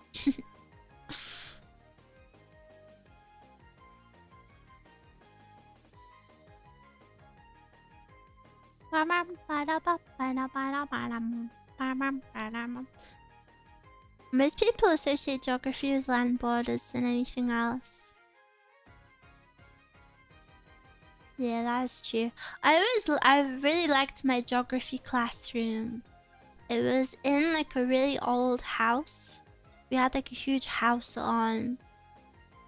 Most people associate geography with land borders than anything else. Yeah, that's true. I really liked my geography classroom. It was in like a really old house. We had like a huge house on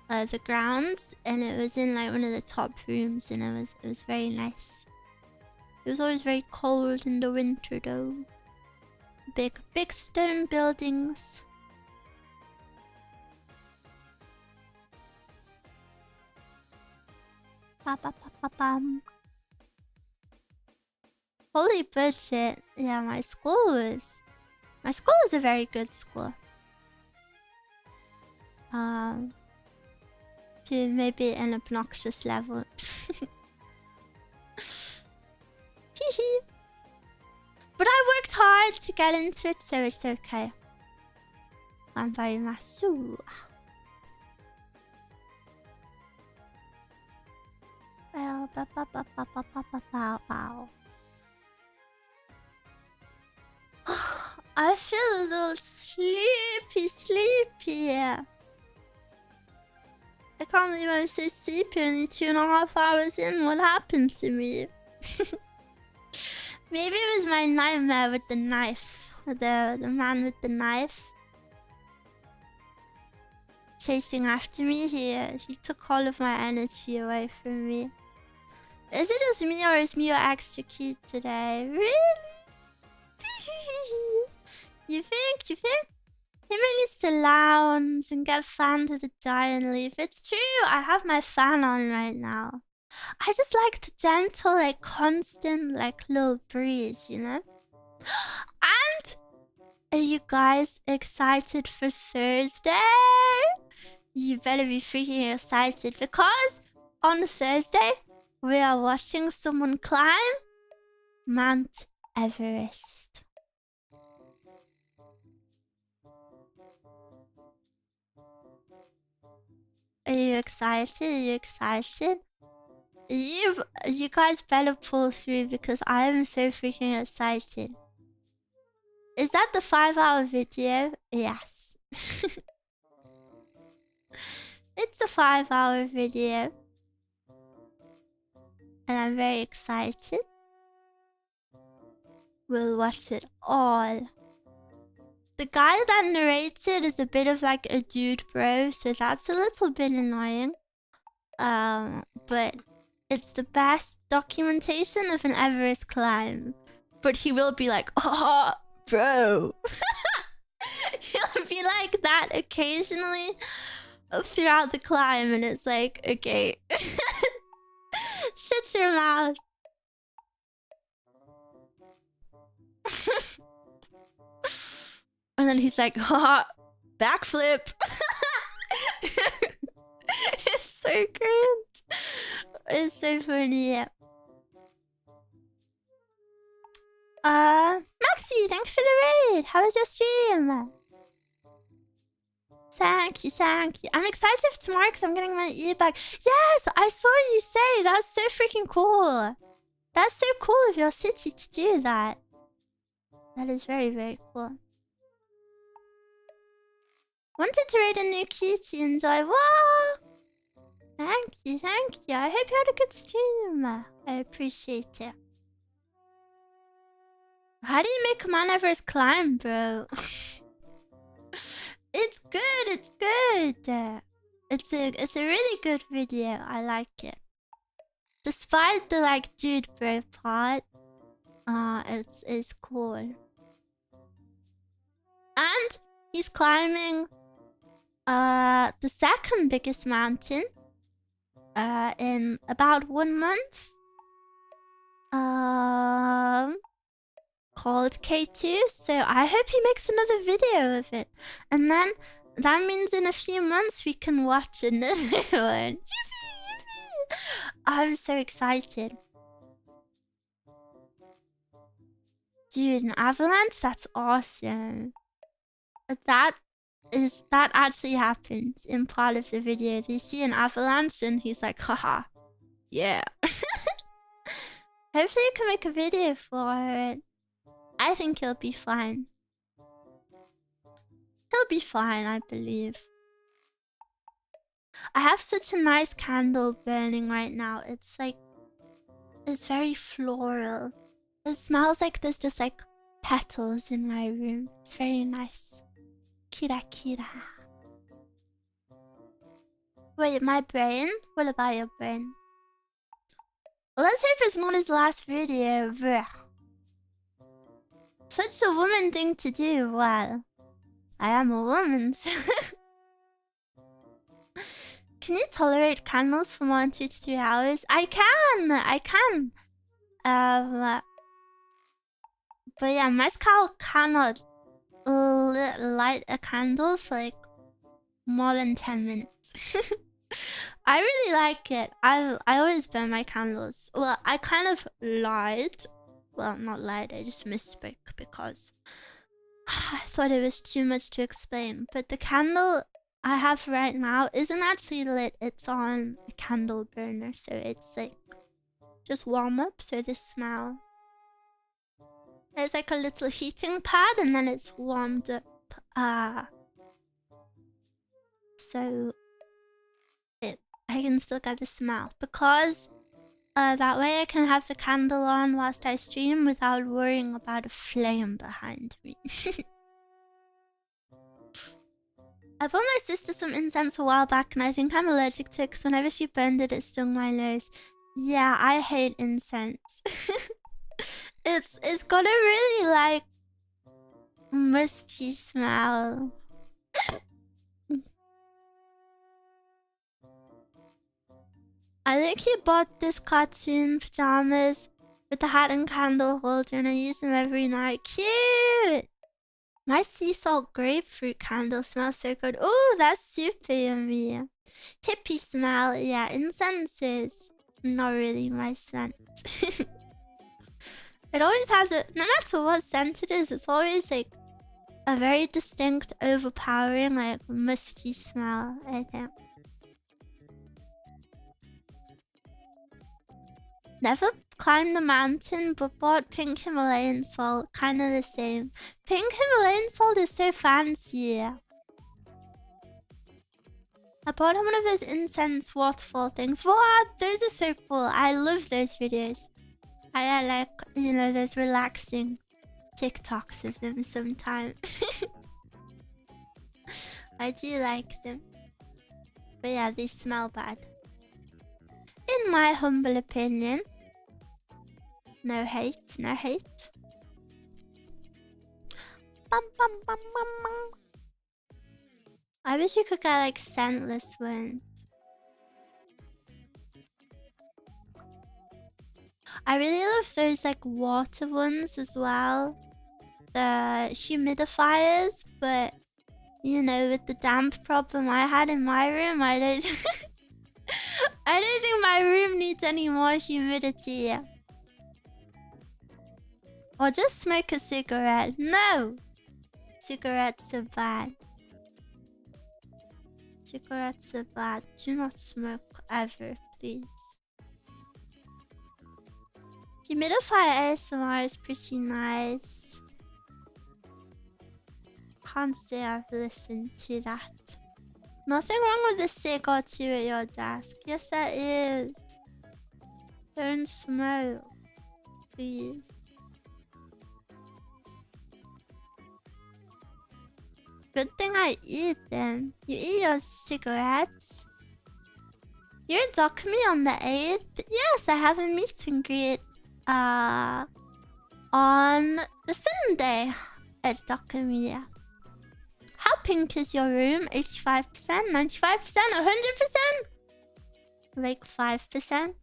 the grounds, and it was in like one of the top rooms, and it was very nice. It was always very cold in the winter though. Big stone buildings. Ba-ba-ba-ba-bum. Holy budget. Yeah, my school was a very good school. To maybe an obnoxious level. Hehe. But I worked hard to get into it, so it's okay. Ganbarimasu. Well, ba-ba-ba-ba-ba-ba-ba-ba. I feel a little sleepy. I can't believe I'm so sleepy only 2.5 hours in. What happened to me? Maybe it was my nightmare with the knife. The man with the knife. Chasing after me. He took all of my energy away from me. Is it just me, or is Miwa extra cute today? Really? You think? He needs to lounge and get fanned with a giant leaf. It's true, I have my fan on right now. I just like the gentle, like constant, like little breeze, you know? And are you guys excited for Thursday? You better be freaking excited, because on Thursday we are watching someone climb Mount Everest. Are you excited? You guys better pull through, because I am so freaking excited. Is that the 5-hour video? Yes. It's a 5-hour video. And I'm very excited. We'll watch it all. The guy that narrates it is a bit of like a dude bro, so that's a little bit annoying. But it's the best documentation of an Everest climb. But he will be like, oh, bro. He'll be like that occasionally throughout the climb, and it's like, okay. Shut your mouth. And then he's like, haha, backflip. It's so cringe. It's so funny, yeah. Maxi, thanks for the raid. How was your stream? Thank you. I'm excited for tomorrow because I'm getting my ear back. Yes, I saw you say. That's so freaking cool. That's so cool of your city to do that. That is very, very cool. Wanted to raid a new cutie, enjoy. Wow! Thank you. I hope you had a good stream. I appreciate it. How do you make Mount Everest climb, bro? It's good. It's good. It's a really good video. I like it. Despite the like dude bro part, it's cool. And he's climbing the second biggest mountain in about 1 month. Called K2. So I hope he makes another video of it. And then that means in a few months we can watch another one. I'm so excited. Dude, an avalanche? That's awesome. That actually happens in part of the video. They see an avalanche and he's like, haha. Yeah. Hopefully you can make a video for it. I think he'll be fine. He'll be fine, I believe. I have such a nice candle burning right now. It's like... It's very floral. It smells like there's just like petals in my room. It's very nice. Kira kira. Wait, my brain? What about your brain? Let's hope it's not his last video. Bruh. Such a woman thing to do. Well, I am a woman, so... Can you tolerate candles for more than 2 to 3 hours? I can! But yeah, Mescal cannot light a candle for like more than 10 minutes. I really like it. I always burn my candles. Well, I kind of lied. Well, not lied, I just misspoke because I thought it was too much to explain. But the candle I have right now isn't actually lit. It's on a candle burner, so it's like just warm up, so the smell. There's like a little heating pad and then it's warmed up. So I can still get the smell because that way I can have the candle on whilst I stream without worrying about a flame behind me. I bought my sister some incense a while back and I think I'm allergic to it because whenever she burned it, it stung my nose. Yeah, I hate incense. It's got a really like musty smell. I think he bought this cartoon pajamas with the hat and candle holder and I use them every night. Cute! My sea salt grapefruit candle smells so good. Oh, that's super yummy. Hippie smell. Yeah, incense is not really my scent. It always has a... No matter what scent it is, it's always like a very distinct, overpowering, like musty smell, I think. Never climbed the mountain, but bought pink Himalayan salt. Kind of the same. Pink Himalayan salt is so fancy. I bought one of those incense waterfall things. What? Those are so cool. I love those videos. I like, you know, those relaxing TikToks of them sometimes. I do like them. But yeah, they smell bad. In my humble opinion. No hate, no hate. Bum, bum, bum, bum, bum. I wish you could get like scentless ones. I really love those like water ones as well. The humidifiers, but you know, with the damp problem I had in my room, I don't I don't think my room needs any more humidity. Or just smoke a cigarette. No! Cigarettes are bad. Cigarettes are bad. Do not smoke ever, please. Humidifier ASMR is pretty nice. Can't say I've listened to that. Nothing wrong with a cig or two at your desk. Yes, there is. Don't smoke. Please. Good thing I eat them. You eat your cigarettes. You're Dokumi on the 8th? Yes, I have a meet and greet on the Sunday at Dokumi. How pink is your room? 85%? 95%? 100%? Like 5%?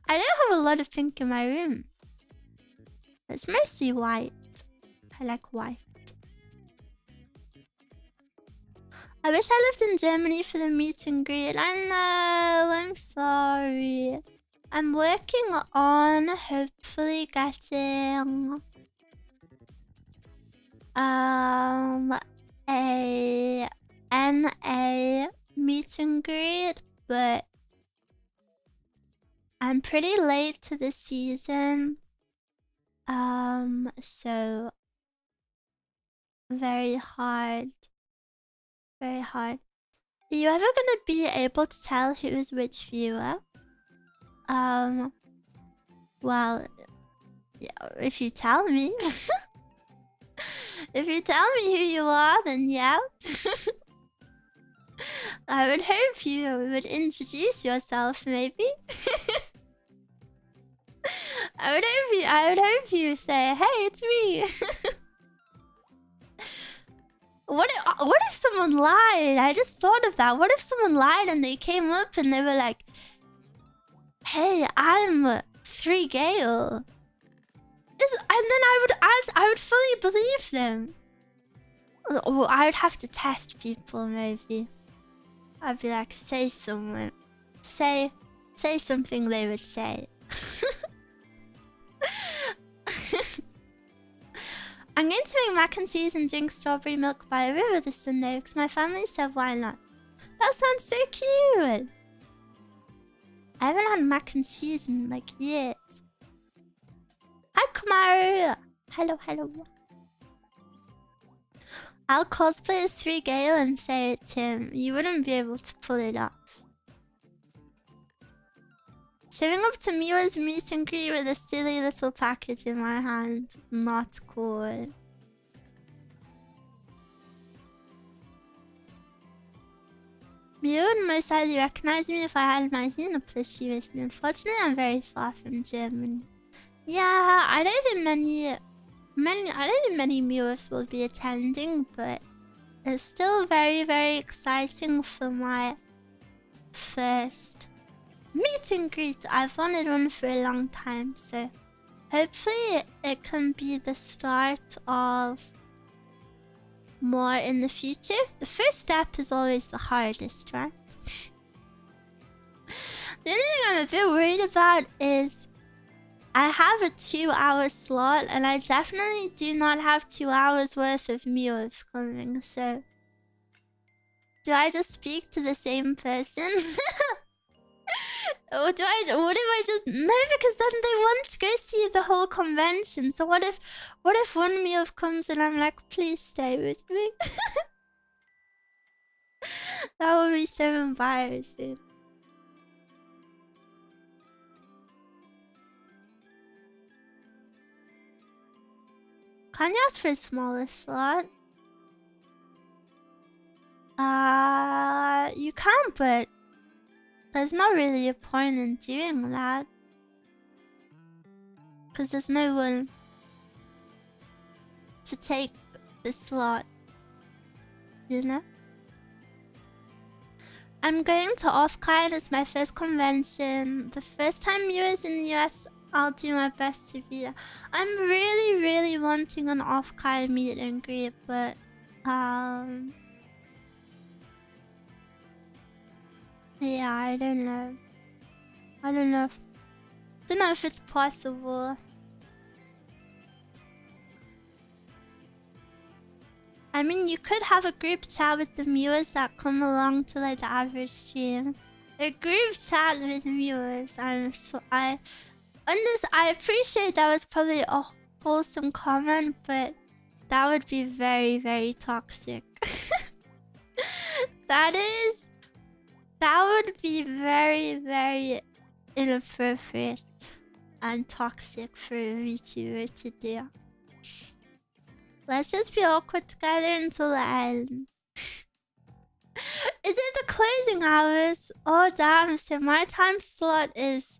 I don't have a lot of pink in my room. It's mostly white. I like white. I wish I lived in Germany for the meet and greet. I know, I'm sorry. I'm working on hopefully getting a NA meet and greet, but I'm pretty late to the season. So very hard. Very hard. Are you ever gonna be able to tell who is which viewer? Well, yeah, if you tell me. If you tell me who you are, then yeah. I would hope you would introduce yourself, maybe. I would hope you say, "Hey, it's me." What if someone lied? I just thought of that. What if someone lied and they came up and they were like, "Hey, I'm 3 Gale." And then I would fully believe them. Or I would have to test people, maybe. I'd be like, say something they would say. I'm going to make mac and cheese and drink strawberry milk by a river this Sunday because my family said why not. That sounds so cute. I haven't had mac and cheese in like years. Hi Kumaru. Hello, hello. I'll cosplay as 3 Gale and say it's him. You wouldn't be able to pull it off. Showing up to Miwa's meet and greet with a silly little package in my hand. Not cool. Miwa would most likely recognize me if I had my Hina plushie with me. Unfortunately, I'm very far from Germany. Yeah, I don't think many Miwas will be attending, but it's still very, very exciting for my first meet and greet. I've wanted one for a long time, so hopefully it can be the start of more in the future. The first step is always the hardest, right? The only thing I'm a bit worried about is I have a 2-hour slot, and I definitely do not have 2 hours worth of Miwas coming, so do I just speak to the same person? Or what if I just... No, because then they want to go see the whole convention. So what if one Miwa comes and I'm like, please stay with me? That would be so embarrassing. Can you ask for a smaller slot? You can, but there's not really a point in doing that. Because there's no one to take the slot, you know? I'm going to Offline as my first convention. The first time Miwa's in the US, I'll do my best to be there. I'm really, really wanting an Offline meet and greet, but yeah, I don't know. I don't know if it's possible. I mean, you could have a group chat with the Miwas that come along to like the average stream. A group chat with Miwas. I appreciate that was probably a wholesome comment, but that would be very, very toxic. That would be very, very inappropriate and toxic for a VTuber to do. Let's just be awkward together until the end. Is it the closing hours? Oh damn, so my time slot is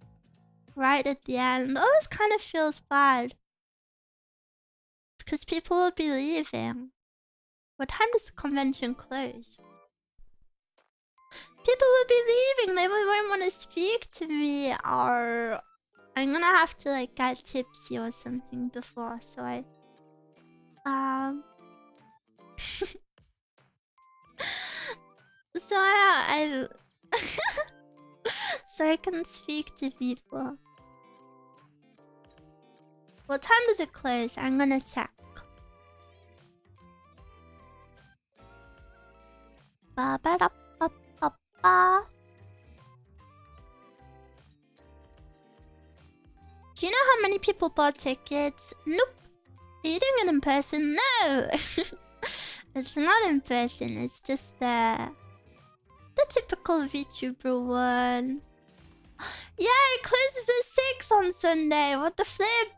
right at the end. Oh, this kind of feels bad. Because people will be leaving. What time does the convention close? People will be leaving. They won't want to speak to me, or I'm gonna have to like get tipsy or something before. So so I so I can speak to people. What time does it close? I'm gonna check. Ba ba da ba ba ba. Do you know how many people bought tickets? Nope. Are you doing it in person? No. It's not in person. It's just the typical VTuber one. Yeah, it closes at 6 on Sunday. What the flip?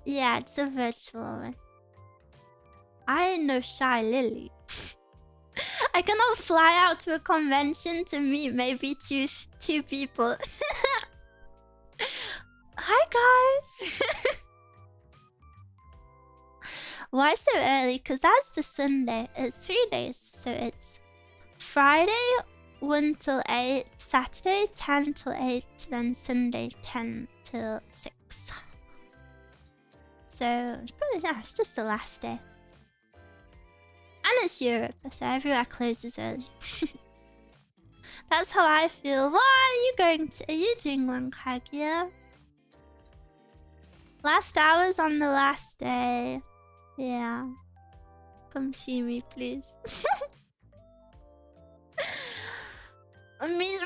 Yeah, it's a virtual one. I ain't no shy lily. I cannot fly out to a convention to meet maybe two people. Hi guys. Why so early? Because that's the Sunday. It's 3 days. So it's Friday 1 till 8, Saturday 10 till 8, then Sunday 10 till 6. So it's probably, yeah, it's just the last day. And it's Europe, so everywhere closes early. That's how I feel. What are you going to? Are you doing one, Kaguya? Last hours on the last day. Yeah. Come see me, please. me.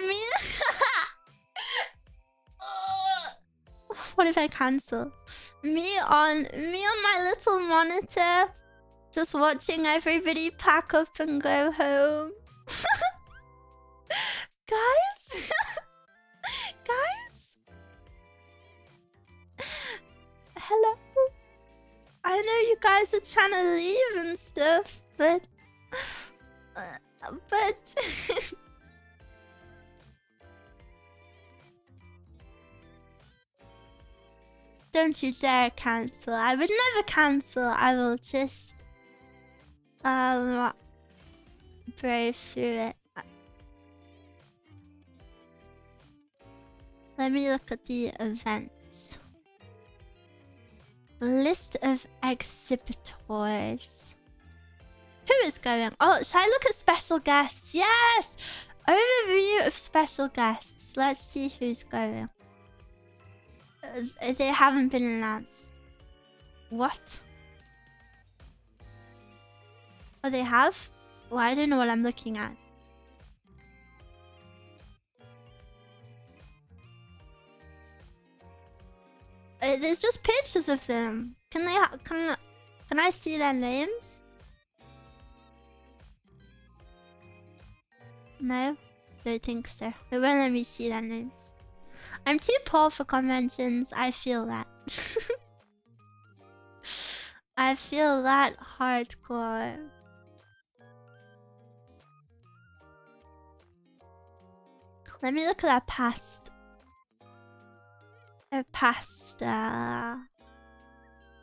What if I cancel? Me on my little monitor, just watching everybody pack up and go home. Guys? Guys? Hello? I know you guys are trying to leave and stuff, but don't you dare cancel. I would never cancel. I will just brave through it. Let me look at the events. List of exhibitors. Who is going? Oh, should I look at special guests? Yes! Overview of special guests. Let's see who's going. They haven't been announced. What? Oh, they have? Well, I don't know what I'm looking at. There's just pictures of them. Can I see their names? No, don't think so. It won't let me see their names. I'm too poor for conventions. I feel that. I feel that hardcore. Let me look at that past.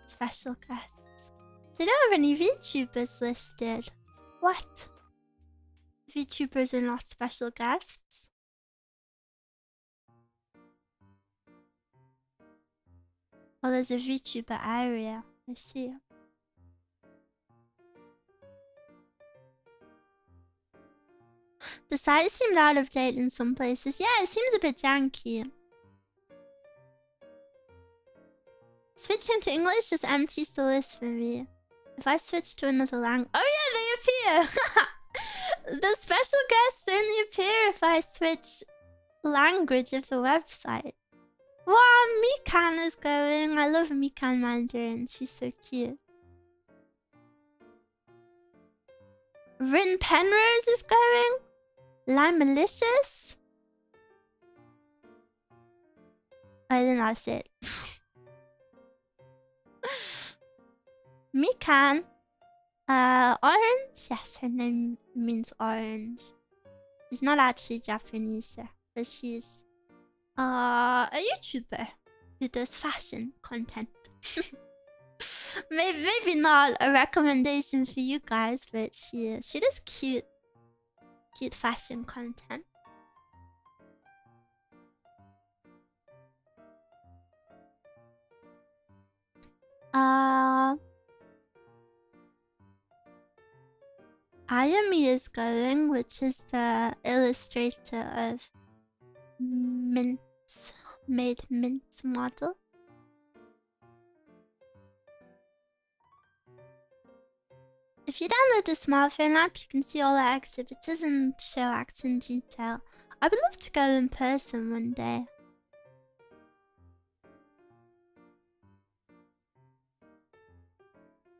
Special guests. They don't have any VTubers listed. What? VTubers are not special guests? Oh, there's a VTuber area. I see. The site seemed out of date in some places. Yeah, it seems a bit janky. Switching to English just empties the list for me. If I switch to another language... Oh yeah, they appear! The special guests only appear if I switch language of the website. Wow, Mikan is going. I love Mikan Mandarin. She's so cute. Rin Penrose is going. Lime Malicious. I think that's it. Mikan. Orange? Yes, her name means orange. She's not actually Japanese, but she's a YouTuber who does fashion content. maybe not a recommendation for you guys, but she does cute fashion content. Ayumi is going, which is the illustrator of Mint's model. If you download the smartphone app, you can see all the exhibits and show acts in detail. I would love to go in person one day.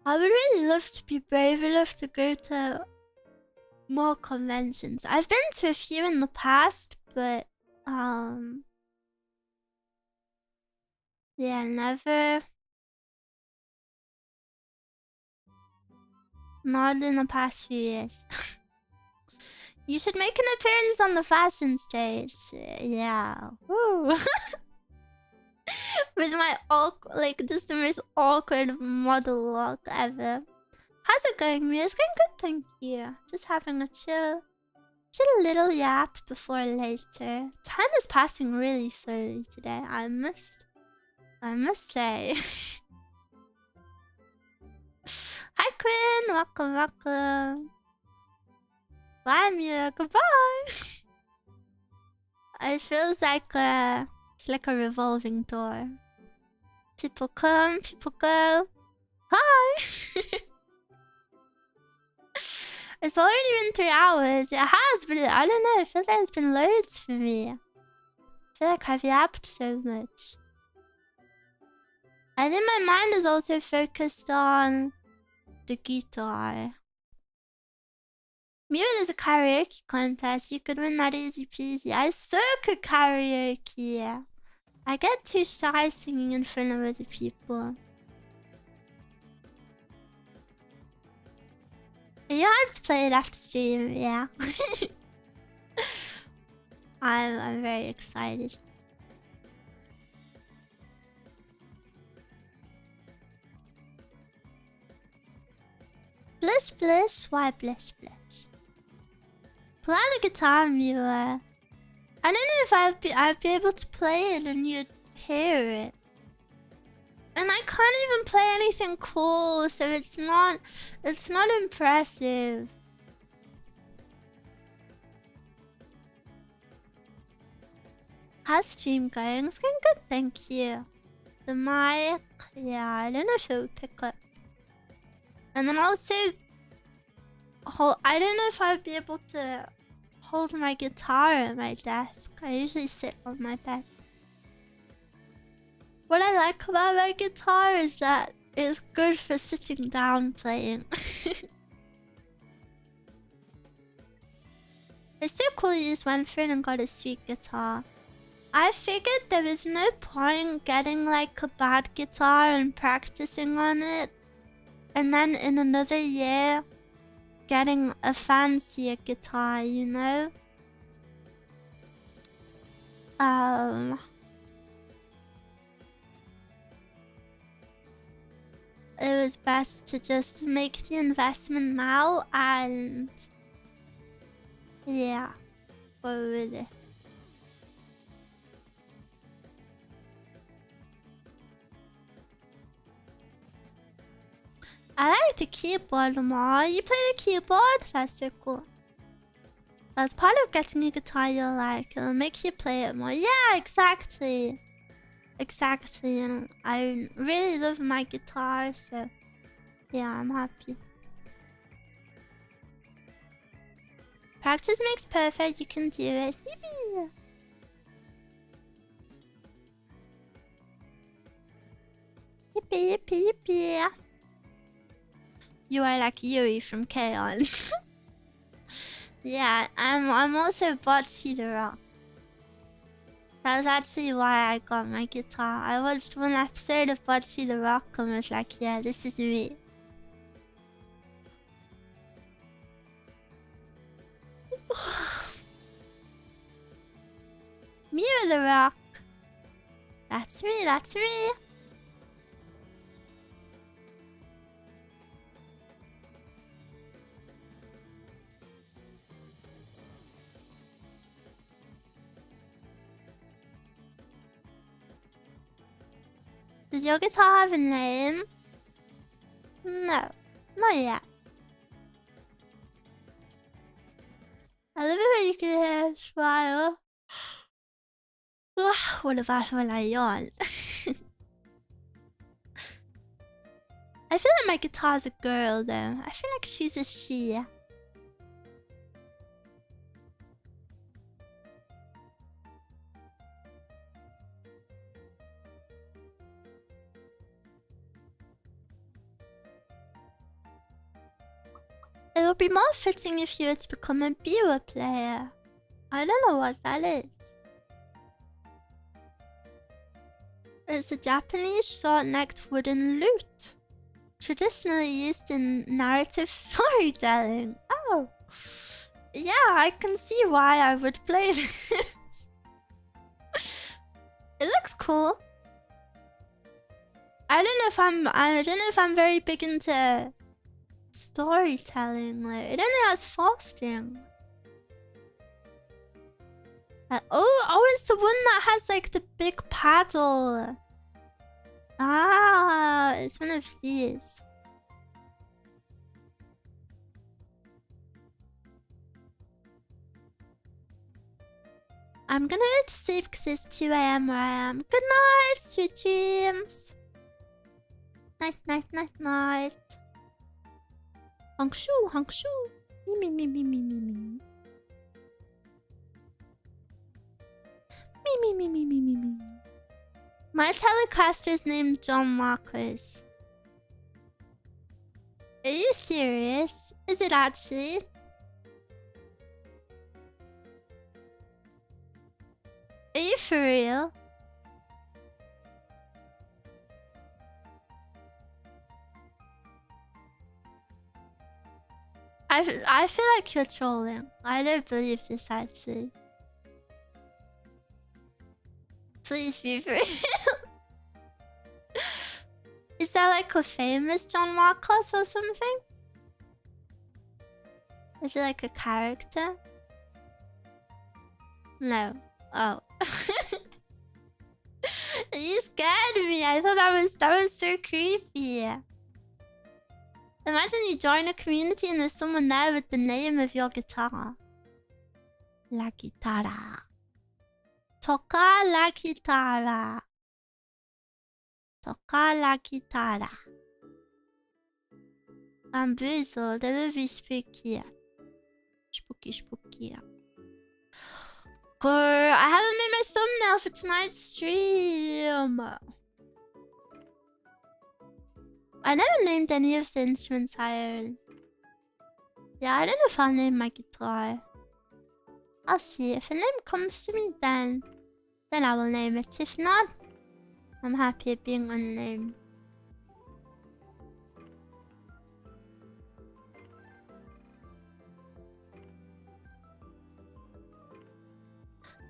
I would really love to be brave enough to go to more conventions. I've been to a few in the past, but yeah, never. Not in the past few years. You should make an appearance on the fashion stage. Yeah. Woo. With my just the most awkward model look ever. How's it going, Mia? It's going good, thank you. Just having a chill little yap before later. Time is passing really slowly today. I must say. Hi, Quinn. Welcome. Bye, Mia. Goodbye. It feels like it's like a revolving door. People come, people go. Hi. It's already been 3 hours. It has, but I don't know. I feel like it's been loads for me. I feel like I've yapped so much. I think my mind is also focused on the guitar. Maybe there's a karaoke contest. You could win that easy peasy. I suck at karaoke. I get too shy singing in front of other people. You have to play it after stream, yeah. I'm very excited. Blish blish, why blish blish? Play the guitar, Miwa. I don't know if I'd be able to play it and you'd hear it. And I can't even play anything cool, so it's not impressive. How's stream going? It's going good, thank you. The mic, yeah, I don't know if it would pick up. And then also, I don't know if I'd be able to hold my guitar at my desk. I usually sit on my bed. What I like about my guitar is that it's good for sitting down playing. It's so cool you just went through and got a sweet guitar. I figured there was no point getting like a bad guitar and practicing on it, and then in another year getting a fancier guitar, you know? It was best to just make the investment now and yeah, go with it. I like the keyboard more. You play the keyboard? That's so cool. That's part of getting a guitar you like. It'll make you play it more. Yeah, exactly. Exactly. And I really love my guitar, so yeah, I'm happy. Practice makes perfect. You can do it. Yippee! Yippee, yippee, yippee. You are like Yuri from K-On! Yeah, I'm also Bocce the Rock. That's actually why I got my guitar. I watched one episode of Bocce the Rock and was like, yeah, this is me. Miwa the Rock. That's me, that's me. Does your guitar have a name? No, not yet. I love it when you can hear a smile. What about when I yawn? I feel like my guitar's a girl though. I feel like she's a she. It would be more fitting if you were to become a Miwa player. I don't know what that is. It's a Japanese short-necked wooden lute, traditionally used in narrative storytelling. Oh, yeah, I can see why I would play this. It looks cool. I don't know if I'm very big into storytelling. Like, it only has 4 strings. Oh, it's the one that has like the big paddle. Ah, it's one of these. I'm gonna go to sleep because it's 2 AM where I am. Good night, sweet dreams. Night, night, night, night. Hangshu, hangshu. Me, me, me, me, me, me, me. Me. My Telecaster's named John Marcus. Are you serious? Is it actually? Are you for real? I feel like you're trolling. I don't believe this actually. Please be for real. Is that like a famous John Marcos or something? Is it like a character? No. Oh. You scared me. I thought that was so creepy. Imagine you join a community and there's someone there with the name of your guitar. La guitarra. Toca la guitarra. Toca la guitarra. Bamboozled. That would be spooky. Spooky. Girl, I haven't made my thumbnail for tonight's stream. I never named any of the instruments I own. Yeah, I don't know if I'll name my guitar. I'll see. If a name comes to me, then I will name it. If not, I'm happy at being unnamed.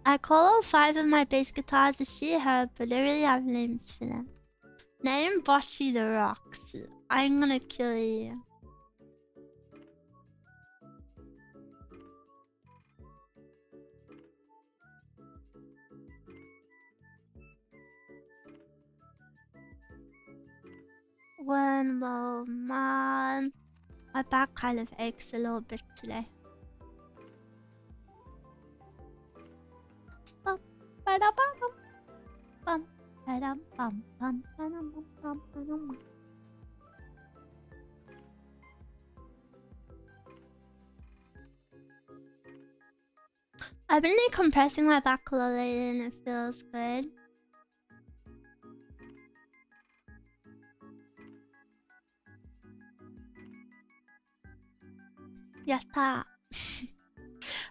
I call all 5 of my bass guitars a she/her, but I really have names for them. Name Oshi the Rocks. I'm gonna kill you. One moment. My back kind of aches a little bit today. I've been decompressing my back a lot lately and it feels good. Yatta.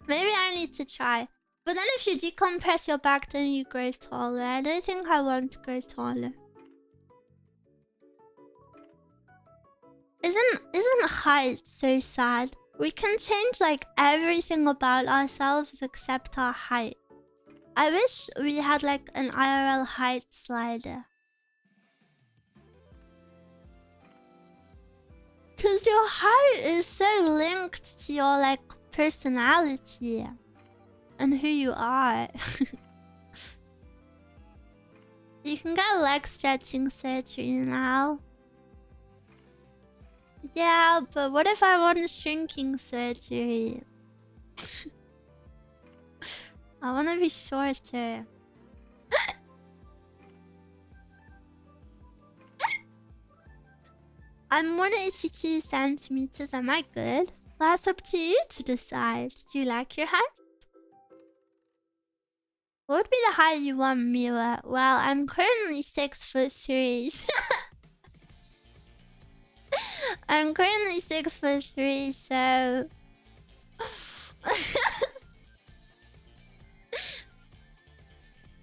Maybe I need to try. But then if you decompress your back, then you grow taller. I don't think I want to grow taller. Isn't height so sad? We can change like everything about ourselves except our height. I wish we had like an IRL height slider. Cause your height is so linked to your like personality and who you are. You can get leg stretching surgery now. Yeah, but what if I want shrinking surgery? I want to be shorter. I'm 182 centimeters. Am I good? Well, that's up to you to decide. Do you like your height? What would be the height you want, Miwa? Well, I'm currently 6'3". I'm currently 6'3", so...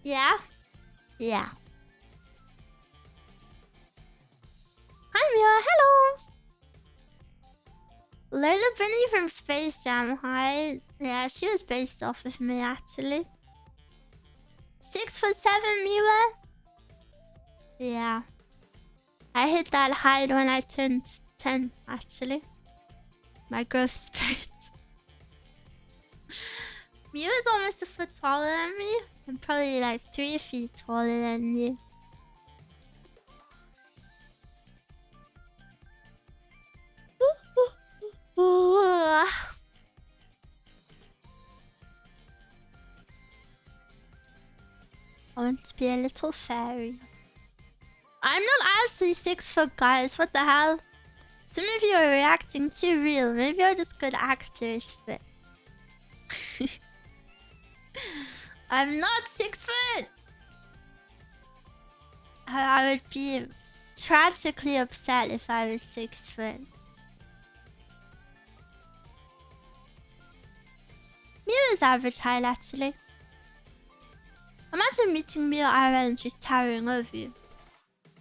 Yeah? Yeah. Hi, Miwa. Hello! Lola Bunny from Space Jam. Hi. Yeah, she was based off of me, actually. 6'7", Miwa? Yeah. I hit that height when I turned 10, actually. My growth spurt. Miwa's almost a foot taller than me. I'm probably like 3 feet taller than you. I want to be a little fairy. I'm not actually 6 foot, guys. What the hell? Some of you are reacting too real. Maybe you're just good actors, but... I'm not 6 foot! I would be tragically upset if I was 6 foot. Miwa's average height, actually. Imagine meeting Miwa IRL and she's towering over you.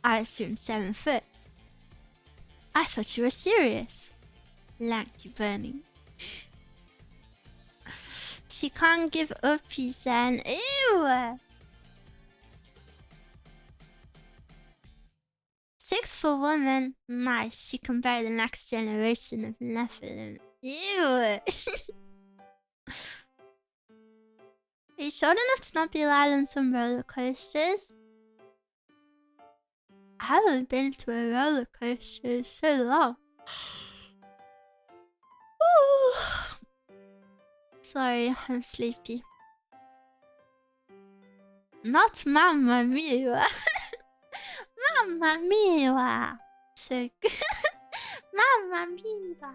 I assume 7 foot. I thought you were serious. Lanky bunny. She can't give uppies then. Ew! 6 foot woman. Nice. She can bear the next generation of Nephilim. Ew! Are you short enough to not be allowed on some roller coasters? I haven't been to a roller coaster in so long. Sorry, I'm sleepy. Not Mamma Mia. Mamma Mia. So good. Mamma Mia.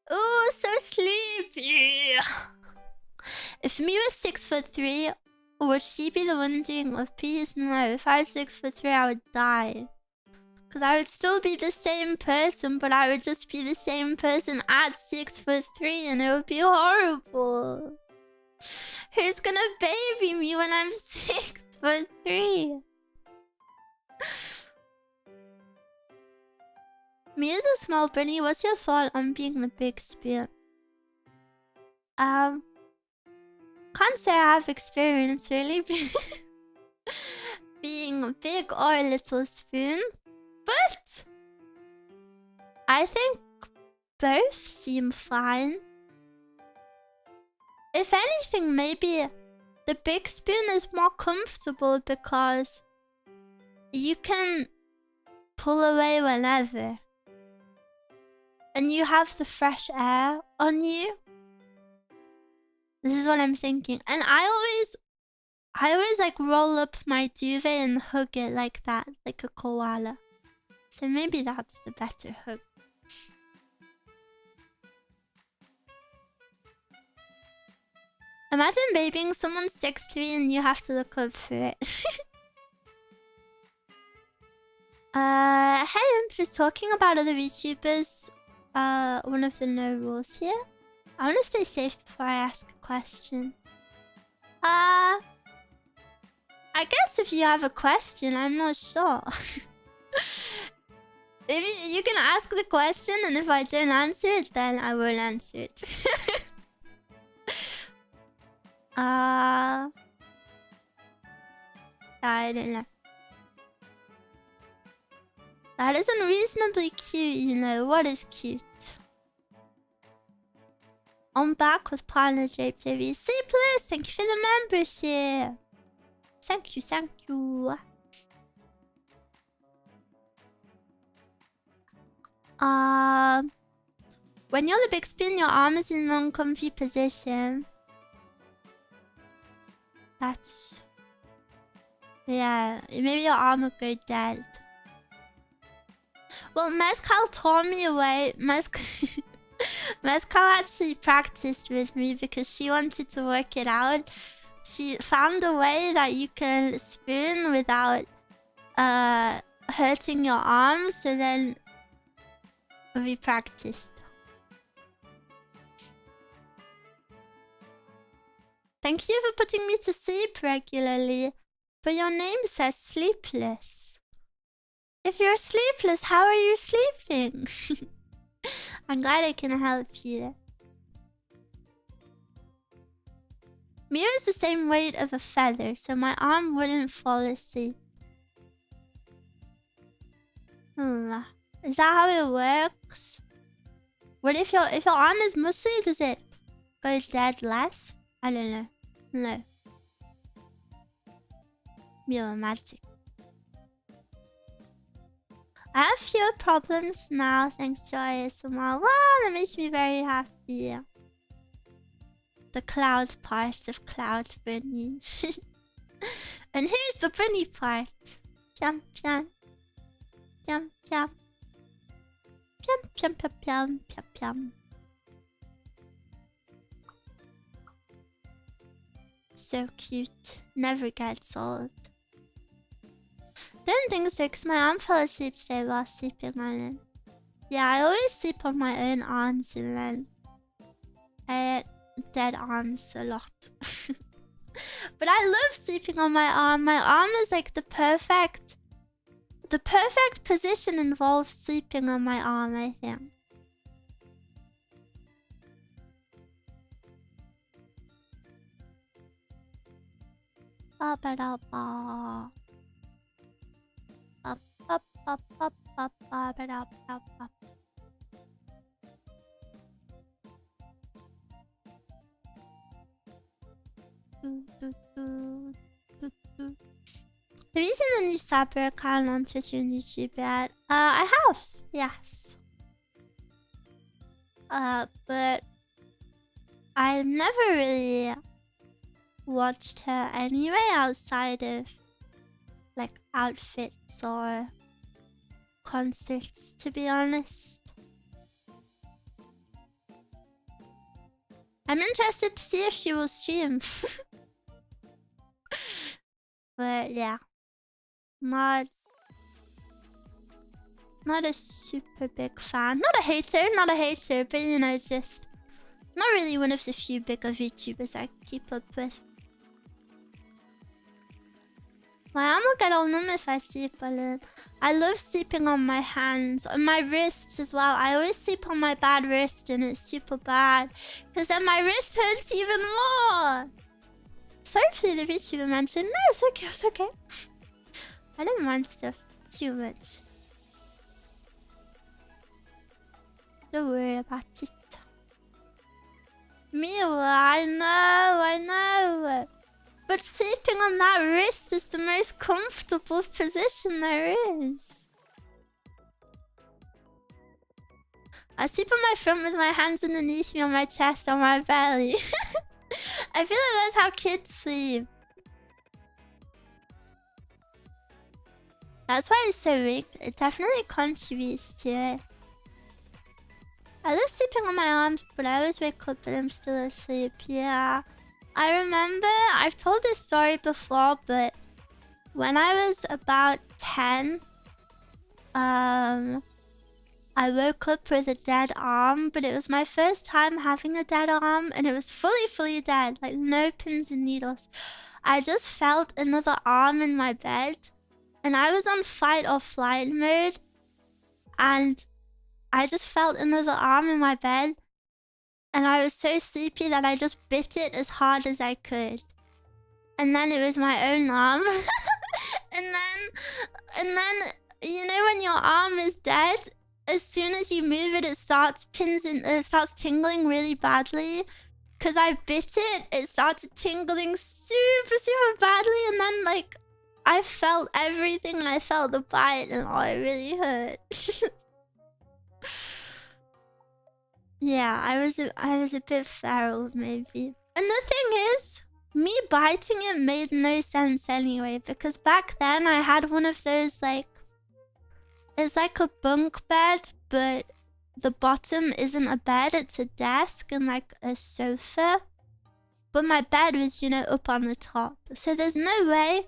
Oh, so sleepy. If Mia was 6'3", would she be the one doing uppies? No, if I was 6'3", I would die. Because I would still be the same person, but I would just be the same person at 6'3", and it would be horrible. Who's gonna baby me when I'm 6'3"? Me as a small bunny, what's your thought on being the big spoon? Can't say I have experience really being big or little spoon, but I think both seem fine. If anything, maybe the big spoon is more comfortable because you can pull away whenever. And you have the fresh air on you. This is what I'm thinking. And I always like roll up my duvet and hug it like that, like a koala. So maybe that's the better hug. Imagine babying someone 6'3" and you have to look up for it. Hey, I'm just talking about other YouTubers. One of the no rules here. I want to stay safe before I ask a question. I guess if you have a question, I'm not sure. Maybe you can ask the question, and if I don't answer it, then I won't answer it. I don't know. That is unreasonably cute, you know. What is cute? I'm back with Partner Jape TV. C+, thank you for the membership. Thank you, thank you. When you're the big spoon, your arm is in an uncomfy position. That's... yeah, maybe your arm would go dead. Well, Mezcal tore me away. Mezcal actually practiced with me because she wanted to work it out. She found a way that you can spoon without hurting your arm, so then we practiced. Thank you for putting me to sleep regularly, but your name says sleepless. If you're sleepless, how are you sleeping? I'm glad I can help you. Miwa is the same weight of a feather, so my arm wouldn't fall asleep. Is that how it works? What if your arm is muscly, does it go dead less? I don't know. No. Miwa magic. I have fewer problems now thanks to ASMR. Wow, that makes me very happy. The cloud part of Cloud Bunny. And here's the bunny part. Piam piam. Piam piam. Piam piam piam piam piam piam. So cute. Never gets old. Don't think so, because my arm fell asleep today while sleeping on it. Yeah, I always sleep on my own arms and then I dead arms a lot. But I love sleeping on my arm. My arm is like the perfect position involves sleeping on my arm, I think. Ba ba da ba. Up up up up up ba ba da ba ba. Have you seen the new Sapper account on Twitch and YouTube yet? I have, yes. But I've never really watched her anyway outside of like outfits or concerts, to be honest. I'm interested to see if she will stream. But yeah, not a super big fan. Not a hater, but you know, just not really one of the few bigger VTubers I keep up with. My arm will get all numb if I sleep on it. I love sleeping on my hands, on my wrists as well. I always sleep on my bad wrist and it's super bad, because then my wrist hurts even more. Sorry for the VTuber mention. No, it's okay, it's okay. I don't mind stuff too much. Don't worry about it. Miwa, I know. But sleeping on that wrist is the most comfortable position there is. I sleep on my front with my hands underneath me on my chest, on my belly. I feel like that's how kids sleep. That's why it's so weak. It definitely contributes to it. I love sleeping on my arms, but I always wake up and I'm still asleep. Yeah. I remember, I've told this story before, but when I was about 10, I woke up with a dead arm, but it was my first time having a dead arm, and it was fully dead, like no pins and needles. I just felt another arm in my bed, and I was on fight or flight mode, and I just felt another arm in my bed, And I was so sleepy that I just bit it as hard as I could. And then it was my own arm. and then, you know when your arm is dead, as soon as you move it, it starts tingling really badly. Cause I bit it, it started tingling super, super badly, and then like I felt everything. I felt the bite, and oh, it really hurt. Yeah, I was a bit feral maybe. And the thing is, me biting it made no sense anyway, because back then I had one of those like, it's like a bunk bed, but the bottom isn't a bed, it's a desk and like a sofa. But my bed was, you know, up on the top. So there's no way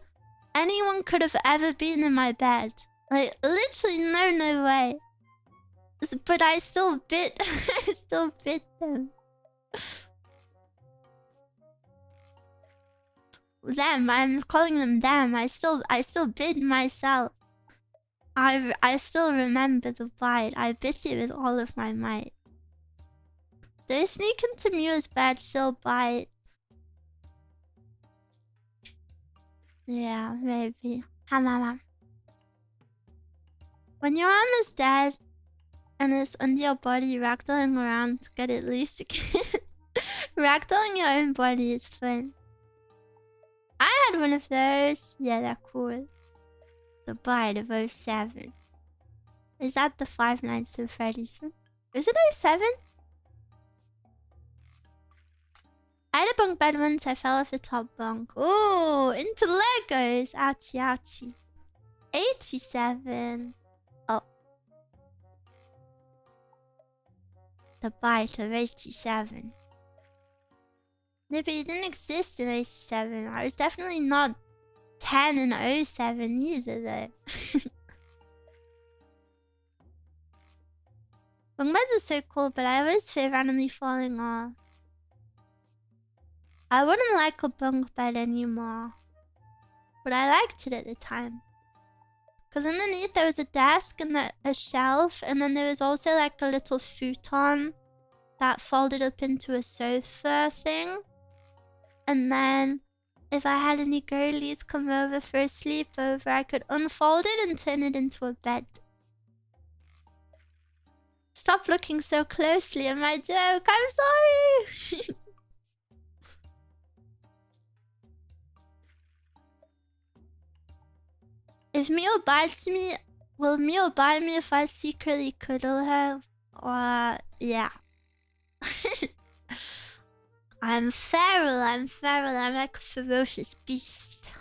anyone could have ever been in my bed. Like, literally no way. But I still bit, I still bit them. Them, I'm calling them them. I still bit myself. I still remember the bite. I bit it with all of my might. They sneak into Miwa's bed, she'll bite. Yeah, maybe. Hamama. When your arm is dead and it's under your body, ragdolling around to get it loose again. Ragdolling your own body is fun. I had one of those. Yeah, they're cool. The Bite of 07. Is that the Five Nights at Freddy's one? Is it 07? I had a bunk bed once, I fell off the top bunk. Ooh, into Legos. Ouchie, ouchie. 87. Oh. The Bite of 87. No, but it didn't exist in 87. I was definitely not 10 in 07 either, though. Bunk beds are so cool, but I always fear randomly falling off. I wouldn't like a bunk bed anymore. But I liked it at the time. Because underneath there was a desk and a shelf. And then there was also like a little futon that folded up into a sofa thing. And then if I had any girlies come over for a sleepover, I could unfold it and turn it into a bed. Stop looking so closely at my joke. I'm sorry. If Mio bites me, will Mio bite me if I secretly cuddle her? Or, yeah. I'm feral, I'm like a ferocious beast.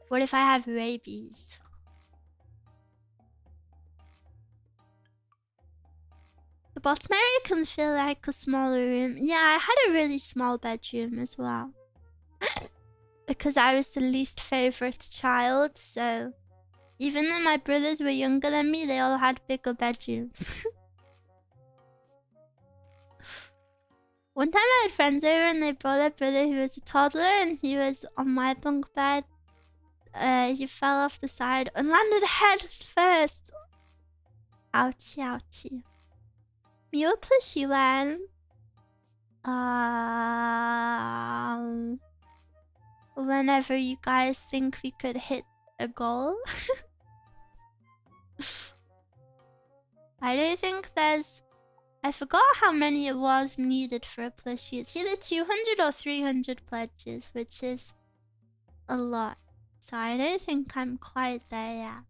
What if I have rabies? The bottom area can feel like a smaller room. Yeah, I had a really small bedroom as well. Because I was the least favorite child, so even though my brothers were younger than me, they all had bigger bedrooms. One time I had friends over and they brought their brother who was a toddler and he was on my bunk bed. He fell off the side and landed head first. Ouchie, ouchie. Miwa plushie one. Whenever you guys think we could hit a goal. I don't think there's... I forgot how many it was needed for a plushie. It's either 200 or 300 pledges, which is a lot. So I don't think I'm quite there yet.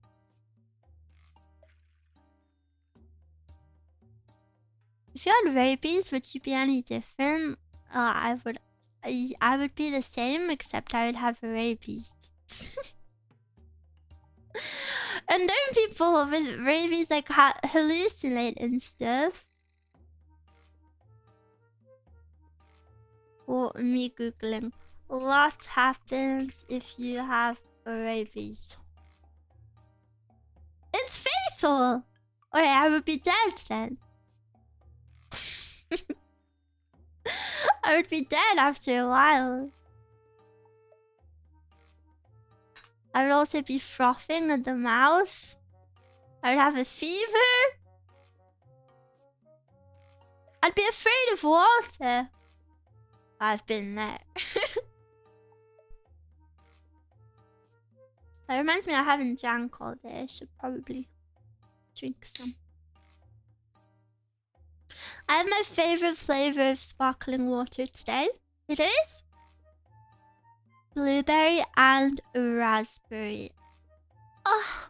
If you had rabies, would you be any different? I would be the same, except I would have rabies. And don't people with rabies like hallucinate and stuff? Or me googling. What happens if you have rabies? It's fatal! Alright, I would be dead then. I would be dead after a while. I would also be frothing at the mouth. I would have a fever. I'd be afraid of water. I've been there. That reminds me I haven't drank all day. I should probably drink some. I have my favorite flavor of sparkling water today. It is blueberry and raspberry. Oh,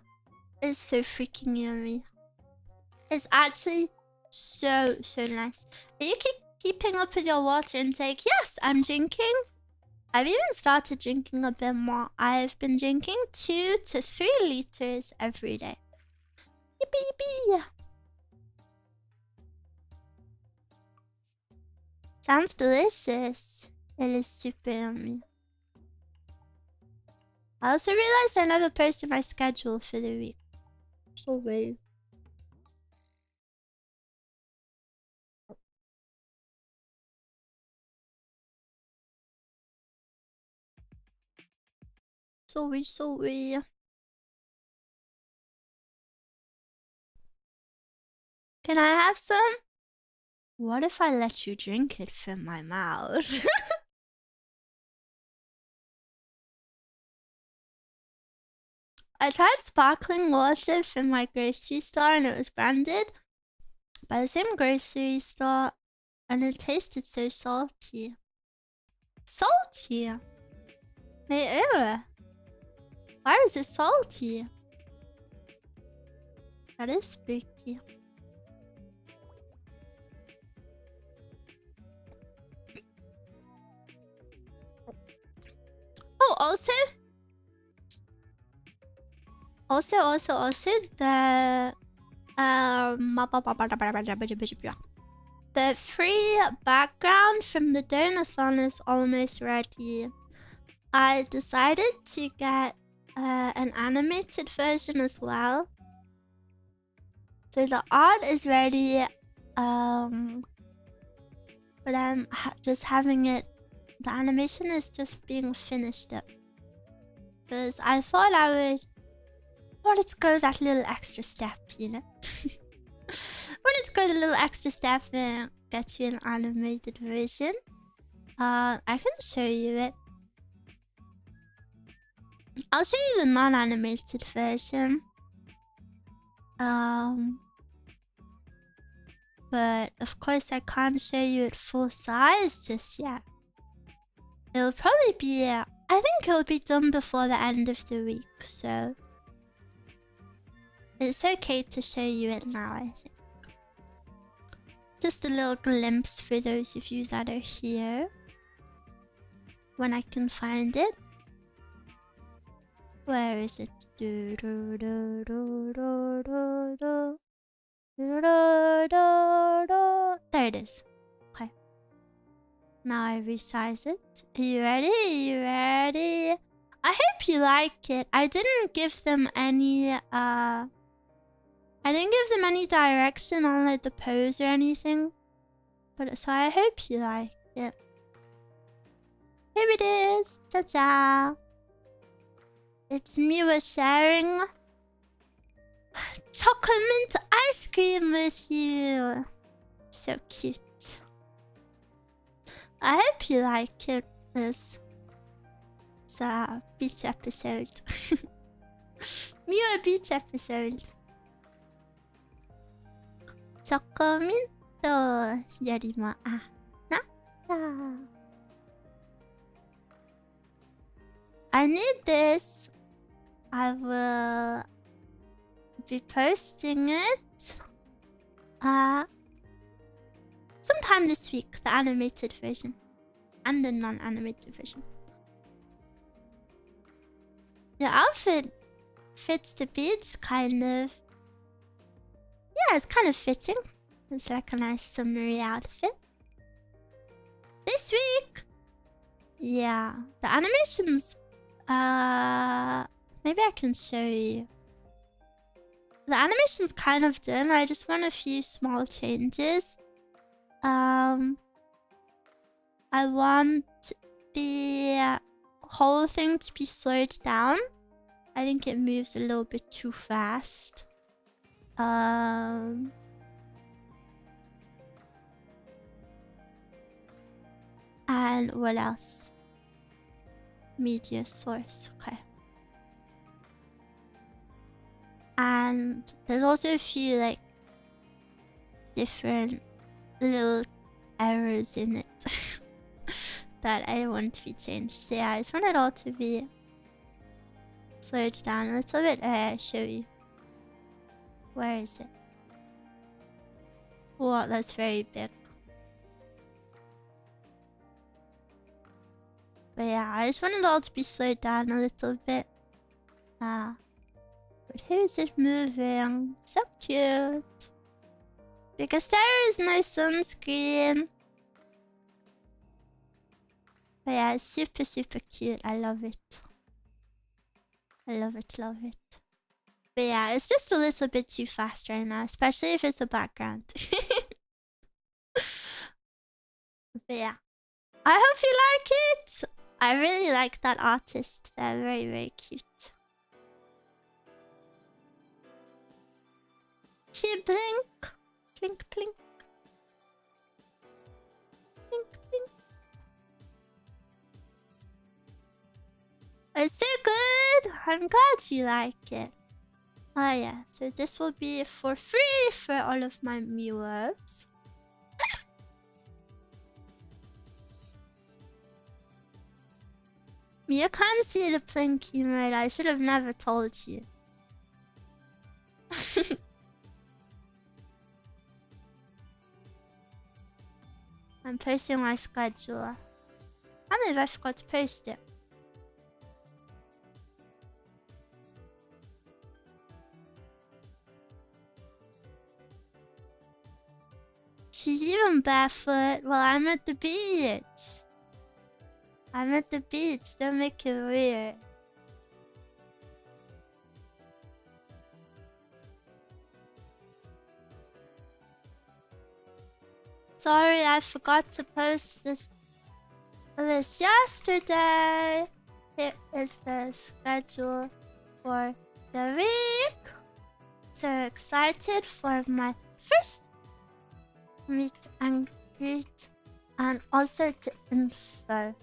it's so freaking yummy. It's actually so nice. Are you keeping up with your water intake? Yes, I'm drinking. I've even started drinking a bit more. I've been drinking 2 to 3 liters every day. Yippee yippee! Sounds delicious. It is super yummy. I also realized I never posted my schedule for the week. So weird. Sorry. Can I have some? What if I let you drink it from my mouth? I tried sparkling water from my grocery store and it was branded by the same grocery store and it tasted so salty. Salty? Hey, ew. Why is it salty? That is spooky. Oh, also, the free background from the donathon is almost ready. I decided to get an animated version as well. So the art is ready, but I'm just having it. The animation is just being finished up. Because I thought I wanted to go that little extra step, you know? Wanted to go the little extra step and get you an animated version. I can show you it. I'll show you the non-animated version. But of course I can't show you it full size just yet. It'll probably be, I think it'll be done before the end of the week, so it's okay to show you it now, I think. Just a little glimpse for those of you that are here. When I can find it. Where is it? There it is. Okay. Now I resize it. Are you ready? Are you ready? I hope you like it. I didn't give them any direction on like the pose or anything. But so I hope you like it. Here it is. Ta-ta! It's Miwa sharing chocolate ice cream with you. So cute. I hope you like it. It's a beach episode. Miwa beach episode. Chocolate yorimo anata. I need this. I will be posting it sometime this week, the animated version and the non-animated version. The outfit fits the beach, kind of. Yeah, it's kind of fitting. It's like a nice summery outfit. This week, yeah, the animations. Maybe I can show you. The animation's kind of done. I just want a few small changes. I want the whole thing to be slowed down. I think it moves a little bit too fast. And what else? Media source. Okay. And there's also a few like different little errors in it that I want to be changed. So yeah, I just want it all to be slowed down a little bit. I'll show you. Where is it? Wow, that's very big. But yeah, I just want it all to be slowed down a little bit. But who's it moving? So cute. Because there is no sunscreen. But yeah, it's super, super cute. I love it. I love it, love it. But yeah, it's just a little bit too fast right now, especially if it's a background. But yeah. I hope you like it. I really like that artist. They're very, very cute. She blink. Blink, blink. Blink, blink. It's so good. I'm glad you like it. Oh yeah, so this will be for free for all of my viewers. You can't see the blinky mode. I should have never told you. I'm posting my schedule. How many I forgot to post it? She's even barefoot. Well, I'm at the beach. I'm at the beach. Don't make it weird. Sorry, I forgot to post this yesterday. Here is the schedule for the week. So excited for my first meet and greet, and also to info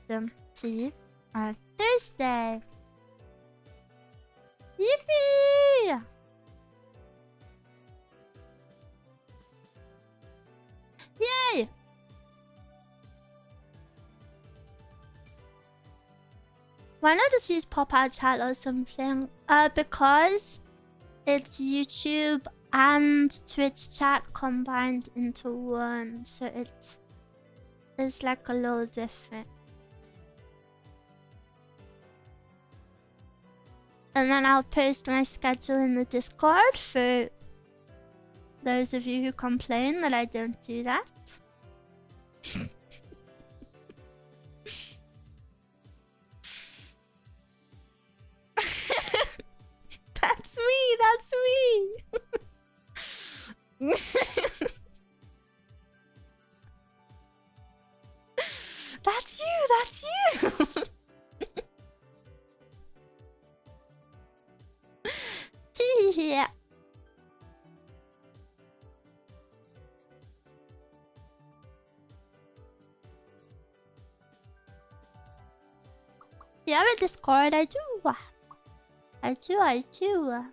them to you on Thursday. Yippee! Yay! Why not just use pop-out chat or something? Because it's YouTube and Twitch chat combined into one, so it's like a little different. And then I'll post my schedule in the Discord for those of you who complain that I don't do that. That's me, that's me. That's you, that's you. Yeah. You have a Discord? I do. I do.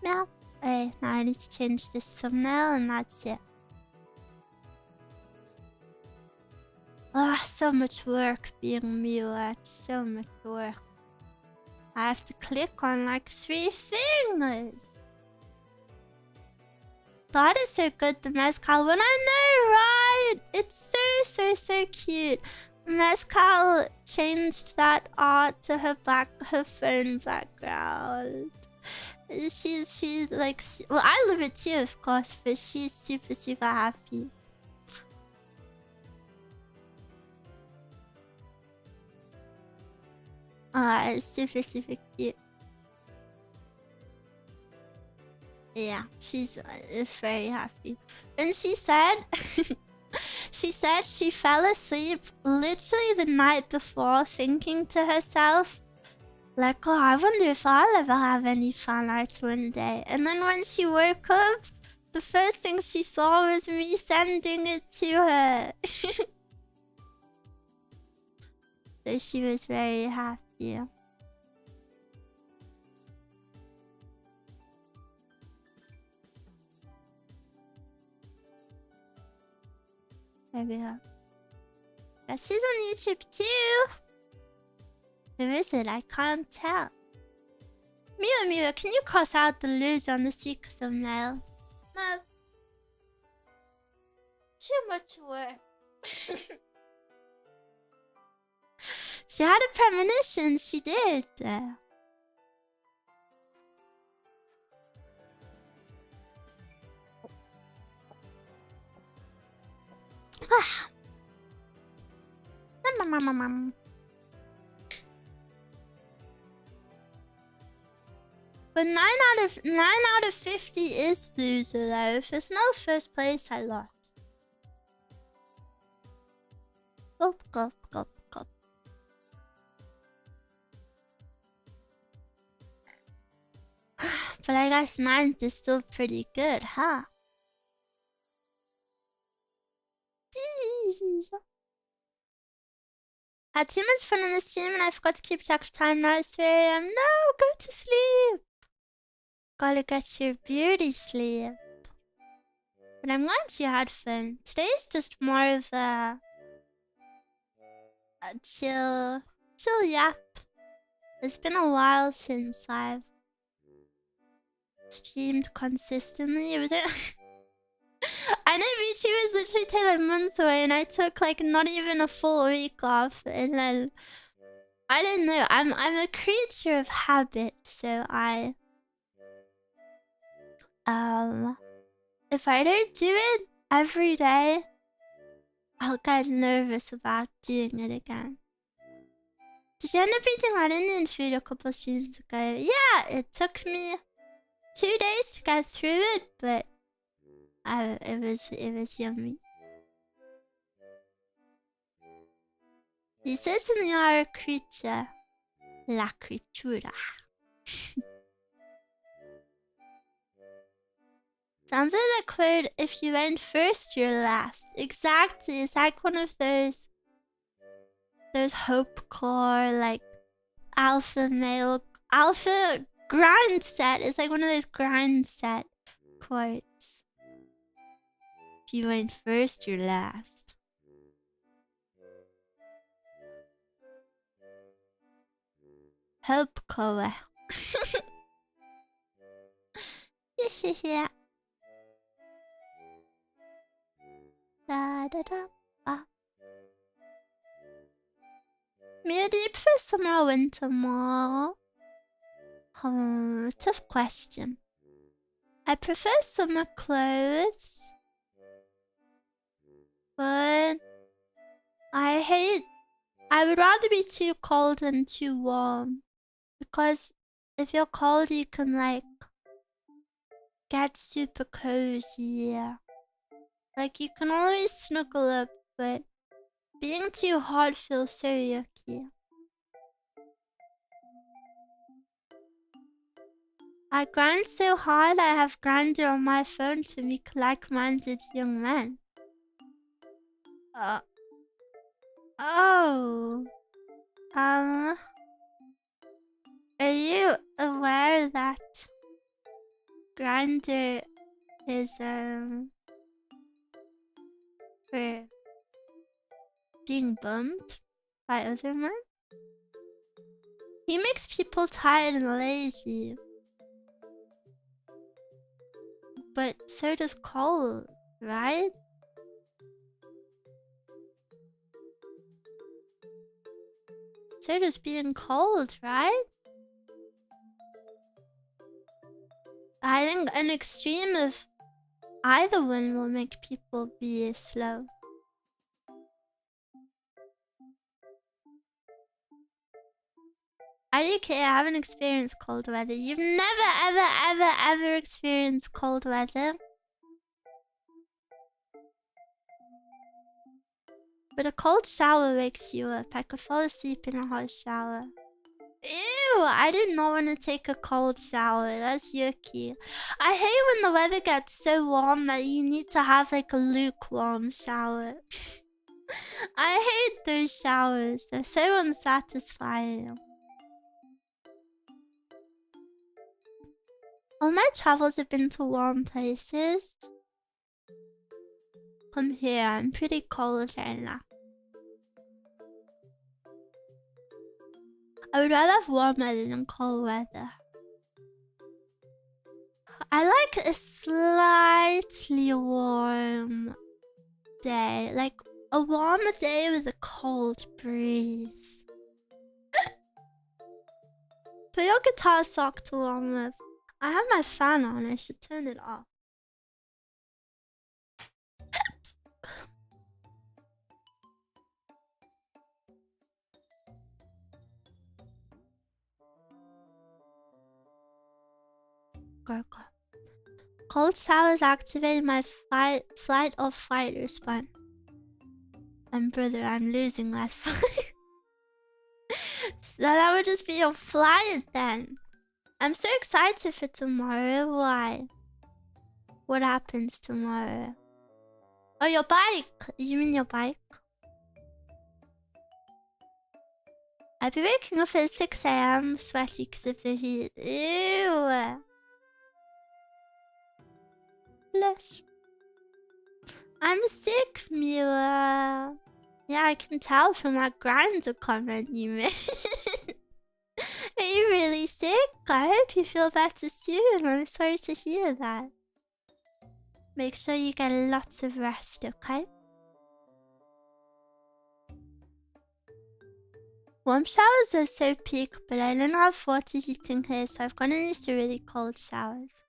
Yeah. Hey, now I need to change this thumbnail and that's it. Ah, so much work being Miwa. It's so much work. I have to click on like 3 things. That is so good, the Mezcal one. I know, right? It's so cute. Mezcal changed that art to her phone background. She's like, well, I love it too, of course, but she's super happy. It's super cute. Yeah, she's very happy. And she said, she fell asleep literally the night before thinking to herself, Like, oh, I wonder if I'll ever have any fan art one day. And then when she woke up, the first thing she saw was me sending it to her. So she was very happy. Maybe her. She's on YouTube too. Who is it? I can't tell. Miwa, can you cross out the loser on the secret thumbnail? No. Too much work. She had a premonition, she did. But 9 out of 50 is loser though. If there's no first place, I lost. Gulp, gulp, gulp, gulp. But I guess 9th is still pretty good, huh? Had too much fun in the stream and I forgot to keep track of time. Now it's 3 AM. No, go to sleep. Gotta get your beauty sleep. But I'm glad you had fun. Today's just more of a chill yap. It's been a while since I've streamed consistently. It was I know VT was literally 10 like months away and I took like not even a full week off, and then I don't know, I'm a creature of habit, so if I don't do it every day, I'll get nervous about doing it again. Did you end up eating that Indian food a couple streams ago? Yeah, it took me 2 days to get through it, but it was yummy. You certainly are a creature. La criatura. Sounds like a quote, if you went first, you're last. Exactly, it's like one of those hope core, like alpha grind set. It's like one of those grind set quotes. If you went first, you're last. Hope core. Yeah. Da da da. Mia, do you prefer summer or winter more? Tough question. I prefer summer clothes, but I would rather be too cold than too warm, because if you're cold you can like get super cozy. Like you can always snuggle up, but being too hot feels so yucky. I grind so hard I have Grindr on my phone to meet like-minded young men. Are you aware that Grindr is for being bummed by other men? He makes people tired and lazy. But so does Cole, right? So does being cold, right? I think an extreme of either one will make people be slow. IDK, I haven't experienced cold weather. You've never, ever experienced cold weather? But a cold shower wakes you up. I could fall asleep in a hot shower. Ew, I do not want to take a cold shower. That's yucky. I hate when the weather gets so warm that you need to have like a lukewarm shower. I hate those showers. They're so unsatisfying. All my travels have been to warm places. Come here, I'm pretty cold right now. I would rather have warm weather than cold weather. I like a slightly warm day. Like a warmer day with a cold breeze. Put your guitar sock to warm up. I have my fan on, I should turn it off. Gurgle. Cold showers activate my flight or fight response. And brother, I'm losing that fight. So that would just be your flight then. I'm so excited for tomorrow. Why? What happens tomorrow? Oh, your bike. You mean your bike? I'll be waking up at 6 AM sweaty because of the heat. Ew. Bless. I'm sick, Miwa. Yeah, I can tell from that grinder comment you made. Are you really sick? I hope you feel better soon. I'm sorry to hear that. Make sure you get lots of rest, okay? Warm showers are so peak, but I don't have water heating here, so I've gotten used to really cold showers.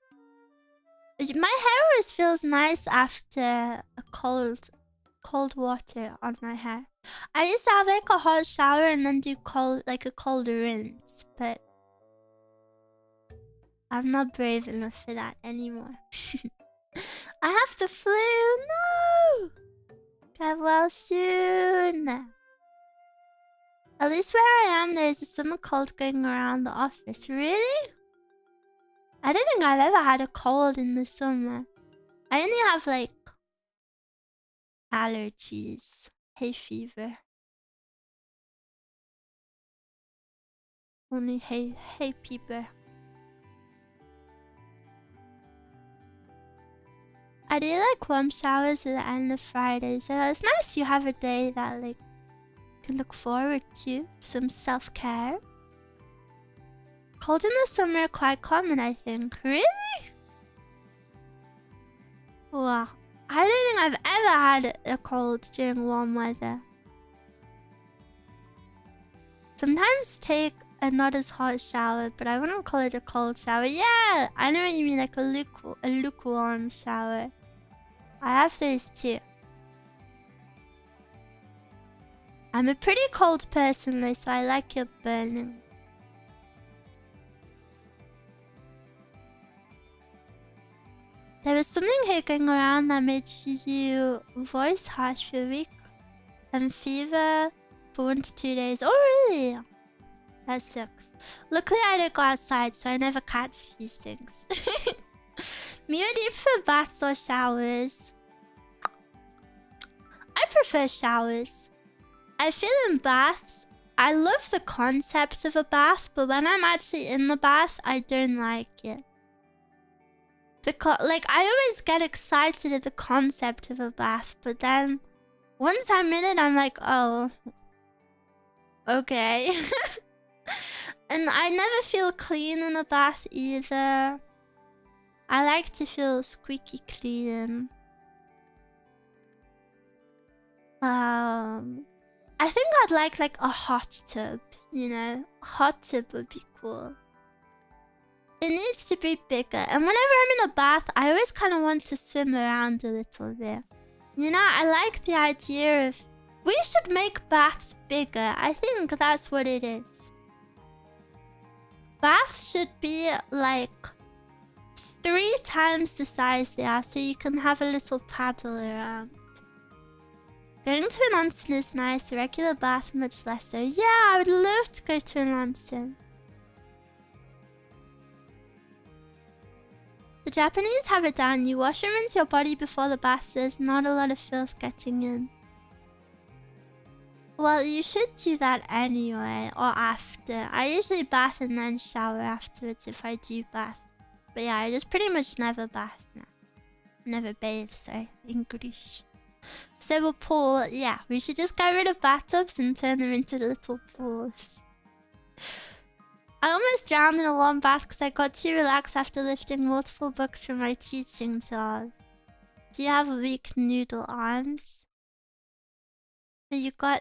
My hair always feels nice after a cold water on my hair. I used to have like a hot shower and then do a cold rinse, but I'm not brave enough for that anymore. I have the flu. No! Get well soon. At least where I am, there's a summer cold going around the office. Really? I don't think I've ever had a cold in the summer. I only have like allergies, hay fever. Only hay fever. I do like warm showers at the end of Friday, so it's nice you have a day that like you can look forward to, some self-care. Cold in the summer are quite common, I think. Really? Wow. I don't think I've ever had a cold during warm weather. Sometimes take a not as hot shower, but I wouldn't call it a cold shower. Yeah, I know what you mean, like a lukewarm shower. I have those too. I'm a pretty cold person though, so I like your burning. There was something here going around that made you voice harsh for a week and fever for 1 to 2 days. Oh really? That sucks. Luckily I don't go outside, so I never catch these things. Miwa, do you prefer baths or showers? I prefer showers. I feel in baths, I love the concept of a bath, but when I'm actually in the bath, I don't like it. Because, like, I always get excited at the concept of a bath, but then once I'm in it, I'm like, oh, okay. And I never feel clean in a bath either. I like to feel squeaky clean. I think I'd like a hot tub, you know? A hot tub would be cool. It needs to be bigger. And whenever I'm in a bath, I always kind of want to swim around a little bit. You know, I like the idea of... We should make baths bigger. I think that's what it is. Baths should be like 3 times the size they are, so you can have a little paddle around. Going to an onsen is nice, a regular bath much less so. Yeah, I would love to go to an onsen. Japanese have it down. You wash and rinse your body before the bath. So there's not a lot of filth getting in. Well, you should do that anyway, or after. I usually bath and then shower afterwards if I do bath. But yeah, I just pretty much never bath now. Never bathe, sorry. English. So a pool, yeah, we should just get rid of bathtubs and turn them into little pools. I almost drowned in a warm bath because I got too relaxed after lifting multiple books from my teaching job. Do you have weak noodle arms? You got...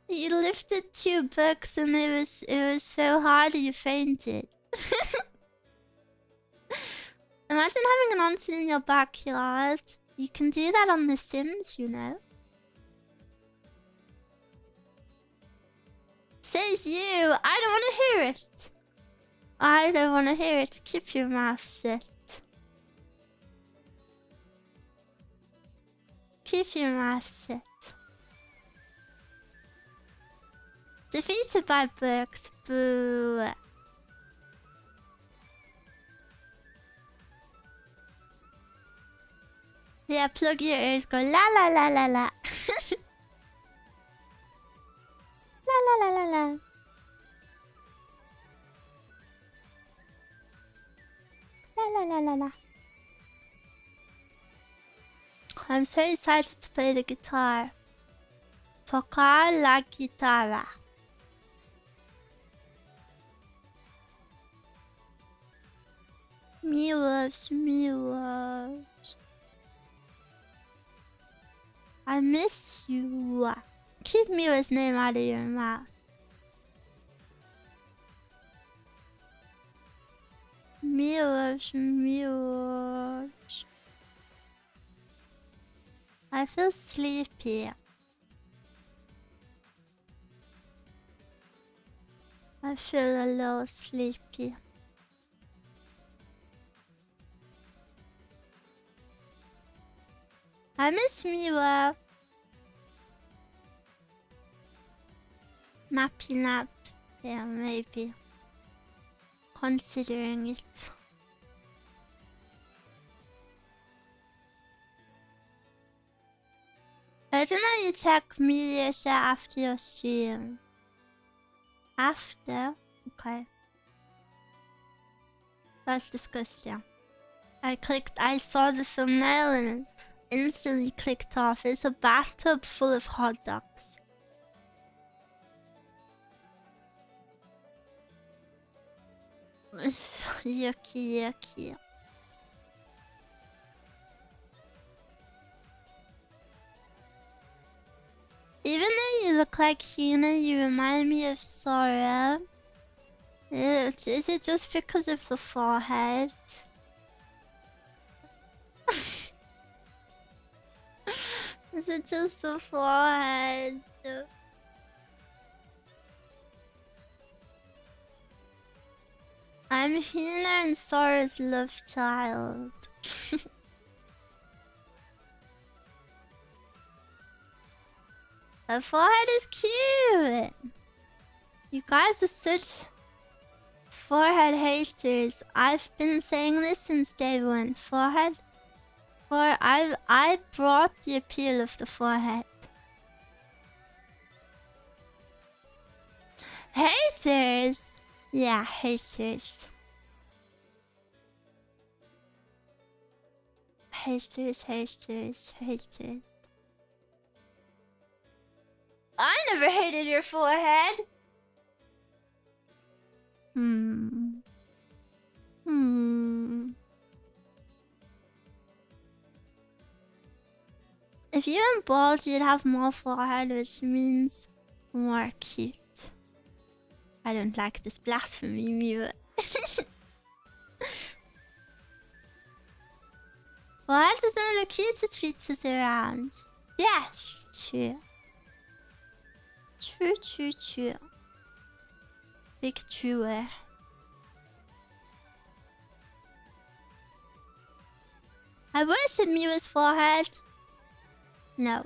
You lifted 2 books and it was so hard you fainted. Imagine having an onsen in your backyard. You can do that on The Sims, you know. Says you. I don't want to hear it. I don't want to hear it. Keep your mouth shut. Keep your mouth shut. Defeated by books. Boo. Yeah, plug your ears. Go la la la la la. La la la la la. La la la la la. I'm so excited to play the guitar. Tocar la guitarra. Miwas, Miwas. I miss you. Keep Miwa's name out of your mouth. Miwas, Miwas. I feel sleepy. I feel a little sleepy. I miss Miwa. Nappy nap. Yeah, maybe. Considering it. I don't know you check media share after your stream. After? Okay. That's disgusting. I saw the thumbnail and instantly clicked off. It's a bathtub full of hot dogs. Yucky, yucky. Even though you look like Hina, you remind me of Sora. Is it just because of the forehead? Is it just the forehead? I'm Hina and Sora's love child. Her forehead is cute. You guys are such forehead haters. I've been saying this since day one. Forehead. I brought the appeal of the forehead. Haters. Yeah, haters. Haters, haters, haters. I never hated your forehead. If you were bald, you'd have more forehead, which means more cute. I don't like this blasphemy, Miwa. Foreheads are some of the cutest features around. Yes, true. True, true, true. Big truer. I worship Miwa's forehead. No.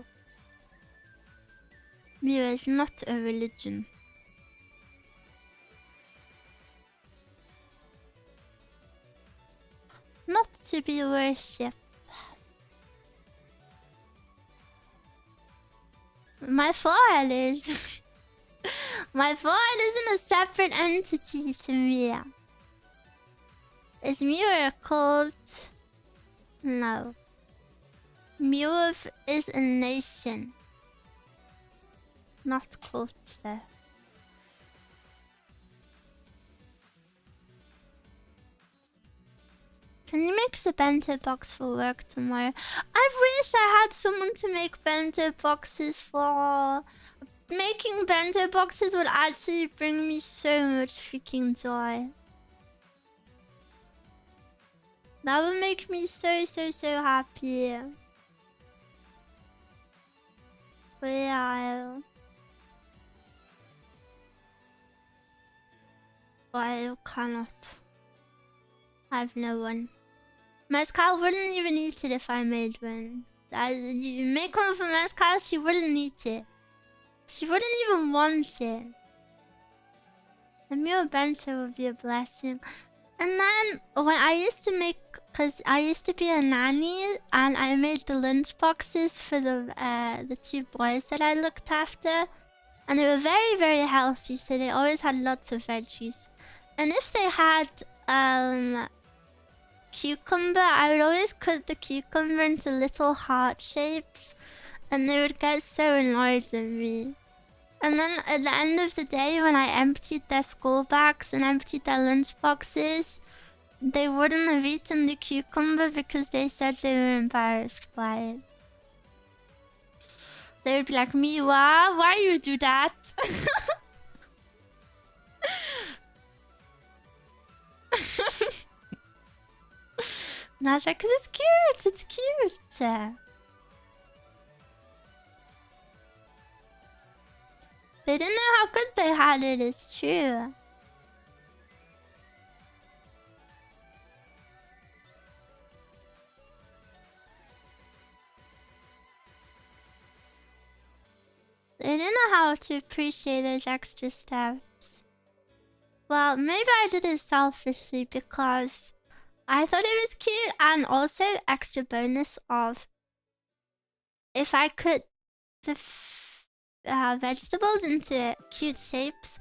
Miwa is not a religion. Not to be worshipped. My forehead is. My forehead isn't a separate entity to me. Is Miwa a cult? No. Miwa is a nation. Not cult though. Can you make the bento box for work tomorrow? I wish I had someone to make bento boxes for. Making bento boxes would actually bring me so much freaking joy. That would make me so happy. But yeah, I cannot. I have no one. Mezcal wouldn't even eat it if I made one. You make one for Mezcal, she wouldn't eat it. She wouldn't even want it. A meal bento would be a blessing. And then when I used to make, cause I used to be a nanny, and I made the lunch boxes for the 2 boys that I looked after, and they were very healthy. So they always had lots of veggies. And if they had cucumber, I would always cut the cucumber into little heart shapes, and they would get so annoyed at me. And then at the end of the day, when I emptied their school bags and emptied their lunch boxes, they wouldn't have eaten the cucumber because they said they were embarrassed by it. They would be like, Miwa, why you do that? And I was like, 'cause it's cute, it's cute. They didn't know how good they had it, it's true. They didn't know how to appreciate those extra steps. Well, maybe I did it selfishly because I thought it was cute, and also extra bonus of if I cut the vegetables into cute shapes,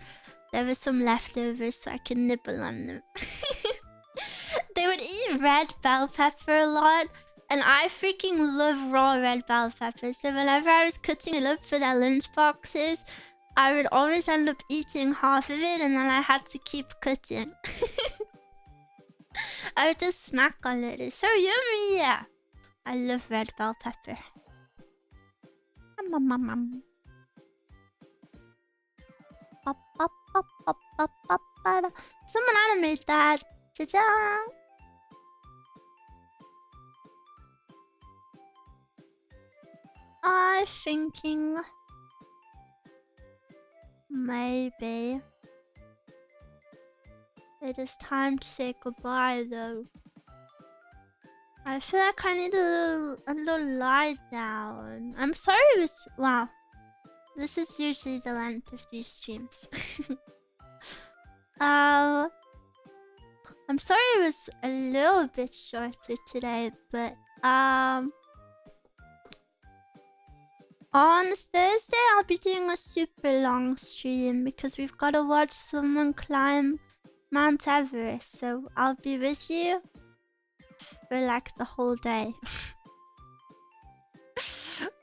there was some leftovers so I could nibble on them. They would eat red bell pepper a lot, and I freaking love raw red bell pepper. So whenever I was cutting it up for their lunch boxes, I would always end up eating half of it, and then I had to keep cutting. I would just snack on it. It's so yummy. Yeah, I love red bell pepper. Someone animate that. Ta-da! I'm thinking maybe it is time to say goodbye though. I feel like I need a little lie down. I'm sorry it was... Wow. This is usually the length of these streams. I'm sorry it was a little bit shorter today, but on Thursday I'll be doing a super long stream because we've got to watch someone climb Mount Everest, so I'll be with you for like the whole day.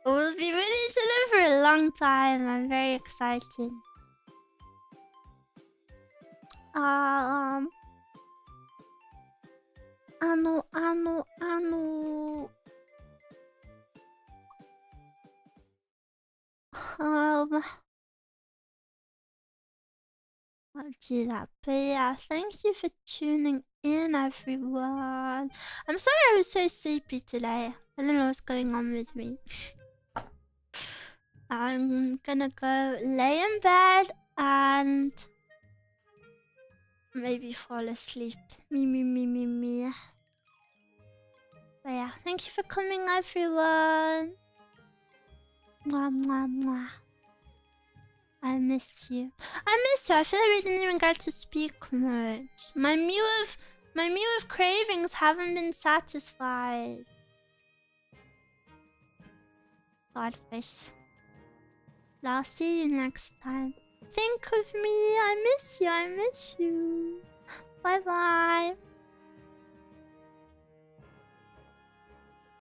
We'll be with each other for a long time. I'm very excited. I'll do that. But yeah, thank you for tuning in, everyone. I'm sorry I was so sleepy today. I don't know what's going on with me. I'm gonna go lay in bed and maybe fall asleep. Me. But yeah, thank you for coming, everyone. Mwah. I miss you. I feel like we didn't even get to speak much. My Miwa My Miwa cravings haven't been satisfied. Godfish. I'll see you next time. Think of me. I miss you. I miss you. Bye bye.